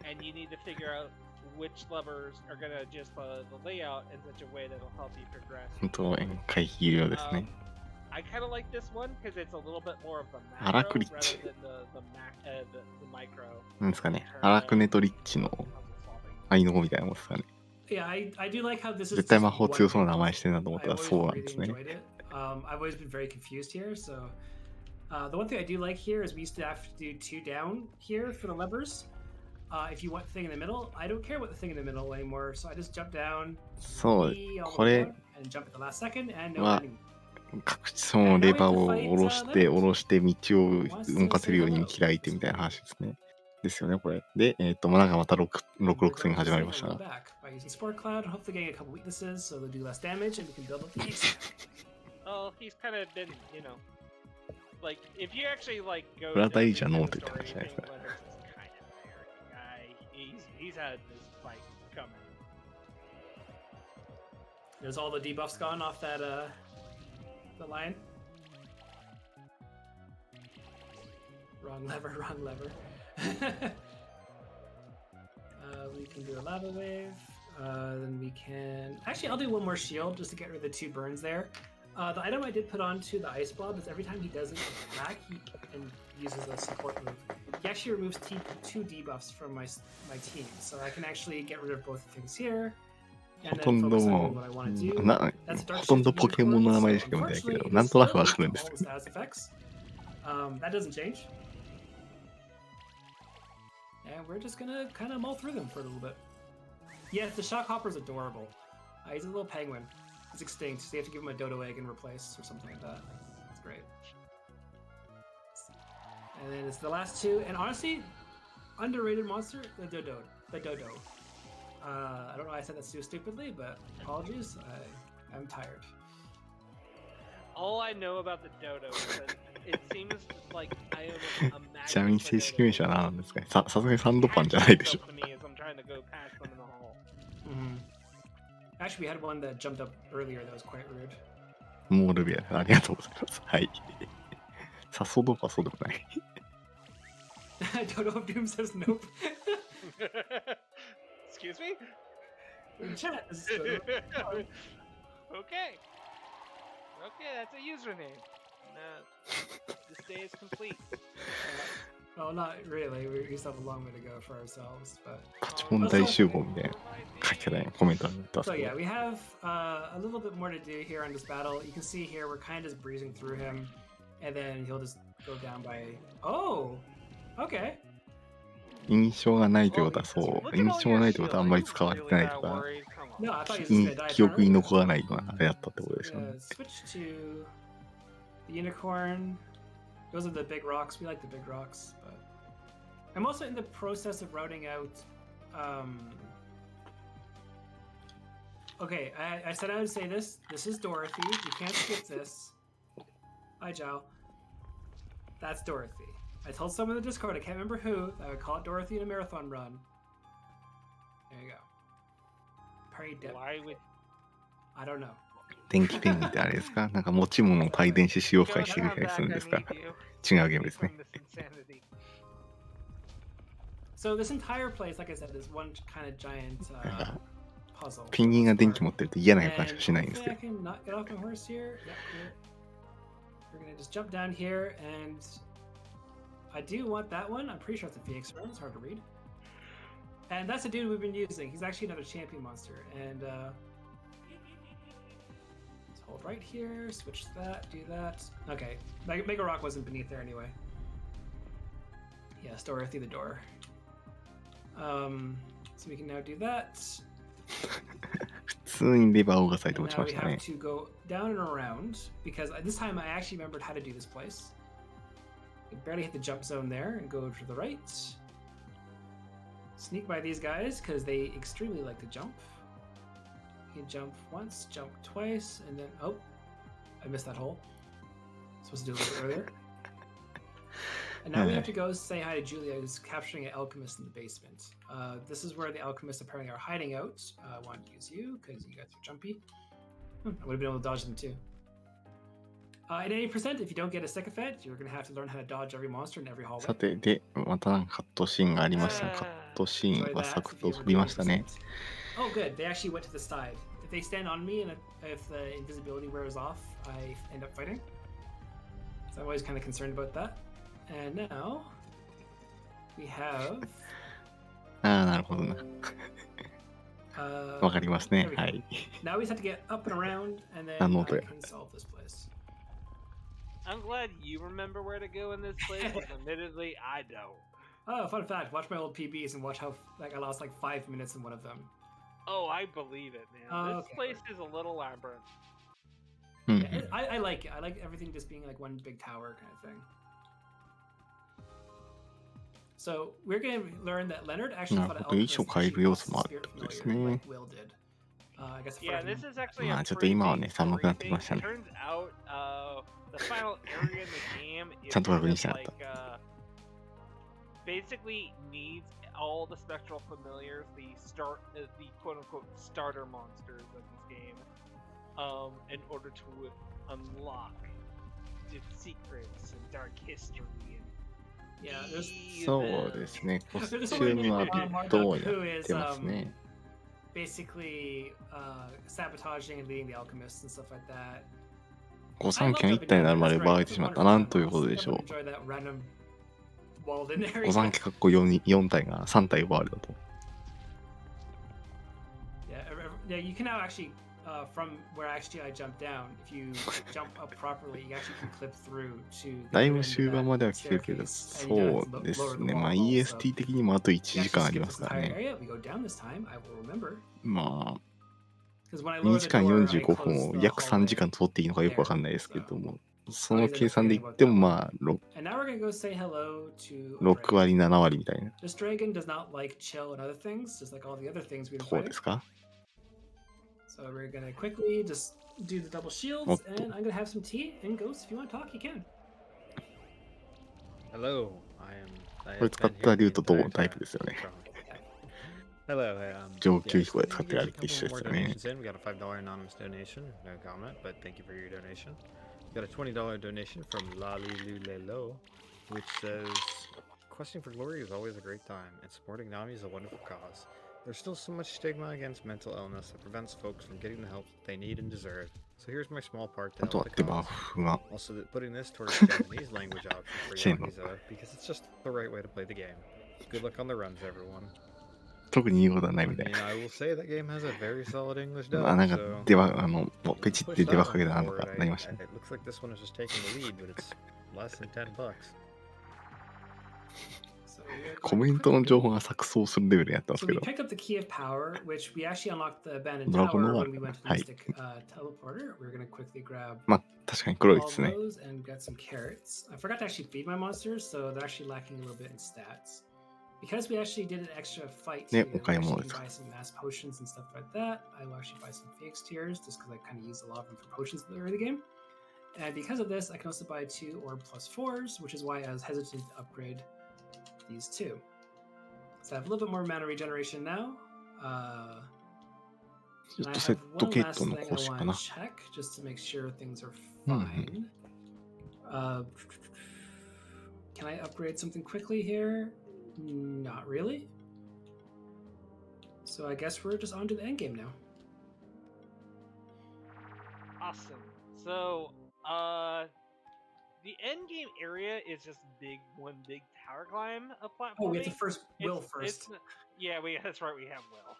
And you need to figure out which levers are going to adjust the layout in such a way that will help you progress.
本当回避有料ですね。
I kind of like this one because it's a little bit more of the
荒
macro
くリッ
rather
チ。
than the micro.
なんですかね。荒くネトリッチのアイノコみたいなもんですかね。
Yeah, I do like how this is
絶対魔法強そうな名前してるなと思ったらそうなんですね。
I've always been very confused here, so the one thing I do like here is we used to have to do 2 down here for the levers. If you want the thing in the middle, I don't care about the thing in the middle anymore, so I just jump down
そう、 これ
and jump at the last second and no
は
enemy.
各地のレバーを下ろして道を動かせるように開いてみたいな話ですね。ですよね、これ。で、なんかまた66戦が始まりましたが。
By using Spore Cloud, hopefully getting a couple weaknesses so they'll do less damage and we can build up the ace.
Well, he's kind of been, you know, like if you actually like go.
裏大じゃノーって言ってましたね。
He's had this fight coming.
There's all the debuffs gone off that the line. Wrong lever, wrong lever. We can do a lava wave. Then we can... Actually, I'll do one more shield just to get rid of the 2 burns there. The item I did put onto the ice blob is every time he does an attack and uses a support move, he actually removes 2 debuffs from my team. So I can actually get rid of both things here.
ほとんどもう、ほとんどポケモンの名前しか読めないけど、なんとなくわかるんですけど。
That doesn't change. And we're just gonna kind of mull through them for a little bit. Yes, the shock hopper's adorable. He's a little penguin. He's extinct, so you have to give him a dodo egg and replace or something like that. It's great. And then it's the last 2, and honestly, underrated monster, the dodo. I don't know why I said that so stupidly, but apologies. I'm tired.
All I know about the dodo is that it seems like I am a
ちなみに正式名称は何なんですかね。さすがにサンドパンじゃないでしょ。
Actually, we had one that jumped up earlier that was quite rude.
モールベア、ありがとうございます。はい。さそどかそうでもない。
I don't know if Doom says nope.
Excuse me?
In chat.
Okay. Okay, that's a username. This day is complete.
Well, not really. We still have a long way to go for ourselves, but.
パチモン大集合みたいな書き方にコメントになったんです
So
け
yeah,
ど。
we have a little bit more to do here on this battle. You can see here we're kind of just breezing through him, and then he'll just go down by. Oh, okay.
印象がないということはそう、印象がないということはあんまり使われてないとか、
No, I thought he was just gonna die.
記憶に残らないようなあれだったってことでしょうね。
Switch to the unicorn. Those are the big rocks. We like the big rocks, but I'm also in the process of routing out. Okay, I said I would say this. This is Dorothy. You can't skip this. Hi, Jow. That's Dorothy. I told someone in the Discord, I can't remember who, that I would call it Dorothy in a marathon run. There you go. Party dip.
Why would
I don't know.
電気ペンってあれですか？なんか持ち物を帯電して使用回してみたりするんですか？違うゲームですね。
So this entire place, like I said, is one kind of giant puzzle.
ペンギンが電気持ってると嫌な予感しかしないんですけど。
I can not get off my horse here. Yep, here. We're gonna just jump down here, and I do want that one. I'm pretty sure it's a Phoenix Run. It's hard to read. And that's the dude we've been using. He's actually another champion monster. And let's hold right here. Switch that. Do that. Okay. Mega Rock wasn't beneath there anyway. Yeah, store through the door. So we can now do that.
普通にレバーを押さえて落ち
Now
ま
we
した
have
ね。
to go down and around because this time I actually remembered how to do this place. You barely hit the jump zone there and go to the right. Sneak by these guys because they extremely like to jump. You can jump once, jump twice, and then oh, I missed that hole. Supposed to do it a little bit earlier. And now we have to go say hi to Julia, who's capturing an alchemist in the basement. This is where the alchemists apparently are hiding out. I wanted to use you because you guys are jumpy. I would have been able to dodge them too. At 80%, if you don't get a sycophant, you're going to have to learn how to dodge every monster in every hallway.
さて、で、またなんかカットシーンがありましたね。カットシーンはサクッと飛びましたね。
Oh, good. They actually went to the side. If they stand on me and if the invisibility wears off, I end up fighting. So I'm always kind of concerned about that. And now we have.
ああ、なるほどな。わかりますね。はい。
Now we just have to get up and around, and then I can solve this place.
I'm glad you remember where to go in this place, but admittedly, I don't.
Oh, fun fact! Watch my old PBs and watch how I lost like 5 minutes in one of them.
Oh, I believe it, man. This place is a little labyrinth.
Yeah, I like it. I like everything just being like one big tower kind of thing. So we're going to learn that Leonard actually fought an alchemist spirit familiar, like Will did. I guess
yeah, this is actually a
まあちょっと今はね、寒くなってきましたね。
Turns out, the final area in the game is
ちゃんと確認しなかった。
basically needs all the spectral familiars, the quote-unquote starter monsters of this game, in order to unlock the secrets and dark history and
yeah, there's
そうですね。コスチュームはどうやってますね。
basically sabotaging and leading the alchemists and stuff like that.
御三家が一体になるまで奪われてしまった。なんということでしょう。御三家かっこ 4体が3体奪われたと。
Yeah, you can now actually, from where actually I jumped down, if you jump up properly, you actually can clip through to.
だいぶ終盤までは来てるけど、そうですね。まあ EST 的にもあと1時間ありますからね。まあ。2時間45分を約3時間取っていいのかよくわかんないですけども、その計算で言ってもまあ 6割7割みたいな。そうですか？
So we're gonna quickly just do the double shields, and I'm gonna have some tea. And Ghost, if you want to talk, you can.
Hello, I
これ
have
使っ
been here
た
the
ルートと
entire
タイ
time.
プですよね。
Hello,
上級
yeah,
飛行で使ってるあ
here's
れ
a
と一緒
couple
です
more
よね。
donations in. We got a $5 anonymous donation, no comment, but thank you for your donation. We got a $20 donation from Lalilulelo, which says, questing for glory is always a great time, and supporting Nami is a wonderful cause. There's still so much stigma against mental illness that prevents folks from getting the help they need and deserve. So here's my small part to
あと
help
は
the
デバ
cause.
フが
Also, putting this towards Japanese language option for
シェーンの
Yakuza, because it's just the right way to play the game. Good luck on the runs, everyone.
特に言うことはない
I
みたい
mean, I will say that game has a very solid English
な。あ、
dub,
なんか
so
デバ、もうペチ
let's
って
push
デバ
that
か
one
けたなんと
forward.
かなりましたね。
It looks like this one is just taking the lead, but it's less than $10.
So we are
コ
going
メントの
quickly.
情報が錯綜するレベルでやってます
So
け
we
ど。
picked up the key of power, which we actually unlocked the abandoned
ドラゴンの
tower
はあ
when
る
we
かな。
went to the
はい。
mystic teleporter. We're gonna quickly grab
まあ、確かに黒いで
all
すね。
those and get some carrots. I forgot to actually feed my monsters, so they're actually lacking a little bit in stats. Because we actually did an extra fight
で、
here,
お買い
we
物
actually
で
can
すか。
buy some mass potions and stuff like that. I will actually buy some Phoenix tears just because I kind of used a lot of them for potions earlier in the game. And because of this, I can also buy 2 orb plus 4s, which is why I was hesitant to upgrade these two. So I have a little bit more mana regeneration now.
ちょ
And
っ
I
とセッ
have
ト
one
ゲッ
last
トの
thing I
講師か
want to
な。
check just to make sure things are
うんうん。
fine. Can I upgrade something quickly here? Not really. So I guess we're just on to the end game now.
Awesome. So, the end game area is just one big tower climb of platforming.
Oh, we have to first Will first.
Yeah, that's right. We have Will.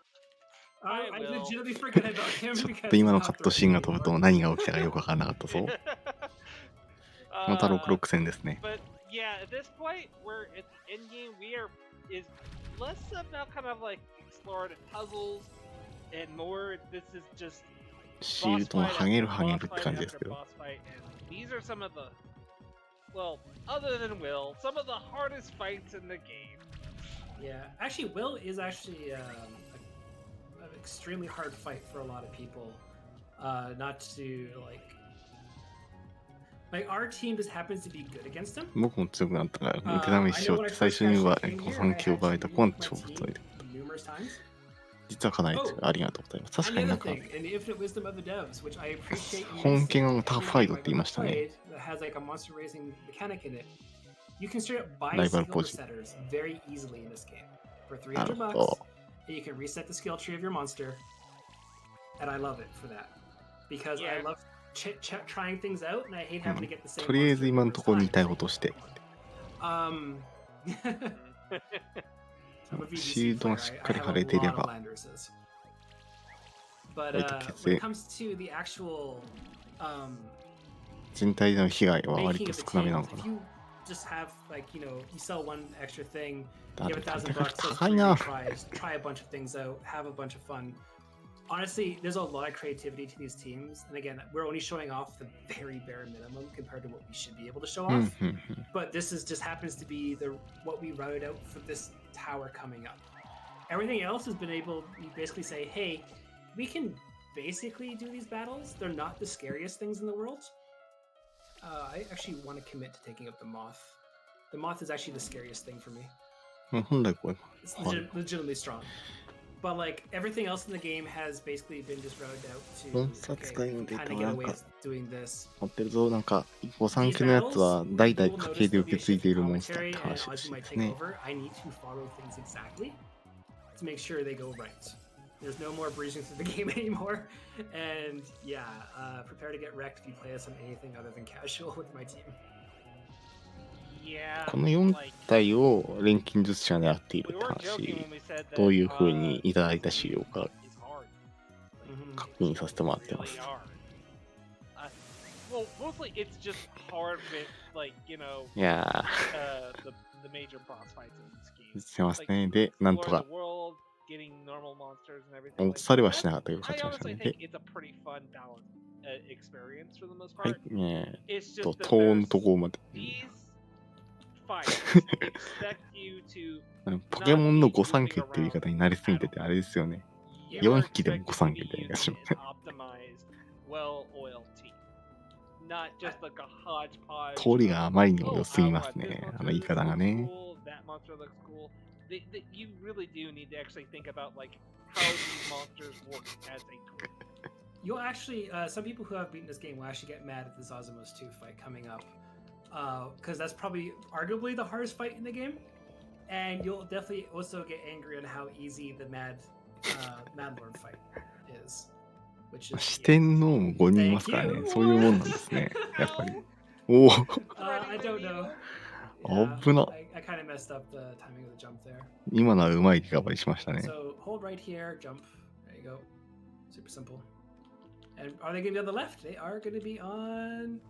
I
Will.
legitimately forget about him
ちょっ
because
と今
he's
のカ
not
ット
the
シーン
right
が飛ぶ
anymore.
と何が起きたかよくわからなかったぞ。また66戦ですね。
But yeah, at this point, we're at the end game. Is less about kind of like exploring puzzles and more. This is just
シールドをハゲるハゲるって感じですけど。
boss fight, and these are some of the, well, other than Will, some of the hardest fights in the game.
Yeah, actually, Will is actually an extremely hard fight for a lot of people. Not to like our team just happens to be good against him.
僕も強くなったから抜け試ししようって最初にはご参加を奪われた子は超ぶっ飛んで。
numerous times.
実はかなり強い。ありがとうございます。確かになんか
And the other thing, and the infinite wisdom of the devs, which I appreciate
本家
immensely.
がタフファイトって言いましたね。
That has like a monster raising mechanic in it. You can straight up buy
ライバル
skill
ポジ。
resetters very easily in this game for
なる
$300 bucks.
ほど。
And you can reset the skill tree of your monster, and I love it for that because I
Yeah.
love trying things out, and I hate having to get the same.
とりあえず
monster
今のところ
numerous
似たい
times.
ことして。
I'm a VGC
シールドが
player.
しっ
I
かり
have
貼
a
れていれ
lot of
ば。
Landerses. But
割と
when
血
it comes to the actual
全体での被害は割
making
と
of the
少なめな
teams,
のか
if
な。
you just have like you sell one extra thing,
だ
you
っ
have
て
$1,000 bucks, so
高い
free
な。
retries, try a bunch of things out, have a bunch of fun. Honestly, there's a lot of creativity to these teams, and again, we're only showing off the very bare minimum compared to what we should be able to show
うん
off.
うんうん。
But this is just happens to be what we routed out for this tower coming up. Everything else has been able to basically say, hey, we can basically do these battles. They're not the scariest things in the world. I actually want to commit to taking up the moth. The moth is actually the scariest thing for me.
本来これ。
It's legitimately strong. But like everything else in the game has basically been just routed out to
本冊会のデー
kind
タ
of
は
get
なん
away
か
with doing this.
持ってるぞ。なんか御三家のやつは代々家系で受け継いでいるモンスターって
And
話らし
Ozzy
い
might
です
take
ね。
over. I need to follow things exactly to make sure they go right. There's no more breezing through the game anymore. And yeah, prepare to get wrecked if you play us on anything other than casual with my team.
Yeah.
この4
like,
体を錬金術師が狙っている
we
って
were
話
joking when we said that
どういうふうにいただいた資料か
is hard.
Mhm.
確認させてもらってま
Really
す。
hard. Well, mostly it's just hard with like
いや
the major boss fights in this game.
ー、してますね。で、なんと
Explore
か
the world, getting normal monsters and everything.
落
like
とされは
that.
しなかったけど
I
勝ちました
honestly
ね。
think
で、
it's a pretty fun balance experience for the most
はい
part.、It's just
ト
that
ーンの
there's
ところまで。
these fights expect you to
ポケモンの御三家っていう言い方になりすぎててあれですよね。
you're
4匹でも
expected
御
to
三
be
家って気がし
using
ます。
an optimized, well-oiled team. not just like a hodgepodge.
通りがあまりにも良す
Oh,
ぎ
I
ます
want this
ね。
monster,
言い
this
方が
looks
ね。
cool, that monster looks cool. You really do need to actually think about like how these monsters work as a tool.
You'll actually, some people who have beaten this game will actually get mad at this Ozymos 2 fight coming up. Because that's probably arguably the hardest fight in the game. And you'll definitely also get angry on how easy the Mad Lord fight is. Which is
四天王も5人いますからね。そういうもんなんですね。やっぱり。おお。
I don't know.
危な。
I kind of messed up the timing of the jump there.
今のはうまい手がばりしましたね。
So hold right here, jump. There you go. Super simple. And are they going to be on the left? They are going to be on.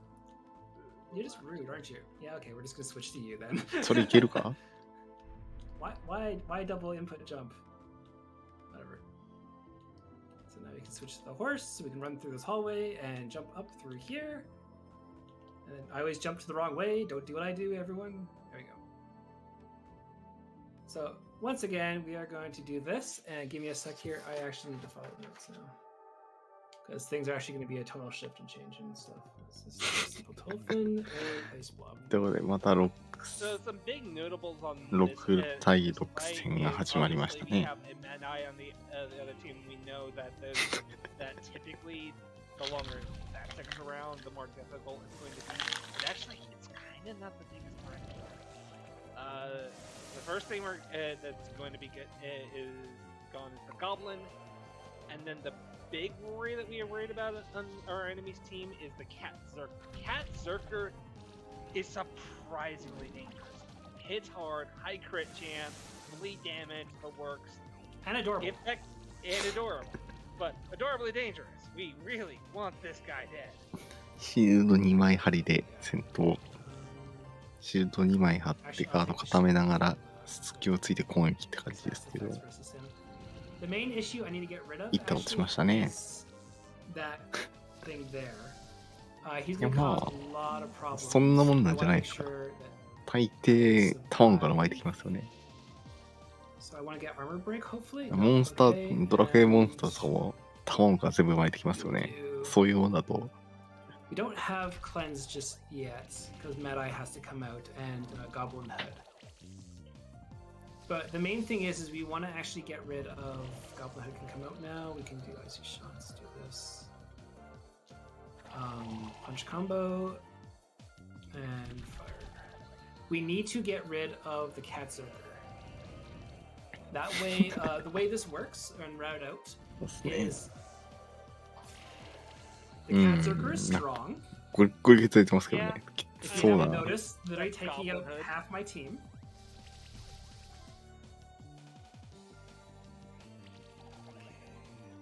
You're just rude, aren't you? Yeah. Okay, we're just going to switch to you then.
それいけるか？
Why double input jump? Whatever. So now we can switch to the horse, so we can run through this hallway and jump up through here. And then I always jump to the wrong way. Don't do what I do, everyone. There we go. So once again, we are going to do this. And give me a sec here. I actually need to follow notes now. Because things are actually going to be a tonal shift and change and stuff. This is a simple Tolfin and Ice Blob.
ということで、また6
So some big notables on
6
this,
対
this
6
fight
戦が
is
始まりまし
obviously
た
we
ね。
have Manai on the other team. We know that that typically the longer that sticks around, the more difficult it's going to be. But actually, it's kind of not the biggest threat. The first thing that's going to be good is gone is the Goblin, and then the big worry that we are worried about on our enemy's team is the Cat Zerker. Cat Zerker is surprisingly dangerous. Hits hard, high crit chance, bleed damage, the works.
And adorable.
And adorable. But adorably dangerous. We really want this guy dead.
シールド2枚張りで戦闘。シールド2枚張ってガード固めながら隙をついて攻撃って感じですけど。
The main issue I need to get rid of
いったことしましたね。
is that thing there. He's
いや
gonna
ま
cause
あ
a lot of problems.
そんなもんなんじゃないですか。 大抵卵から巻いてきますよね。
So I want to get armor break, hopefully.
モンスター、ドラクエモンスターとかも卵から全部巻いてきますよね。そういうもんだと。
We don't have cleanse just yet because Mad Eye has to come out and Goblin Head. But the main thing is we want to actually get rid of Goblin Head can come out now. We can do icy shots. Do this. Punch combo and fire. We need to get rid of the Cat Zerker. That way, the way this works and route out is the Cat Zerker is strong.
これ消されてますけどね。
If
そ
you
うな
haven't
の。
noticed, literally taking out half my team.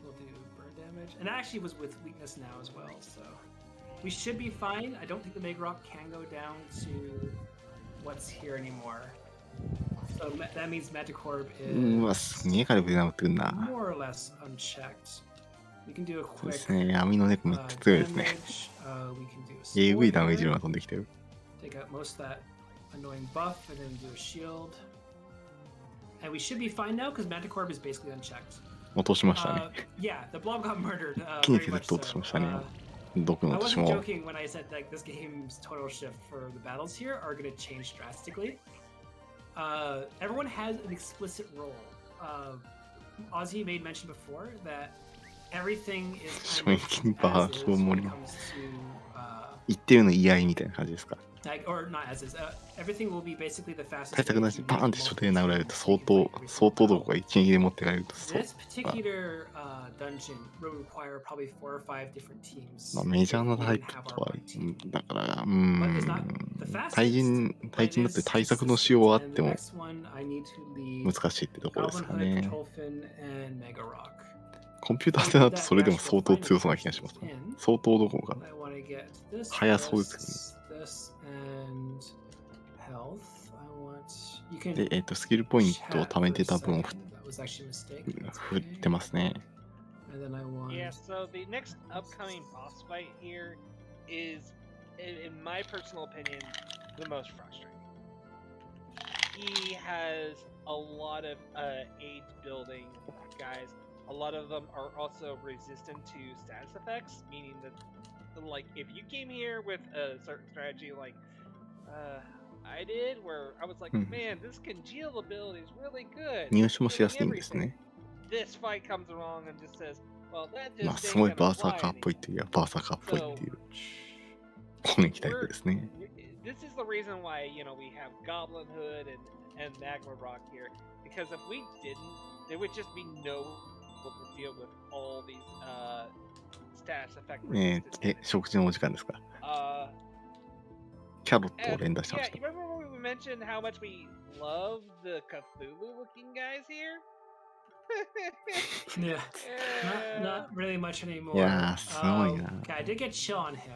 We'll do burn damage. And that actually was with weakness now as well, so we should be fine. I don't think the Mega Rock can go down to what's here anymore. So that means Magicorp
うわ、
is
すげえ火力で殴ってくんな。
more or less unchecked. We can do a
そうで
quick
すね。網の猫めっちゃ強いですね。
damage. We can do a
えぐいダメー
sword
ジの
here.
が飛んできてる。
Take out most of that annoying buff and then do a shield. And we should be fine now because Manticorp is basically unchecked.
落としましたね。
Yeah, the blob got murdered.
一気に
Very
削
much
って落とし
so.
ましたね。毒の
I
落とし
wasn't
も。
joking when I said like this game's total shift for the battles here are going to change drastically. Everyone has an explicit role. Ozzy made mention before that everything is kind of
一気にバー
as
ッ
is
と盛
when
り
it
ます。
comes to
言ってるの居合みたいな感じですか。
like, or not as is. Everything will be basically the fastest.
対策
way
な
to
しでバーン
make
って初手で殴られると
multiple
相当どこが一撃で持ってかれるとそう。
This particular dungeon will require probably 4 or 5 different teams.
まあメジャーな
if we
タイ
didn't
プ
have
と
our
は
own team.
だから
But it's not the fastest.
対人だって対策のしようはあっても
And the next one, I need to lead
難しいってところです
Goblin
か
Hood,
ね。
Tolfin, and Mega Rock.
コンピューターってなるとそれでも相当強そうな気がしますね。相当どころか
I want to get this,
速そうですけどね。
this, and health. I want. You can
で、スキルポイントを
chat
貯め
for
て
a
た分を
second. That was actually a mistake. That's
振っ
okay.
てますね。
And then I want.
Yeah, so the next upcoming boss fight here is, in my personal opinion, the most frustrating. He has a lot of AIDS building guys. a lot of them are also resistant to status effects, meaning that, like, if you came here with a certain strategy, like I did, where I was like, man, this congeal ability is really good.
入手もしやすいんですね。
This fight comes along and just says, well, that
まあ
just
す
ain't
ごい
gonna
バーサー
fly
カーっぽい
anymore.
っていうバーサーカーっぽいっていう攻撃タイプですね。
This is the reason why, you know, we have Goblin Hood and Magma Rock here, because if we didn't, there would just be no able to deal with all these status effect resistance.
食事のお時間ですか？キャロットを連打してました。
Yeah, remember when we mentioned how much we love the Cthulhu-looking guys here?
Yeah, not really much anymore.
Yeah, すごいな。
Okay, I did get chill on him.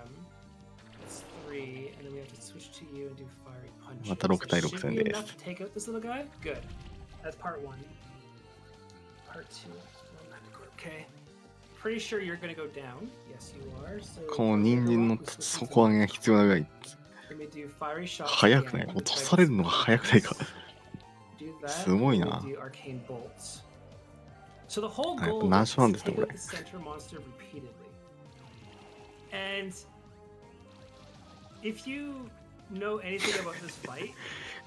That's 3, and then we have to switch to you and do fiery punches.
また6対6
Should
戦
be
で
enough
す。
to take out this little guy? Good. That's part 1. Part 2. Okay. Pretty sure you're gonna go down. Yes, you are. So
この人参の底上げが必要なぐらい早くない？落とされるのが早くないか。すごいな。難所なんですね、これ。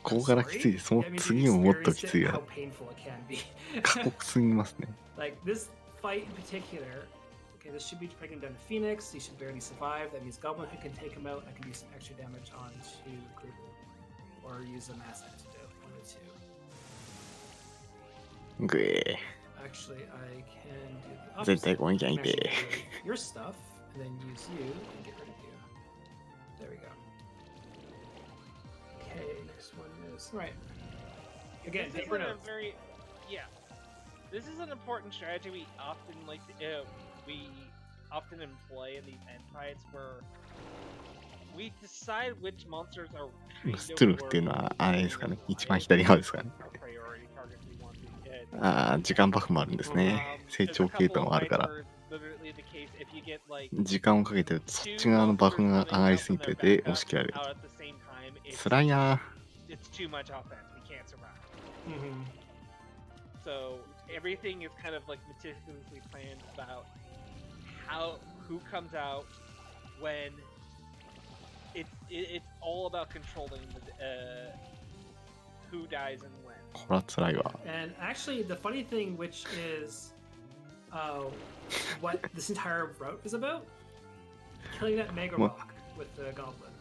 ここからきついです。その次ももっときついや。過酷すぎますね。
Okay, this should be taking down to Phoenix. He should barely survive. That means Goblin Hood can take him out. I can do some extra damage onto Group. Or use a mass antidote. 1 or 2.
ぐえ
Actually, I can do the
絶
opposite.
対ここにい
I
ない
can
で。
actually do your stuff, and then use you and get rid of you. There we go. Okay, next one is... Right. Again,
this
different
isn't a very... Yeah. This is an important strategy we often like to... we often employ in these end fights where we decide which monsters are kind
ストゥルフっていうのはあれですかね。一番左側ですかね。ああ、時間バフもあるんですね。成長系統もあるから。時間をかけてるとそっち側のバフが上がりすぎてて押し切られる。辛いな。
So everything is kind of like meticulously planned about who comes out when it's all about controlling who dies and when.
これは辛いわ。
And actually, the funny thing, which is what this entire route is about, killing that Mega Rock with the Goblin,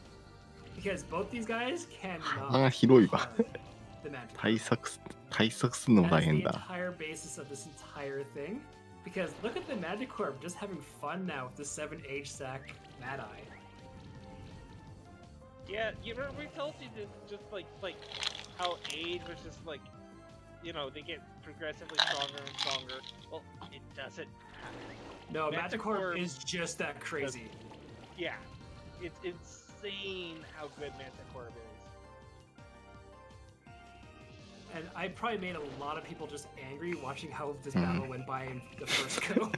because both these guys cannot
幅が広いわ。
harm the magic.
対策するのも大
That's
変
the
だ。
entire basis of this entire thing. Because look at the Magicorp just having fun now with the 7 sack Mad Eye.
Yeah, you remember we told you this, just like how age was just like, you know, they get progressively stronger and stronger. Well, it doesn't happen.
No,
Magicorp
Magicorp is just that crazy.
Yeah, it's insane how good Magicorp is.
And I probably made a lot of people just angry watching how this battle went by in the first go.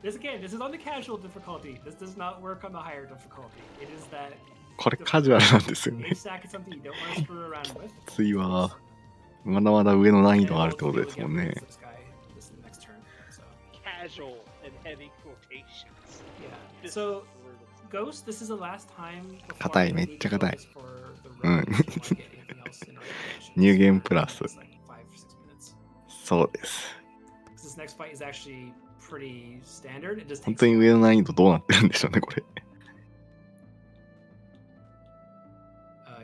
This is on the casual difficulty. This does not work on the higher difficulty. It is that
これカジュアルなんですよね。
8 sack is something you don't want to screw around with.
ついはまだまだ上の難易度があるってことですもんね。
Casual and heavy quotations.
Yeah. So, Ghost, this is the last time.
硬い、めっちゃ硬い。うん。ニューゲームプラス。そうです。本当に上の難易度どうなってるんでしょうね、これ。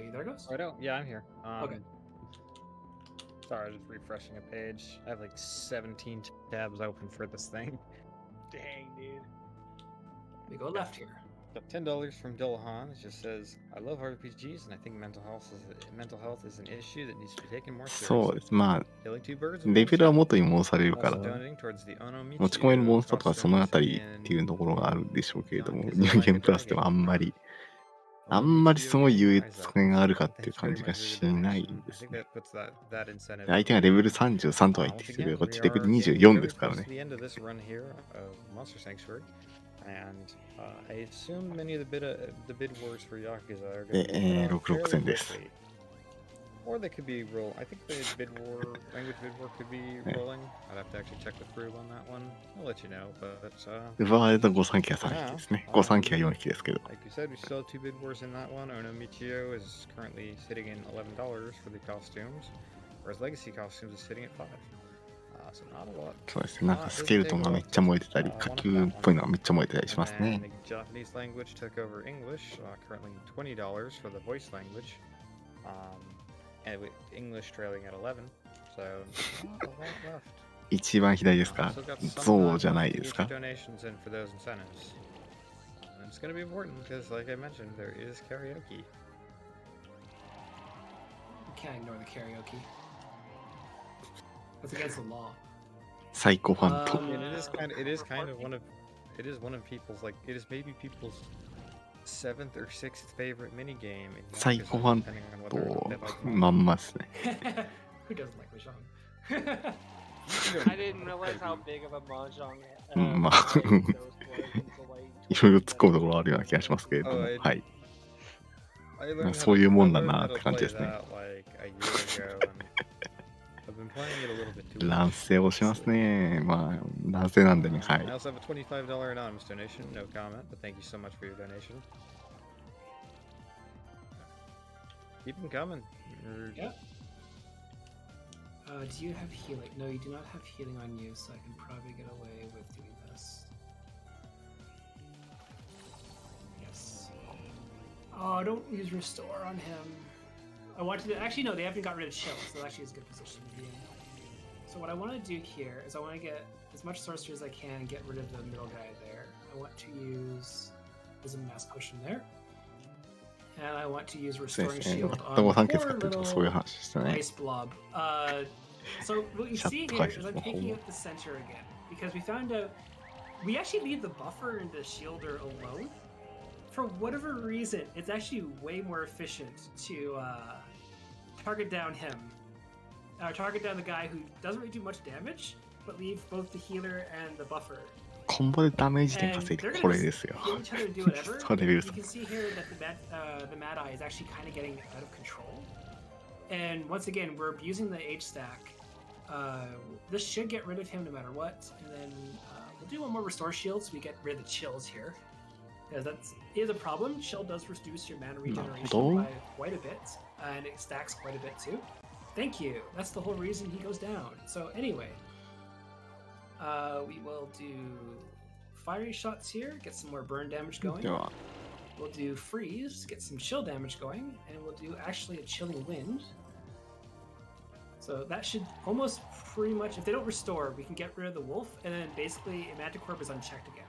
You there, Ghost?
I don't. Yeah, I'm here.
Okay.
Sorry, just refreshing a page. I have like 17 tabs open for this thing.
Dang, dude.
We go left here.
Got $10 from Dillahan. It just says, I love RPGs and I think mental health is an issue that needs to be taken more seriously.
そうです。まあ、
Killing two birds
レ
with
ベルは
one
元に戻される
stone.
から、
Also donating towards the Onomichi
持ち込めるモンスターとかそのあたりっていうところがあるんでしょうけれども、ニューゲームプラスではあんまりすごい優越感があるかっていう感じがしないんですね。相手がレベル33とは言ってきてるけど、こっちレベル24ですからね。で、66戦です。
Or they could be roll. I think the language bid war could be rolling. I'd have to actually check with Brew on that one. I'll let you know, but
奪われた御三家は3匹ですね。御三家は4匹ですけど。
like you said, we still have 2 bid wars in that one. Ono Michio is currently sitting in $11 for the costumes, whereas Legacy costumes is sitting at 5. So not a lot.
そうですね。なんかスケルトンがめっちゃ燃えてたり、火球っぽいのがめっちゃ燃えてたりします
And
ね。
the Japanese language took over English, currently $20 for the voice language. And with English trailing at 11, so not a lot left.
一番左ですか？
Still got some
ゾウじゃないで
get
すか？
your donations in for those incentives. And it's going to be important because, like I mentioned, there is karaoke.
You can't ignore the karaoke. That's against the law.
サイコファンと。
And it is kind of one of people's like it is maybe people's 7th or 6th favorite mini game.
サイコファンとまんまですね。
Who doesn't like Mahjong?
I didn't realize how big of a mahjong.
まあ
those were until I
いろいろ突っ込むところあるような気がしますけれども、はい。
I learned how to-
そういうもんだ
I learned
な
how
って
to
感じ
play
ですね。
that, like, a year ago, and I've been playing it a little bit too
乱
much.
世をしますね。まあ、男性なんでね、は
I
い。
also have a $25 anonymous donation. No comment, but thank you so much for your donation. Keep them coming.
Yeah. Do you have healing? No, you do not have healing on you, so I can probably get away with doing this. Yes. Oh, don't use restore on him. I wanted to actually no, they haven't got rid of chill, so that actually is a good position to be in. So what I want to do here is I want to get as much sorcery as I can and get rid of the middle guy there. I want to use there's a mass potion there. And I want to use
そうで
restoring
すね。
shield
また
on
御
the
三家使
poor
ってるとそういう
little
話でしたね。
ice blob. So what you see here is I'm taking out the center again because we found out we actually leave the buffer and the shielder alone. For whatever reason, it's actually way more efficient to target down him. Target down the guy who doesn't really do much damage, but leave both the healer and the buffer.
コンボでダメージ点
And
稼い
they're
で
gonna
これ
just
ですよ。
kill each other and do whatever.
そうレベル
You
差。
can see here that the Mad Eye is actually kind of getting out of control. And once again, we're abusing the H stack. This should get rid of him no matter what. And then we'll do one more restore shield so we get rid of the chills here. Because that is a problem. Chill does reduce your mana regeneration by quite a bit. And it stacks quite a bit too. Thank you. That's the whole reason he goes down. So anyway, we will do fiery shots here, get some more burn damage going.
では、
We'll do freeze, get some chill damage going, and we'll do actually a chilling wind. So that should almost pretty much, if they don't restore, we can get rid of the wolf, and then basically Manticorp is unchecked again.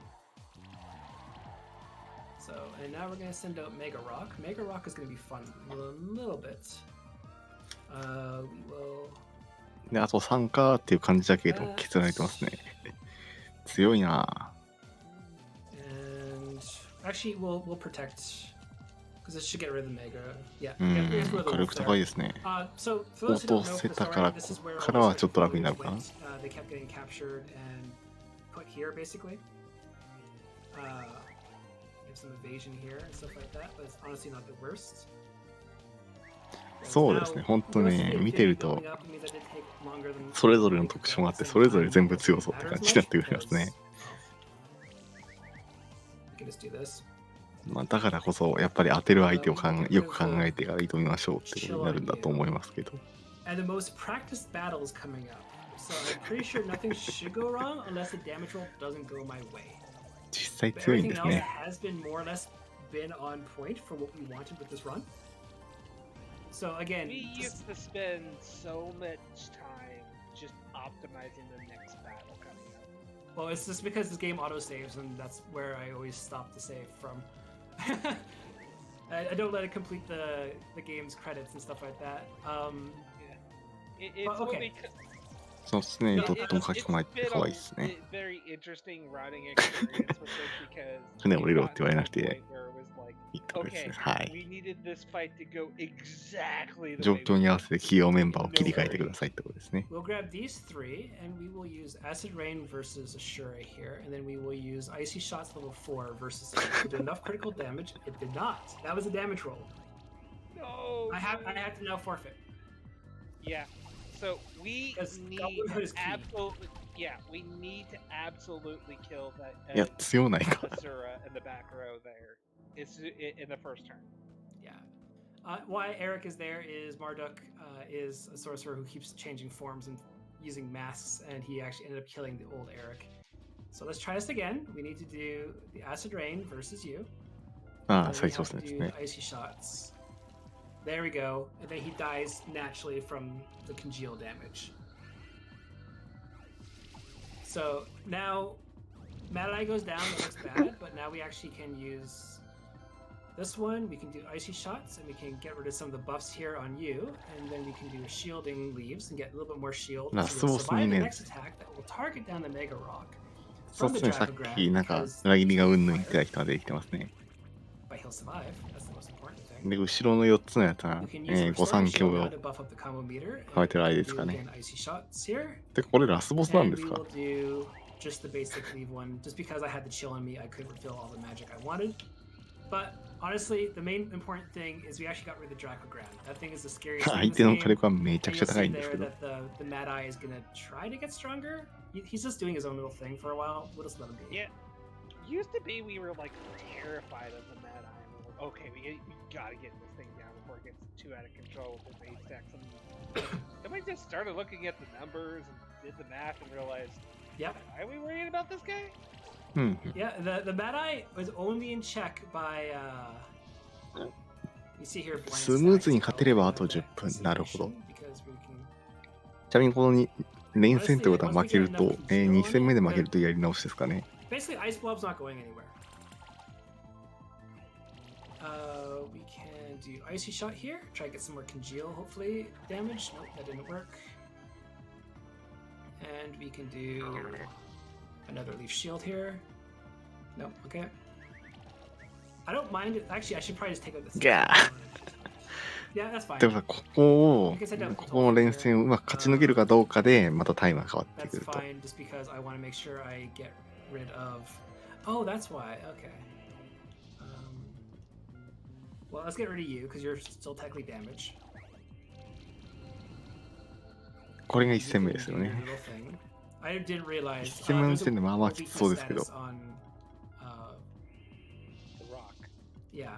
So, and now we're going to send out Mega Rock. Mega Rock is going to be fun a little bit. We will...
で、あと参加っていう感じだけど、削られてますね。強いな。
And actually, we'll protect because this should get rid of the Mega. Yeah,
う
get rid of
ん、
the
火
wolf
力
there.
高いですね。
So for those who don't know,
落と
for
せ
the
たから、
story, this is
こ
where
こ
all
から
these
はちょっと楽になる
went.
かな。
They kept getting captured and put here basically. Have some evasion here and stuff like that, but it's honestly not the worst.
そうですね、本当ね、見てると、それぞれの特徴があって、それぞれ全部強そうって感じになってくるんですね。まあ、だからこそ、やっぱり当てる相手をよく考えてから挑みましょうってことになるんだと思いますけど。
And the most practiced battle is coming up, so I'm pretty sure nothing should go wrong unless the damage roll doesn't go my way.
実際
But
強いん
everything
です
else
ね。
has been more or less been on point for what we wanted with this run. So again,
We used to spend so much time just optimizing the next battle coming up.
well, it's just because this game auto saves, and that's where I always stop the save from. I don't let it complete the game's credits and stuff like that.
It's
Well, okay.
only
そうですね、ドットも書き込まれてて可愛いですね。
very interesting routing experience with this because
船降りろって言われなくて
we got to the point where it was like,
いいところです
okay,
ね。はい。
we needed this fight to go exactly the
状
way
況
we
に合わせて企業メンバーを切り替えてくださいってことですね。
We'll grab these three, and we will use Acid Rain versus Ashura here, and then we will use Icy Shots level 4 versus it did enough critical damage. It did not. That was a damage roll.
No.
I have to now forfeit.
Yeah. So we
Because
need
Goblin is key.
absolutely. Yeah, we need to absolutely kill that
いや、強ないか。
Asura in the back row there. It's in the first turn.
Yeah. Why Eric is there is Marduk is a sorcerer who keeps changing forms and using masks, and he actually ended up killing the old Eric. So let's try this again. We need to do the Acid Rain versus you.
ああ、
And
最
we
初
have
です
to
ね
do。the icy shots. There we go. And then he dies naturally from the congeal damage. So now Mad Eye goes down, that looks bad, but now we actually can use this one. We can do icy shots, and we can get rid of some of the buffs here on you, and then we can do shielding leaves and get a little bit more shield.
Nah,
So we'll
so
survive the
sweet.
next attack that will target down the Mega Rock
そう
from
で
the
すね、さっ
Dragon
き
Grant
なんか
because
裏切りがうんぬん言
he's
ってた人が出てきてますね。
but he'll survive. That's the most important thing.
で、後ろの4つのやつは、
You can use the
御三
restoring
家
shield
を
now to buff up the combo meter,
変えてる
and
間
we
です
can
か
do
ね。
again icy shots here.
で、これラスボスなん
And
で
we
すか？
will do just the basic leave one. Just because I had the chill on me, I couldn't refill all the magic I wanted. But honestly, the main important thing is we actually got rid of the Draco Grand. That thing is the scariest thing
相
in
手
this
の
game.
火力はめちゃ
And
くちゃ
you'll
高い
see
んですけ
there
ど。
that the Mad Eye is gonna try to get stronger. He's just doing his own little thing for a while. We'll just let him be.
Yeah. Used to be we were like terrified of the Mad Eye. We were like, okay, we gotta get this thing down before it gets too out of control with his 8 stacks. Then we just started looking at the numbers and did the math and realized,
Yep.
why are we worried about this guy?
うん。
Yeah, the Mad Eye was only in check by you see here
スムーズに勝てればあと10分。なるほど。ちなみにこのに連戦ってことは負けると、2戦目で負けるとやり直しですかね。
Basically, Ice Blob's not going anywhere. We can do Icy Shot here. Try to get some more Congeal, hopefully. Damage. Nope, that didn't work. And we can do another Leaf Shield here. Nope, okay. I don't mind it. Actually, I should probably just take out this.
Gah.
Yeah, that's fine.
でもここの連戦をうまく勝ち抜けるかどうかでまたタイムが変わってく
That's
ると。
fine, just because I want to make sure I get rid of. Oh, that's why. Okay. Well, let's get rid of you because you're still technically damaged.
これが1戦目ですよね。
I didn't realize.
1戦目の時点でまあまあきつそうですけど。
The rock.
Yeah,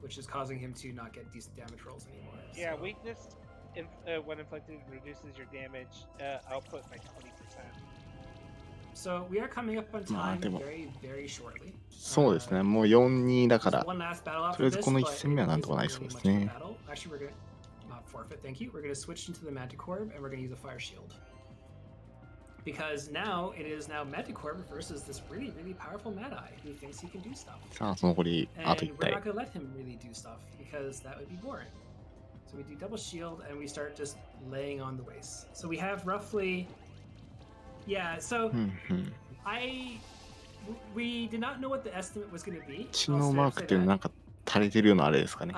which is causing him to not get decent damage rolls anymore.
Yeah,
so.
weakness when inflicted reduces your damage output by 20%.
So we are coming up on
まあ
time
でも
very, very shortly.
そうですね。もう 4-2 だから、
One last battle
とりあえ
after
ず
this,
この1
but
戦目は
it
なんとかなり
isn't
そう
really
です
much of a
ね。
battle. Actually, we're gonna not forfeit. Thank you. We're gonna switch into the Manticore and we're gonna use a Fire Shield. Because now it is now Manticore versus this really, really powerful Mad Eye who thinks he can do stuff.
さあ、その残りあ
And
と1
we're
体
not。gonna let him really do stuff because that would be boring. So we do double shield and we start just laying on the waste. So we have roughly, yeah. So
うんうん。
we did not know what the estimate was gonna be.
血のマークっていうのはなんか垂れてるようなあれですかね。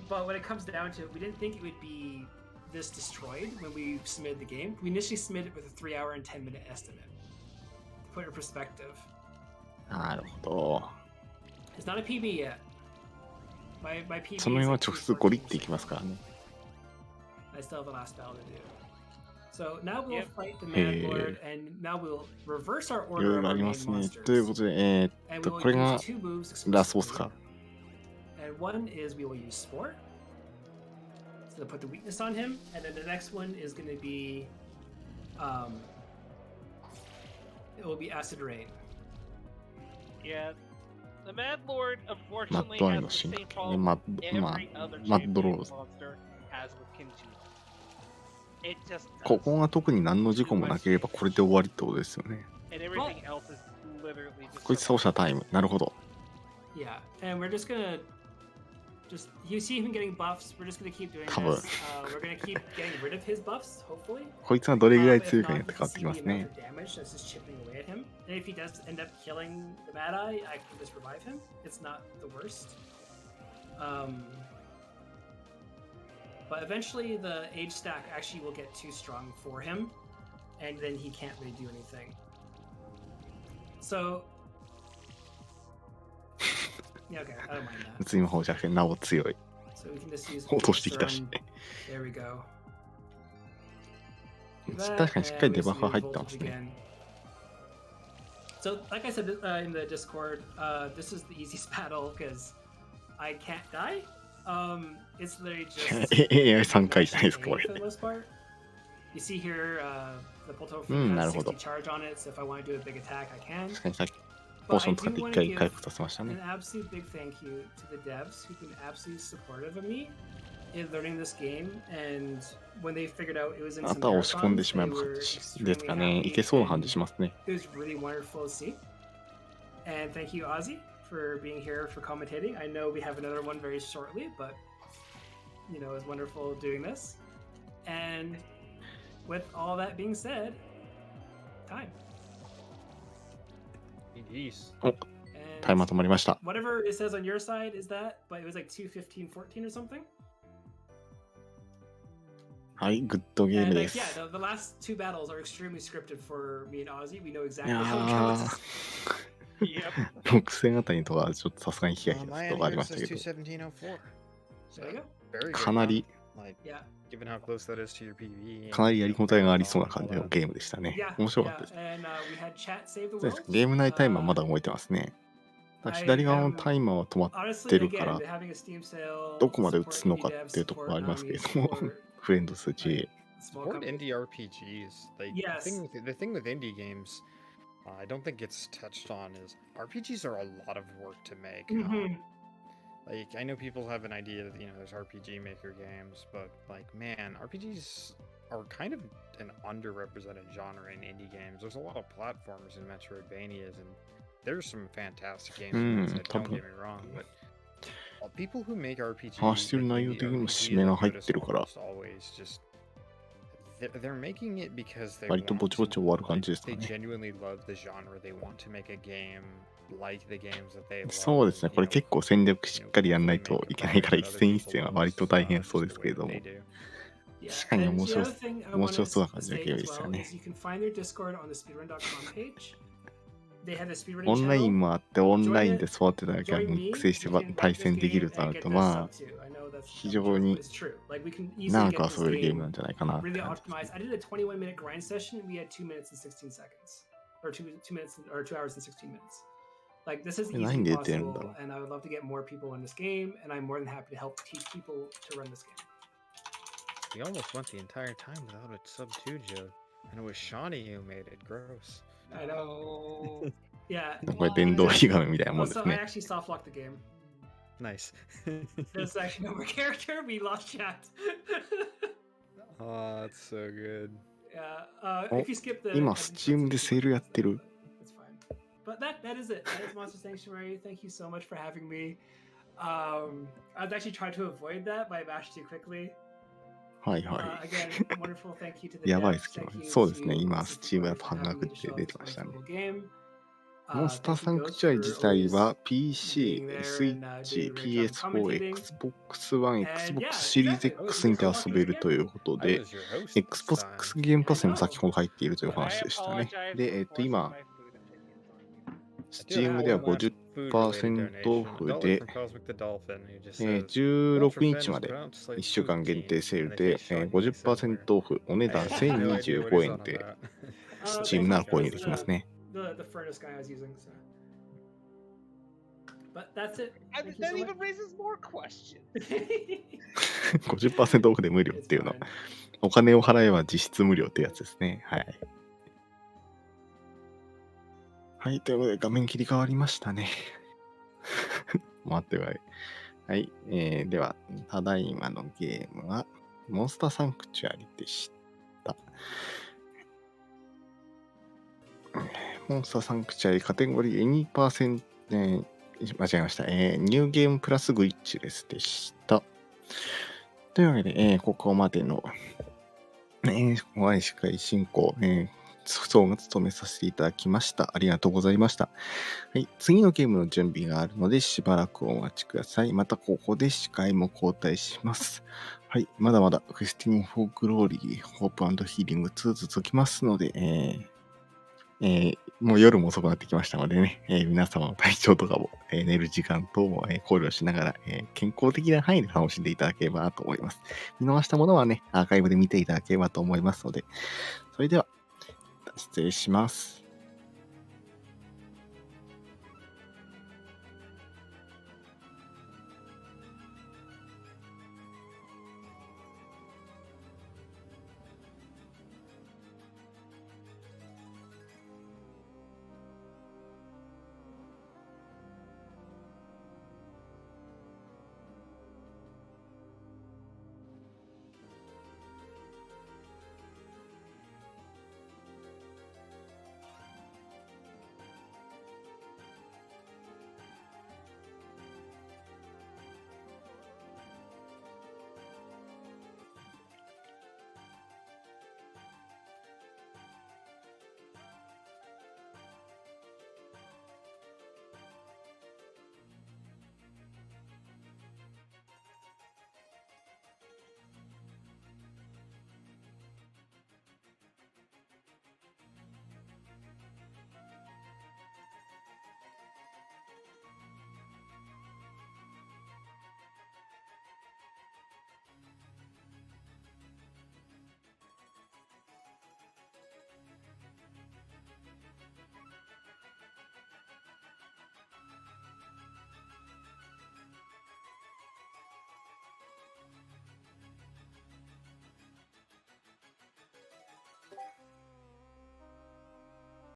But when it comes down to it, we didn't think it would be this destroyed when we submitted the game. We initially submitted it with a 3-hour and 10-minute estimate. To put it in perspective.
なるほど。
It's not a PB yet. My PB
その辺は
is
直
like
接ゴリっていきますからね。
I still have the last battle to do. So now we'll
Yep.
fight the Mad Lord, and now we'll reverse our
い
order
ろい
of
ろあ
our
り
main
ますね。
monsters.
ということで、
And we
こ
will
れが
use 2 moves
ラスボス
exclusively.
か。
And one is we will use Spore. So to put the weakness on him, and then the next one is going to be, it will be Acid Rain.
Yeah. The Mad Lord
マッ
unfortunately
ドアイ
has
の
the
進化
same
ね。
problem
まあ
every other
マッドロ
champion
ーズ。
monster has with Kinji. It just
こ
does.
こが特に何の事故もなければこれで終わりってことですよね。
And everything else is literally just
こいつ走者タイム。なるほど。
Yeah, and we're just gonna you see him getting buffs. We're just gonna keep doing
Cover.
this. We're gonna keep getting rid of his buffs, hopefully.
こいつがどれぐらい
If
強いか
not,
によって
you
変わ
can
って
see
きま
the
す
amount
ね。
of damage that's just chipping away at him. And if he does end up killing the Mad Eye, I can just revive him. It's not the worst. But eventually, the age stack actually will get too strong for him, and then he can't really do anything. So, yeah, okay, I don't mind that.
別に魔法じゃなくてなお強い。
So we can just use
落としてきたし。
There we go. that,
確かにしっかり
and
デ
we
バフ
just
入
need
ってます
voltage
ね。
again. So, like I said in the Discord, this is the easiest battle because I can't die. It's literally just
AI3 回じゃないですか、こ
A
れ。
for the most part. You see here, the Poltophy
な
has
るほど。
60 charge on it, so if I want to do a big attack, I can.
確かにさっきポー
But
ショ
I
ン使っ
do
て一
want to
回
give
回復させましたね。
an absolute big thank you to the devs who've been absolutely supportive of me in learning this game, and when they figured out it was in
あ
some
とは押し込んで
marathons,
しま
they
えば
were
勝ちです
extremely
かね。い
happy,
けそうな感じ
and
しますね。
it was really wonderful to see. And thank you, Ozzy, for being here for commentating. I know we have another one very shortly, but you know, it was wonderful doing this. And with all that being said, time.
Jeez.
タイマー
And
止まりました。
whatever it says on your side is that, but it was like 2:15:14 or something.
はい、グッドゲーム
And
で
like,
す。
yeah, the last two battles are extremely scripted for me and Ozzy. We know
い
exactly
や
how it
ー
goes.
Yep.
6000あたりとはちょっとさすがにヒヤヒヤ
My
とかあ
annual
りました
says
けど、
217.04. So,
There you go.
very good.
かなり
Like,
Yeah.
given how close that is to your PvE.
かなりやりごたえがありそうな感じのゲームでしたね。
Yeah.
面白かった
Yeah.
です。
And we had chat save the
そうです
world.
ゲーム内タイマーまだ動いてますね。ただ左側のタイマーは止まっ
Honestly,
てるか
again,
ら
they're having a Steam sale.
どこまで移
Support
すの
indie
か
devs,
っていうところ
support
がありますけれ
Nami,
ども
support
フレンドス GA
small
Support
companies.
indie RPGs. Like
Yes.
the thing with indie games, I don't think it's touched on is RPGs are a lot of work to make.
Mhm.
Like I know people have an idea that there's RPG maker games, but like man, RPGs are kind of an underrepresented genre in indie games. There's a lot of platformers and Metroidvanias, and there's some fantastic games in that side, don't get me wrong, but people who make RPGs,
話してる
like
内容
indie
的にも
RPGs,
締めが
I've
入っ
noticed
てるから
almost always just they're making it because they
割と
want
ぼちぼち
to.
終わる感
Like,
じですか
they
ね。
genuinely love the genre. They want to make a game like the games that they love.
そうですね、これ結構戦略しっかりやんないといけないから一戦一戦は割と大変そうですけれども。
Yeah.
確かに
And
面
the
白
other thing I
面
want
白
to
そうな感じの
state
ゲーム
as
でした
well
ね。
is you can find their Discord on the speedrun.com page. They have the speedrunning
オンライ
channel.
ンもあってオンラインで育てたギャ
Join
ンに
me.
育成して
You can
対
rank this
戦でき
game
るとな
and
る
get
と
the
ま
sub too. I know that's
非
a
常
joke,
に
but it's true. Like we can
あ
easily
長
get
く
this
遊べるゲーム
game
なんじゃないかなって
really
感じです。
optimized. I did a 21-minute grind session. We had 2 minutes and 16 seconds, or 2 minutes or 2 hours and 16 minutes. Like this is
これ何
easily
で出てるんだ
possible,
ろう。
and I would love to get more people in this game. And I'm more than happy to help teach people to run this game.
We almost went the entire time without a sub 2 joke, and it was Shawnee who made it. Gross.
I know.
No.
Yeah.
これ電動火紙みたいなも
Oh,
んで
so
す
I
ね。
actually soft locked the game.
Nice.
There's actually no more character. We lost chat.
Oh, that's so good.
Yeah.
お
If you skip the
今、Steam でセールやってる。
It's fine. But that is it. That is Monster Sanctuary. Thank you so much for having me. I've actually tried to avoid that, but I mashed too quickly.
はいは
Again, wonderful thank you to
い。
the
やばい
devs.
ですけど
Thank
ね。
you
そうですね、
to
今、
Monster
Steam やっ
Sanctuary
ぱ
for
半額
having me
で
to show
出て
this
ましたね。
wonderful game.
モンスター
Thank
サ
you,
ンク
Ghost,
チュアリ
for
自体
always
は
being
PC、
there
Switch、
and doing a great job
PS4、
commentating.
Xbox One、
And
Xbox
yeah,
Series
exactly.
X にて
You're
遊
so
べ
lucky
る
to
と
get
い
me.
うこと
I
で、
was your host this
Xbox
time.
ゲームパスにも
I know.
先ほど入っているという
I
話でしたね。
apologize
で、
for
今、
forcing my food opinions on you.
Steam では 50% オフで、16日まで1週間限定セールで、50% オフ、お値段1025円で Steam なら購入できますね。
The furnace guy I was using. So. But that's it.
I
Thank
mean,
you
that
so
even
much.
raises more questions.
50% オフで無料っ
It's
ていうのは、
fine.
お金を払えば実質無料ってやつですね。はい。はい、ということで画面切り替わりましたね。待ってください。はい、では、ただいまのゲームは、モンスターサンクチュアリでした。モンスターサンクチュアリカテゴリー 2%、間違えました。ニューゲームプラスグリッチレスでした。というわけで、ここまでの、お会い司会進行、総が務めさせていただきました。ありがとうございました。はい、次のゲームの準備があるのでしばらくお待ちください。またここで司会も交代します。はい、まだまだフェスティング・フォー・グローリー、ホープ&ヒーリング2続きますので、もう夜も遅くなってきましたのでね、皆様の体調とかも、寝る時間等も、考慮しながら、健康的な範囲で楽しんでいただければなと思います。見逃したものはね、アーカイブで見ていただければと思いますので、それでは、失礼します。